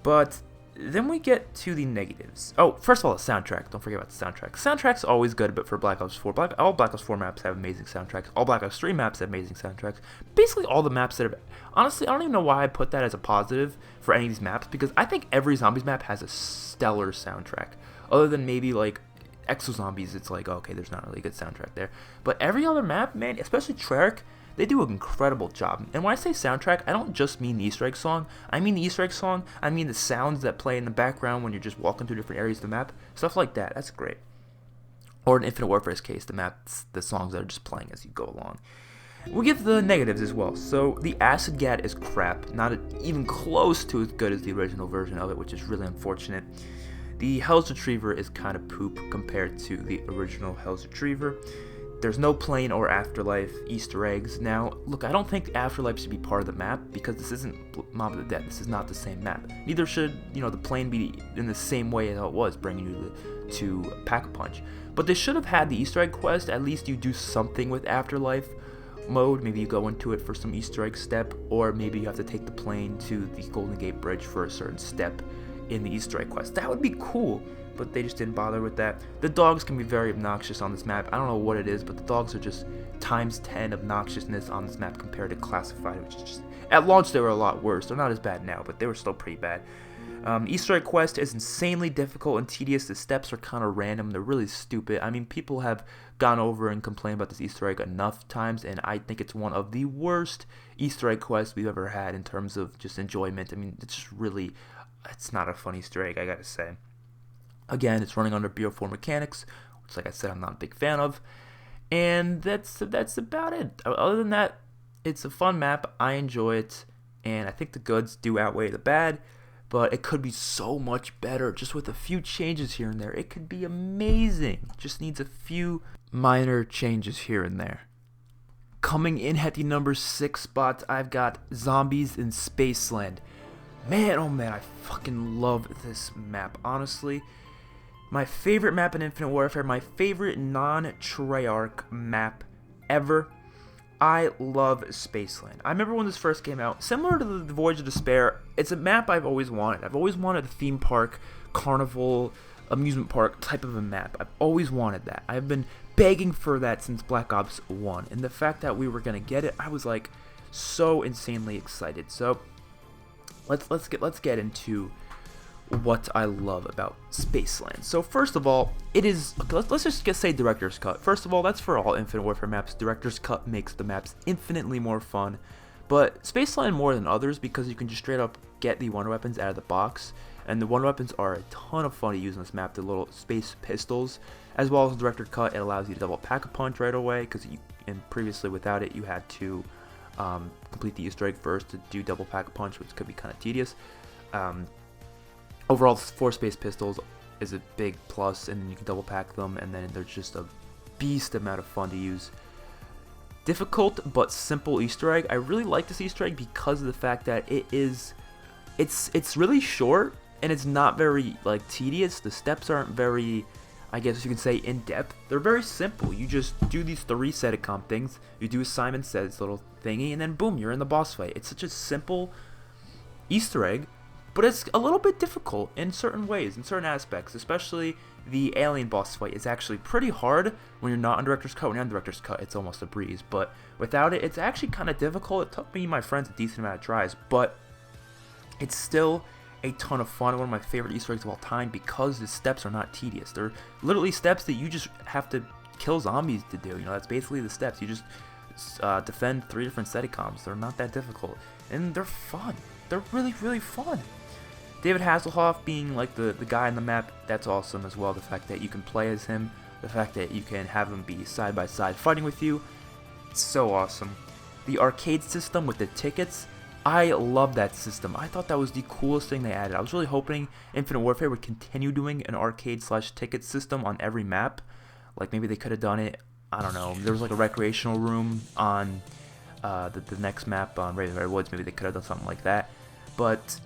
Speaker 1: But then we get to the negatives. Oh, first of all, the soundtrack. Don't forget about the soundtrack. Soundtrack's always good, but for Black Ops 4, all Black Ops 4 maps have amazing soundtracks. All Black Ops 3 maps have amazing soundtracks. Basically, all the maps that have... Honestly, I don't even know why I put that as a positive for any of these maps, because I think every Zombies map has a stellar soundtrack. Other than maybe, like, Exo Zombies, it's like, okay, there's not really a good soundtrack there. But every other map, man, especially Treyarch, they do an incredible job. And when I say soundtrack, I don't just mean the Easter egg song. I mean the Easter egg song. I mean the sounds that play in the background when you're just walking through different areas of the map. Stuff like that. That's great. Or in Infinite Warfare's case, the songs that are just playing as you go along. We get the negatives as well. So the Acid Gat is crap. Not even close to as good as the original version of it, which is really unfortunate. The Hell's Retriever is kind of poop compared to the original Hell's Retriever. There's no plane or afterlife Easter eggs. Now, look, I don't think afterlife should be part of the map, because this isn't Mob of the Dead. This is not the same map. Neither should, you know, the plane be in the same way as it was, bringing you to Pack-a-Punch. But they should have had the Easter egg quest. At least you do something with Afterlife mode. Maybe you go into it for some Easter egg step, or maybe you have to take the plane to the Golden Gate Bridge for a certain step in the Easter egg quest. That would be cool, but they just didn't bother with that. The dogs can be very obnoxious on this map. I don't know what it is, but the dogs are just times 10 obnoxiousness on this map compared to Classified, which is just, at launch they were a lot worse. They're not as bad now, but they were still pretty bad. Easter egg quest is insanely difficult and tedious. The steps are kind of random. They're really stupid. I mean, people have gone over and complained about this Easter egg enough times, and I think it's one of the worst Easter egg quests we've ever had in terms of just enjoyment. I mean, it's just really, it's not a fun Easter egg, I gotta say. Again, it's running under BO4 mechanics, which, like I said, I'm not a big fan of. And that's about it. Other than that, it's a fun map. I enjoy it, and I think the goods do outweigh the bad. But it could be so much better, just with a few changes here and there. It could be amazing. Just needs a few minor changes here and there. Coming in at the number 6 spot, I've got Zombies in Spaceland. Man, oh man, I fucking love this map, honestly. My favorite map in Infinite Warfare, my favorite non-Treyarch map ever. I love Spaceland. I remember when this first came out, similar to the Voyage of Despair, it's a map I've always wanted. I've always wanted a theme park, carnival, amusement park type of a map. I've always wanted that. I've been begging for that since Black Ops 1, and the fact that we were going to get it, I was like so insanely excited. So let's get into what I love about Spaceland. So first of all, it is, let's just say Director's Cut. First of all, that's for all Infinite Warfare maps. Director's Cut makes the maps infinitely more fun, but Spaceland more than others because you can just straight up get the wonder weapons out of the box, and the wonder weapons are a ton of fun to use on this map. The little space pistols, as well as Director's Cut, it allows you to double Pack-a-Punch right away, because previously without it you had to complete the Easter egg first to do double Pack-a-Punch, which could be kind of tedious. Overall, 4 space pistols is a big plus, and you can double pack them, and then they're just a beast amount of fun to use. Difficult but simple Easter egg. I really like this Easter egg because of the fact that it's really short, and it's not very like tedious. The steps aren't very, I guess you could say, in depth. They're very simple. You just do these 3 Sedicom things. You do a Simon Says little thingy, and then boom, you're in the boss fight. It's such a simple Easter egg, but it's a little bit difficult in certain ways, in certain aspects, especially the alien boss fight is actually pretty hard when you're not on Director's Cut. When you're on Director's Cut, it's almost a breeze, but without it, it's actually kind of difficult. It took me and my friends a decent amount of tries, but it's still a ton of fun. One of my favorite Easter eggs of all time because the steps are not tedious. They're literally steps that you just have to kill zombies to do. You know, that's basically the steps. You just defend 3 different Sedicoms. They're not that difficult, and they're fun. They're really, really fun. David Hasselhoff being like the guy on the map, that's awesome as well. The fact that you can play as him, the fact that you can have him be side by side fighting with you, it's so awesome. The arcade system with the tickets, I love that system. I thought that was the coolest thing they added. I was really hoping Infinite Warfare would continue doing an arcade/ticket system on every map. Like maybe they could have done it, I don't know, there was like a recreational room on the next map on Raven Woods. Maybe they could have done something like that. But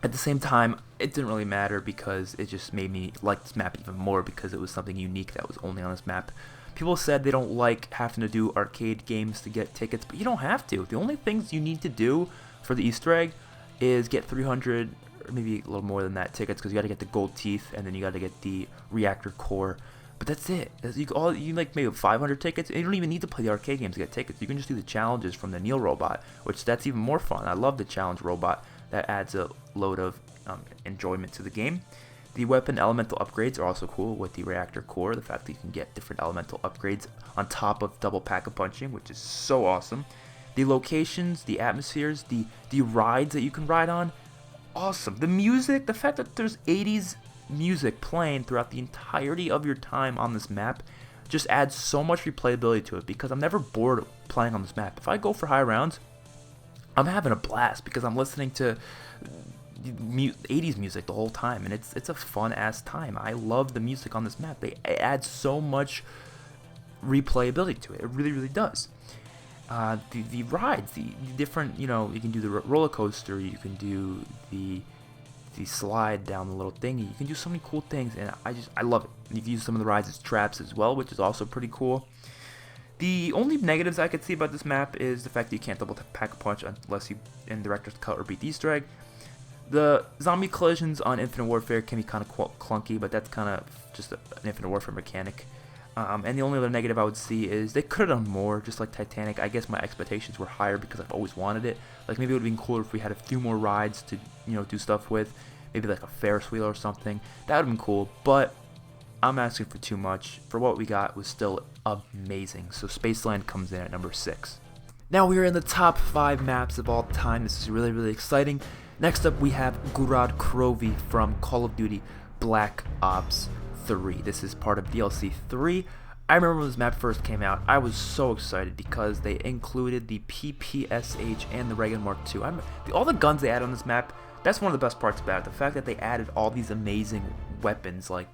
Speaker 1: at the same time, it didn't really matter because it just made me like this map even more because it was something unique that was only on this map. People said they don't like having to do arcade games to get tickets, but you don't have to. The only things you need to do for the Easter egg is get 300, or maybe a little more than that, tickets, because you got to get the gold teeth, and then you got to get the reactor core. But that's it. You like maybe 500 tickets, and you don't even need to play the arcade games to get tickets. You can just do the challenges from the Neil robot, which that's even more fun. I love the challenge robot. That adds a load of enjoyment to the game. The weapon elemental upgrades are also cool with the reactor core. The fact that you can get different elemental upgrades on top of double Pack-a-Punching, which is so awesome. The locations, the atmospheres, the rides that you can ride on, awesome. The music, the fact that there's 80s music playing throughout the entirety of your time on this map just adds so much replayability to it because I'm never bored playing on this map. If I go for high rounds, I'm having a blast because I'm listening to 80s music the whole time, and it's a fun ass time. I love the music on this map. It adds so much replayability to it. It really, really does. the rides, the different, you know, you can do the roller coaster, you can do the slide down the little thingy. You can do so many cool things, and I love it. You can use some of the rides as traps as well, which is also pretty cool. The only negatives I could see about this map is the fact that you can't double pack a punch unless you in Director's Cut or beat the Easter egg. The zombie collisions on Infinite Warfare can be kind of clunky, but that's kind of just an Infinite Warfare mechanic. And the only other negative I would see is they could have done more, just like Titanic. I guess my expectations were higher because I've always wanted it. Like, maybe it would have been cooler if we had a few more rides to, you know, do stuff with. Maybe like a Ferris wheel or something. That would have been cool, but I'm asking for too much. For what we got was still amazing. So Spaceland comes in at number 6. Now we are in the top 5 maps of all time. This is really, really exciting. Next up we have Gorod Krovi from Call of Duty Black Ops 3. This is part of DLC 3. I remember when this map first came out, I was so excited because they included the PPSH and the Reagan Mark II. All the guns they added on this map, that's one of the best parts about it. The fact that they added all these amazing weapons like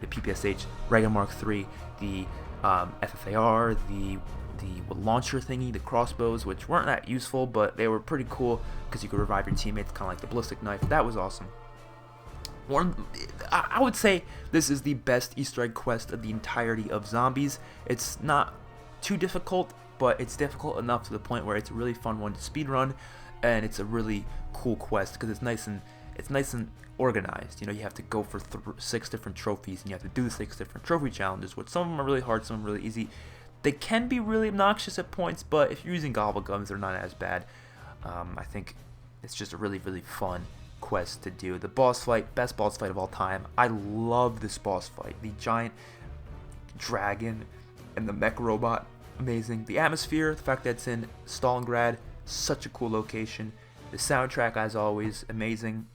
Speaker 1: the PPSH, Reagan Mark III, the FFAR, the launcher thingy, the crossbows, which weren't that useful, but they were pretty cool because you could revive your teammates, kind of like the ballistic knife. That was awesome. I would say this is the best Easter egg quest of the entirety of Zombies. It's not too difficult, but it's difficult enough to the point where it's a really fun one to speedrun, and it's a really cool quest because it's nice and organized. You know, you have to go for 6 different trophies, and you have to do the 6 different trophy challenges, which some of them are really hard, some of them are really easy. They can be really obnoxious at points, but if you're using gobblegums, they're not as bad. I think it's just a really, really fun quest to do. The boss fight, best boss fight of all time. I love this boss fight. The giant dragon and the mech robot, amazing. The atmosphere, the fact that it's in Stalingrad, such a cool location. The soundtrack, as always, amazing.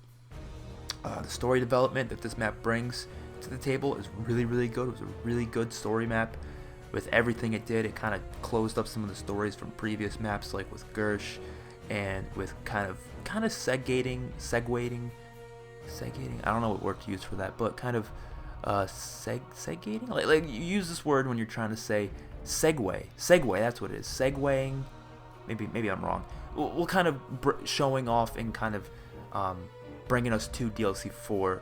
Speaker 1: The story development that this map brings to the table is really, really good. It was a really good story map. With everything it did, it kind of closed up some of the stories from previous maps, like with Gersh, and with kind of segueing. I don't know what word to use for that, but kind of segueing. Like you use this word when you're trying to say segue. That's what it is. Segueing. Maybe I'm wrong. We'll kind of showing off and kind of bringing us to DLC 4.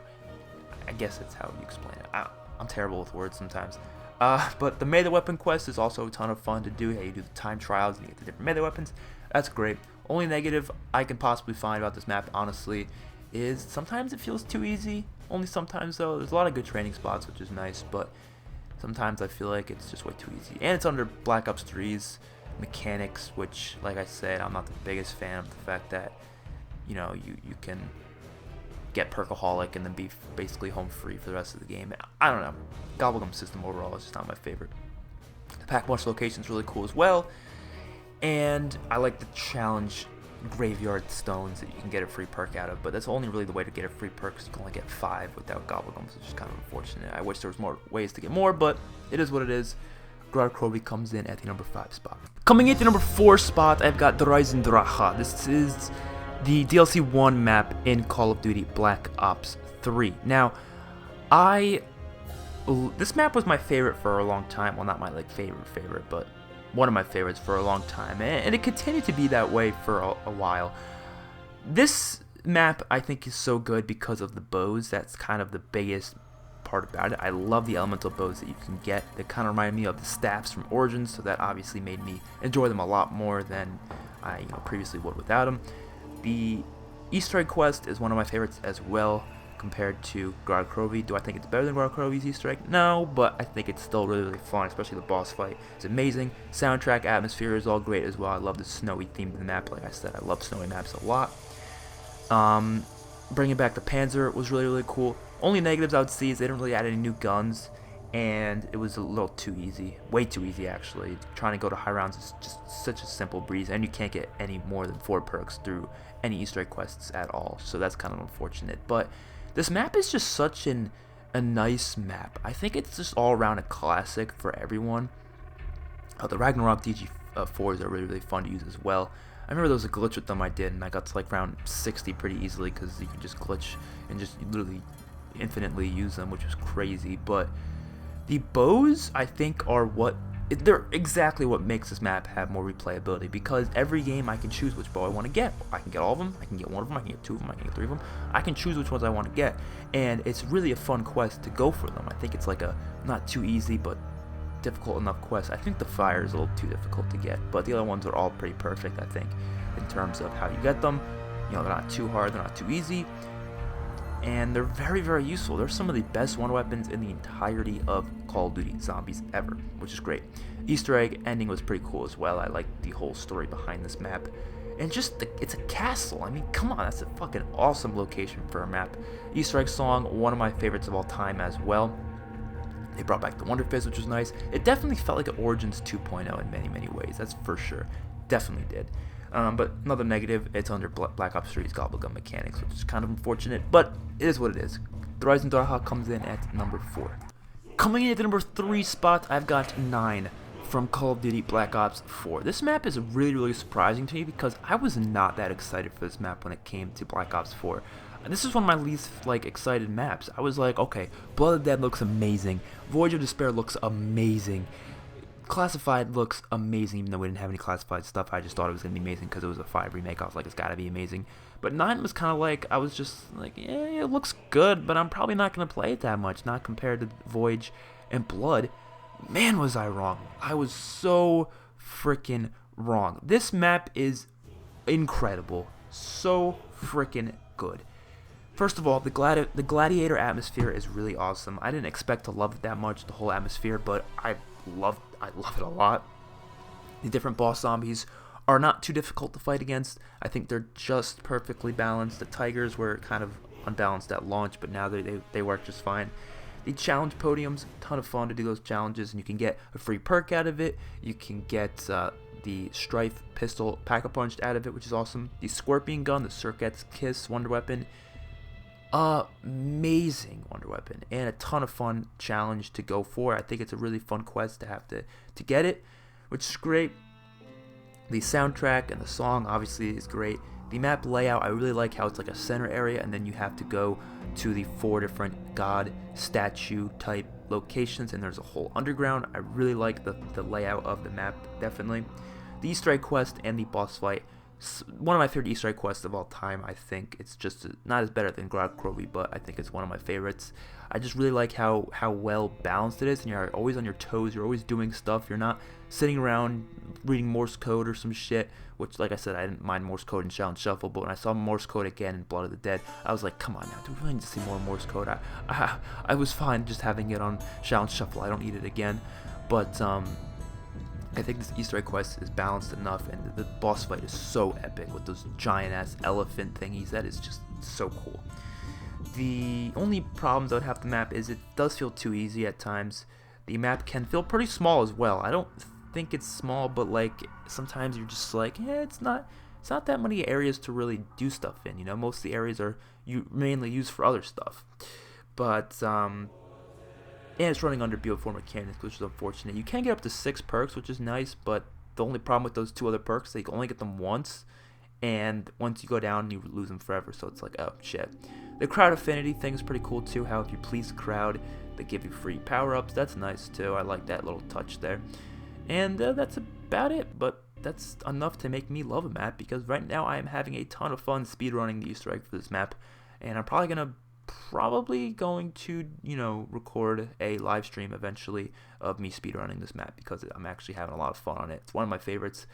Speaker 1: I guess that's how you explain it. I'm terrible with words sometimes. But the melee weapon quest is also a ton of fun to do. Hey, you do the time trials and you get the different melee weapons. That's great. Only negative I can possibly find about this map, honestly, is sometimes it feels too easy. Only sometimes, though. There's a lot of good training spots, which is nice, but sometimes I feel like it's just way too easy. And it's under Black Ops 3's mechanics, which, like I said, I'm not the biggest fan of the fact that, you know, you can get Perkaholic and then be basically home free for the rest of the game. I don't know. Gobblegum system overall is just not my favorite. The pack punch location is really cool as well, and I like the challenge graveyard stones that you can get a free perk out of, but that's only really the way to get a free perk because you can only get 5 without Gobblegums, which is kind of unfortunate. I wish there was more ways to get more, but it is what it is. Gorod Krovi comes in at the number 5 spot. Coming in at the number 4 spot, I've got Draisen Dracha. This is the DLC 1 map in Call of Duty Black Ops 3. Now, this map was my favorite for a long time. Well, not my favorite, but one of my favorites for a long time, and it continued to be that way for a while. This map, I think, is so good because of the bows. That's kind of the biggest part about it. I love the elemental bows that you can get. They kind of remind me of the staffs from Origins, so that obviously made me enjoy them a lot more than I previously would without them. The Easter egg quest is one of my favorites as well compared to Gorod Krovi. Do I think it's better than Gorod Krovi's Easter egg? No, but I think it's still really, really fun, especially the boss fight. It's amazing. Soundtrack, atmosphere is all great as well. I love the snowy theme of the map. Like I said, I love snowy maps a lot. Bringing back the Panzer was really, really cool. Only negatives I would see is they didn't really add any new guns, and it was a little too easy. Way too easy, actually. Trying to go to high rounds is just such a simple breeze, and you can't get any more than 4 perks through any Easter egg quests at all, so that's kind of unfortunate. But this map is just such a nice map. I think it's just all around a classic for everyone. The Ragnarok DG4s are really, really fun to use as well. I remember there was a glitch with them I did, and I got to like round 60 pretty easily because you can just glitch and just literally infinitely use them, which was crazy. But the bows, I think, are what they're exactly what makes this map have more replayability, because every game I can choose which bow I want to get. I can get all of them, I can get one of them, I can get two of them, I can get three of them. I can choose which ones I want to get, and it's really a fun quest to go for them. I think it's like a not too easy but difficult enough quest. I think the fire is a little too difficult to get, but the other ones are all pretty perfect, I think, in terms of how you get them. You know, they're not too hard, they're not too easy, and they're very, very useful. They're some of the best wonder weapons in the entirety of Call of Duty Zombies ever, which is great. Easter egg ending was pretty cool as well. I like the whole story behind this map. And just, it's a castle. I mean, come on, that's a fucking awesome location for a map. Easter egg song, one of my favorites of all time as well. They brought back the Wonder Fizz, which was nice. It definitely felt like an Origins 2.0 in many, many ways. That's for sure. Definitely did. But another negative, it's under Black Ops 3's Gobblegum mechanics, which is kind of unfortunate, but it is what it is. The Rising Darhawk comes in at number 4. Coming in at the number 3 spot, I've got 9 from Call of Duty Black Ops 4. This map is really, really surprising to me because I was not that excited for this map when it came to Black Ops 4. This is one of my least excited maps. I was like, okay, Blood of the Dead looks amazing. Voyage of Despair looks amazing. Classified looks amazing, even though we didn't have any classified stuff. I just thought it was going to be amazing because it was a 5 remake. I was like, it's got to be amazing. But 9 was kind of like, I was just like, yeah, it looks good, but I'm probably not going to play it that much, not compared to Voyage and Blood. Man, was I wrong. I was so freaking wrong. This map is incredible. So freaking good. First of all, the Gladiator atmosphere is really awesome. I didn't expect to love it that much, the whole atmosphere, but I love it a lot. The different boss zombies are not too difficult to fight against. I think they're just perfectly balanced. The Tigers were kind of unbalanced at launch, but now they work just fine. The challenge podiums, ton of fun to do those challenges, and you can get a free perk out of it. You can get the Strife pistol pack-a-punched out of it, which is awesome. The Scorpion gun, the Circuit's Kiss wonder weapon, amazing wonder weapon, and a ton of fun challenge to go for. I think it's a really fun quest to have to get it, which is great. The soundtrack and the song obviously is great. The map layout, I really like how it's like a center area, and then you have to go to the 4 different god statue type locations, and there's a whole underground. I really like the layout of the map, definitely. The Easter egg quest and the boss fight, one of my favorite Easter egg quests of all time. I think it's just not as better than Grog Krovi, but I think it's one of my favorites. I just really like how well balanced it is, and you're always on your toes. You're always doing stuff. You're not sitting around reading Morse code or some shit, which, like I said, I didn't mind Morse code in Shell and Shuffle, but when I saw Morse code again in Blood of the Dead, I was like, come on now, do we really need to see more Morse code? I was fine just having it on Shell and Shuffle. I don't need it again, but I think this Easter egg quest is balanced enough, and the boss fight is so epic with those giant-ass elephant thingies. That is just so cool. The only problems I would have with the map is it does feel too easy at times. The map can feel pretty small as well. I don't think it's small, but like sometimes you're just like, yeah, it's not that many areas to really do stuff in. You know, most of the areas are mainly used for other stuff. But and it's running under BO4 mechanics, which is unfortunate. You can get up to 6 perks, which is nice, but the only problem with those 2 other perks, they can only get them once, and once you go down, you lose them forever, so it's like, oh, shit. The crowd affinity thing is pretty cool, too, how if you please the crowd, they give you free power-ups. That's nice, too. I like that little touch there. And that's about it, but that's enough to make me love a map, because right now I am having a ton of fun speedrunning the Easter egg for this map, and I'm probably going to, you know, record a live stream eventually of me speedrunning this map, because I'm actually having a lot of fun on it. It's one of my favorites.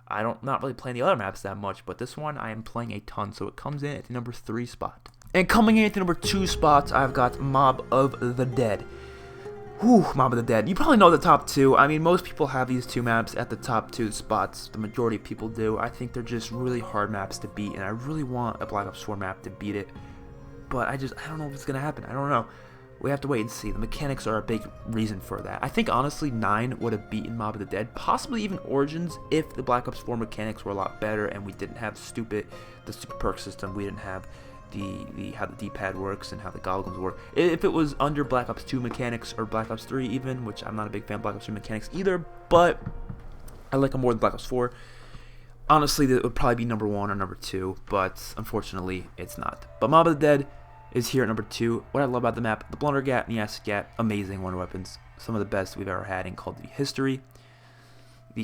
Speaker 1: Not really playing the other maps that much, but this one I am playing a ton, so it comes in at the number 3 spot. And coming in at the number 2 spot, I've got Mob of the Dead. Whew, Mob of the Dead. You probably know the top 2. I mean, most people have these 2 maps at the top 2 spots. The majority of people do. I think they're just really hard maps to beat, and I really want a Black Ops 4 map to beat it. But I don't know if it's going to happen. I don't know. We have to wait and see. The mechanics are a big reason for that. I think, honestly, 9 would have beaten Mob of the Dead, possibly even Origins, if the Black Ops 4 mechanics were a lot better and we didn't have the stupid perk system. We didn't have how the D-pad works and how the goggles work. If it was under Black Ops 2 mechanics, or Black Ops 3 even, which I'm not a big fan of Black Ops 3 mechanics either, but I like them more than Black Ops 4. Honestly, that would probably be number 1 or number 2, but unfortunately, it's not. But Mob of the Dead is here at number 2. What I love about the map, the Blunder Gap and the Acid Gap, amazing wonder weapons. Some of the best we've ever had in Call of Duty history.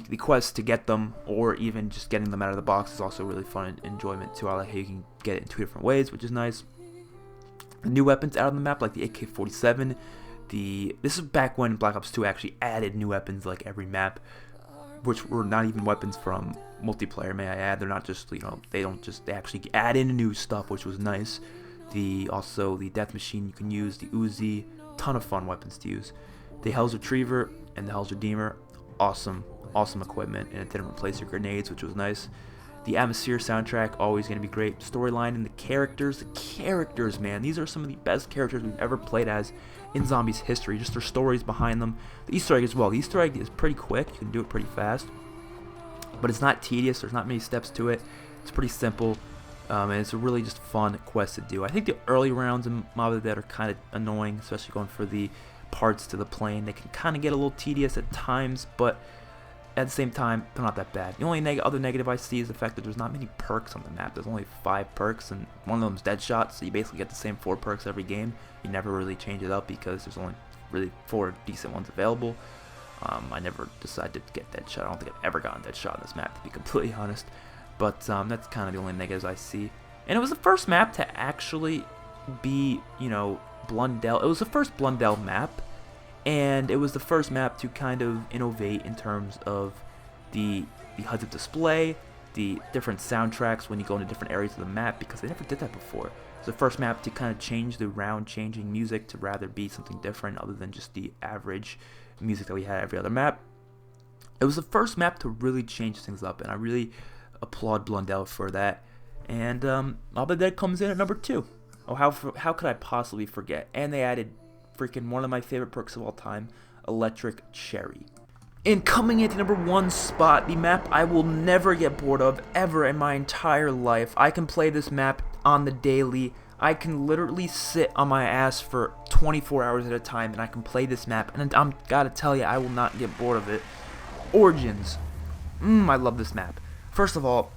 Speaker 1: the quest to get them, or even just getting them out of the box, is also really fun enjoyment too. I like how you can get it in 2 different ways, which is nice. The new weapons out on the map, like the AK-47. This is back when Black Ops 2 actually added new weapons like every map, which were not even weapons from multiplayer, may I add. They're not just, they actually add in new stuff, which was nice. Also the death machine you can use, the Uzi, ton of fun weapons to use. The Hell's Retriever and the Hell's Redeemer, awesome equipment, and it didn't replace your grenades, which was nice. The Atmosphere soundtrack, always going to be great. Storyline and the characters, man, these are some of the best characters we've ever played as in Zombies history. Just their stories behind them. The Easter egg as well. The Easter egg is pretty quick. You can do it pretty fast, but it's not tedious. There's not many steps to it. It's pretty simple, and it's a really just fun quest to do. I think the early rounds in Mob of the Dead are kind of annoying, especially going for the parts to the plane. They can kind of get a little tedious at times, but at the same time, they're not that bad. The only other negative I see is the fact that there's not many perks on the map. There's only 5 perks, and one of them's Deadshot, so you basically get the same 4 perks every game. You never really change it up because there's only really 4 decent ones available. I never decided to get Deadshot. I don't think I've ever gotten Deadshot on this map, to be completely honest. But that's kind of the only negatives I see. And it was the first map to actually be, Blundell. It was the first Blundell map. And it was the first map to kind of innovate in terms of the HUD display, the different soundtracks when you go into different areas of the map, because they never did that before. It's the first map to kind of change the round-changing music to rather be something different other than just the average music that we had every other map. It was the first map to really change things up, and I really applaud Blundell for that. And Mob of the Dead comes in at number 2. Oh, how could I possibly forget? And they added freaking one of my favorite perks of all time, Electric Cherry. And coming into number 1 spot, the map I will never get bored of ever in my entire life. I can play this map on the daily. I can literally sit on my ass for 24 hours at a time and I can play this map, and I'm gotta tell you, I will not get bored of it. Origins. I love this map. First of all,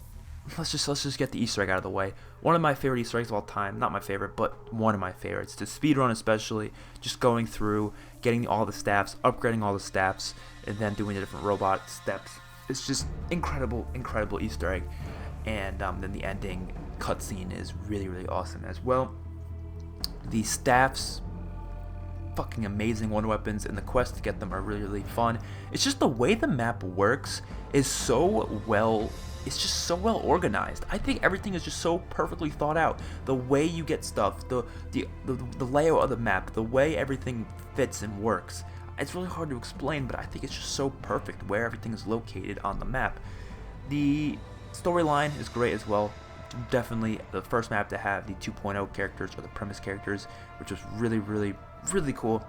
Speaker 1: let's just get the Easter egg out of the way. One of my favorite Easter eggs of all time, not my favorite, but one of my favorites. To speedrun especially, just going through, getting all the staffs, upgrading all the staffs, and then doing the different robot steps. It's just incredible Easter egg. And then the ending cutscene is really awesome as well. The staffs, fucking amazing wonder weapons, and the quest to get them are really fun. It's just the way the map works is so well. It's just so well organized. I think everything is just so perfectly thought out. The way you get stuff, the layout of the map, the way everything fits and works. It's really hard to explain, but I think it's just so perfect where everything is located on the map. The storyline is great as well. Definitely the first map to have the 2.0 characters, or the premise characters, which was really cool.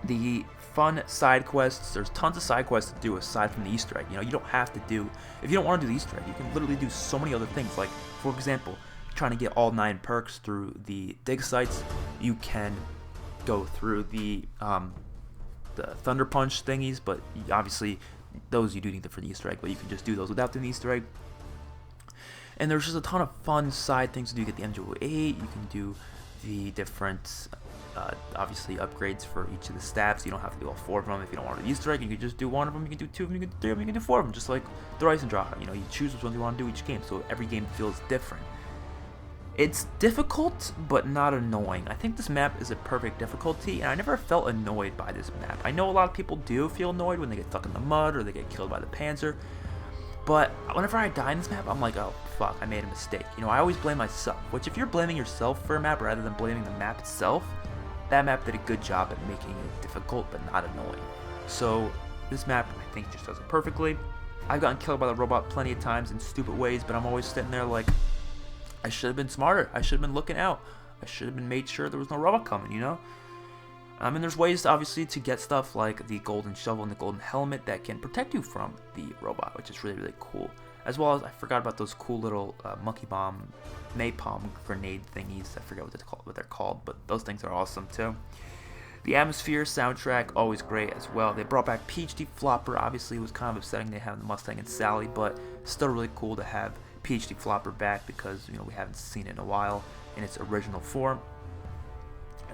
Speaker 1: The fun side quests, there's tons of side quests to do aside from the Easter egg. You don't have to do, if you don't want to do the Easter egg, you can literally do so many other things. Like, for example, trying to get all 9 perks through the dig sites, you can go through the Thunder Punch thingies, but obviously those you do need for the Easter egg, but you can just do those without doing the Easter egg. And there's just a ton of fun side things to do. You get the MJ8, you can do the different obviously upgrades for each of the staffs. You don't have to do all 4 of them. If you don't want to do Easter egg, you can just do 1 of them, you can do 2 of them, you can do 3 of them, you can do 4 of them, just like the Rise and Draw. You choose which ones you want to do each game, so every game feels different. It's difficult, but not annoying. I think this map is a perfect difficulty, and I never felt annoyed by this map. I know a lot of people do feel annoyed when they get stuck in the mud or they get killed by the Panzer, but whenever I die in this map, I'm like, oh fuck, I made a mistake. I always blame myself, which if you're blaming yourself for a map rather than blaming the map itself, that map did a good job at making it difficult but not annoying. So this map, I think, just does it perfectly. I've gotten killed by the robot plenty of times in stupid ways, but I'm always sitting there like, I should have been smarter. I should have been looking out. I should have been made sure there was no robot coming, And there's ways, obviously, to get stuff like the golden shovel and the golden helmet that can protect you from the robot, which is really cool. As well as, I forgot about those cool little monkey bomb, napalm grenade thingies. I forget what they're called, but those things are awesome too. The Atmosphere soundtrack, always great as well. They brought back PhD Flopper. Obviously, it was kind of upsetting they have the Mustang and Sally, but still really cool to have PhD Flopper back because we haven't seen it in a while in its original form.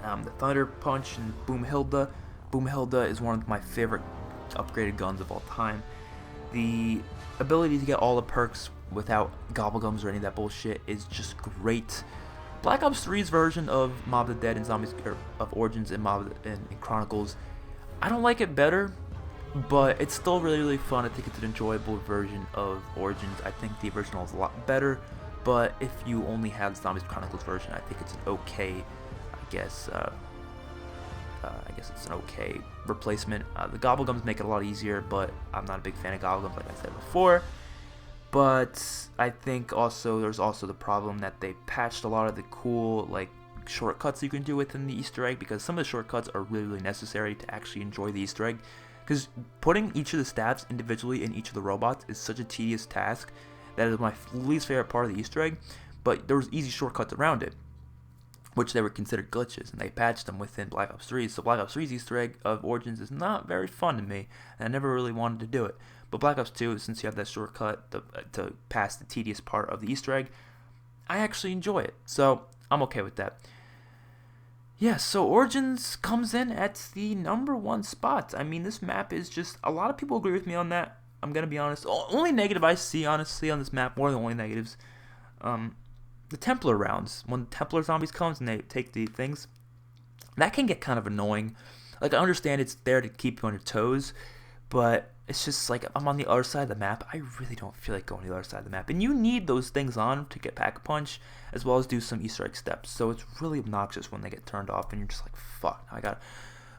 Speaker 1: The Thunder Punch and Boom Hilda. Boom Hilda is one of my favorite upgraded guns of all time. The ability to get all the perks without gobblegums or any of that bullshit is just great. Black Ops 3's version of Mob of the Dead and Zombies, of Origins and and Chronicles, I don't like it better, but it's still really fun. I think it's an enjoyable version of Origins. I think the original is a lot better, but if you only have the Zombies Chronicles version, I think it's an okay, I guess it's an okay replacement. The gobblegums make it a lot easier, but I'm not a big fan of gobblegums, like I said before. But I think also there's also the problem that they patched a lot of the cool like shortcuts you can do within the Easter egg, because some of the shortcuts are really necessary to actually enjoy the Easter egg. Because putting each of the stats individually in each of the robots is such a tedious task that is my least favorite part of the Easter egg. But there was easy shortcuts around it, which they were considered glitches, and they patched them within Black Ops 3. So Black Ops 3's Easter egg of Origins is not very fun to me, and I never really wanted to do it. But Black Ops 2, since you have that shortcut to pass the tedious part of the Easter egg, I actually enjoy it. So I'm okay with that. Yeah, so Origins comes in at the #1 spot. I mean, this map is just, a lot of people agree with me on that. I'm going to be honest. Only negative I see, honestly, on this map, more than only negatives, the Templar rounds. When Templar zombies comes and they take the things, that can get kind of annoying. Like, I understand it's there to keep you on your toes, but it's just like, I'm on the other side of the map, I really don't feel like going to the other side of the map. And you need those things on to get Pack-a-Punch, as well as do some Easter egg steps. So it's really obnoxious when they get turned off, and you're just like, fuck, I gotta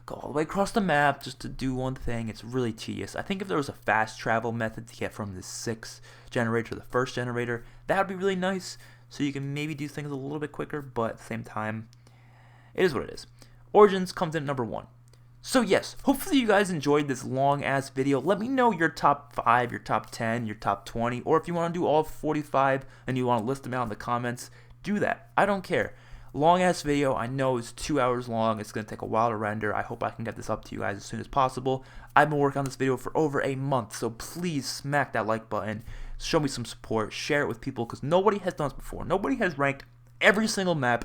Speaker 1: go all the way across the map just to do one thing. It's really tedious. I think if there was a fast travel method to get from the 6th generator to the 1st generator, that would be really nice, so you can maybe do things a little bit quicker, but at the same time, it is what it is. Origins comes in at #1. So yes, hopefully you guys enjoyed this long ass video. Let me know your top 5, your top 10, your top 20, or if you want to do all 45 and you want to list them out in the comments, do that. I don't care. Long ass video, I know it's 2 hours long, it's going to take a while to render. I hope I can get this up to you guys as soon as possible. I've been working on this video for over a month, so please smack that like button, show me some support, share it with people, because nobody has done this before. Nobody has ranked every single map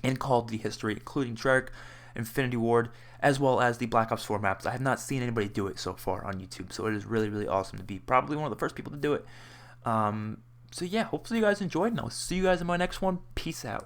Speaker 1: in Call of Duty history, including Treyarch, Infinity Ward, as well as the Black Ops 4 maps. I have not seen anybody do it so far on YouTube, so it is really awesome to be probably one of the first people to do it. So yeah, hopefully you guys enjoyed, and I'll see you guys in my next one. Peace out.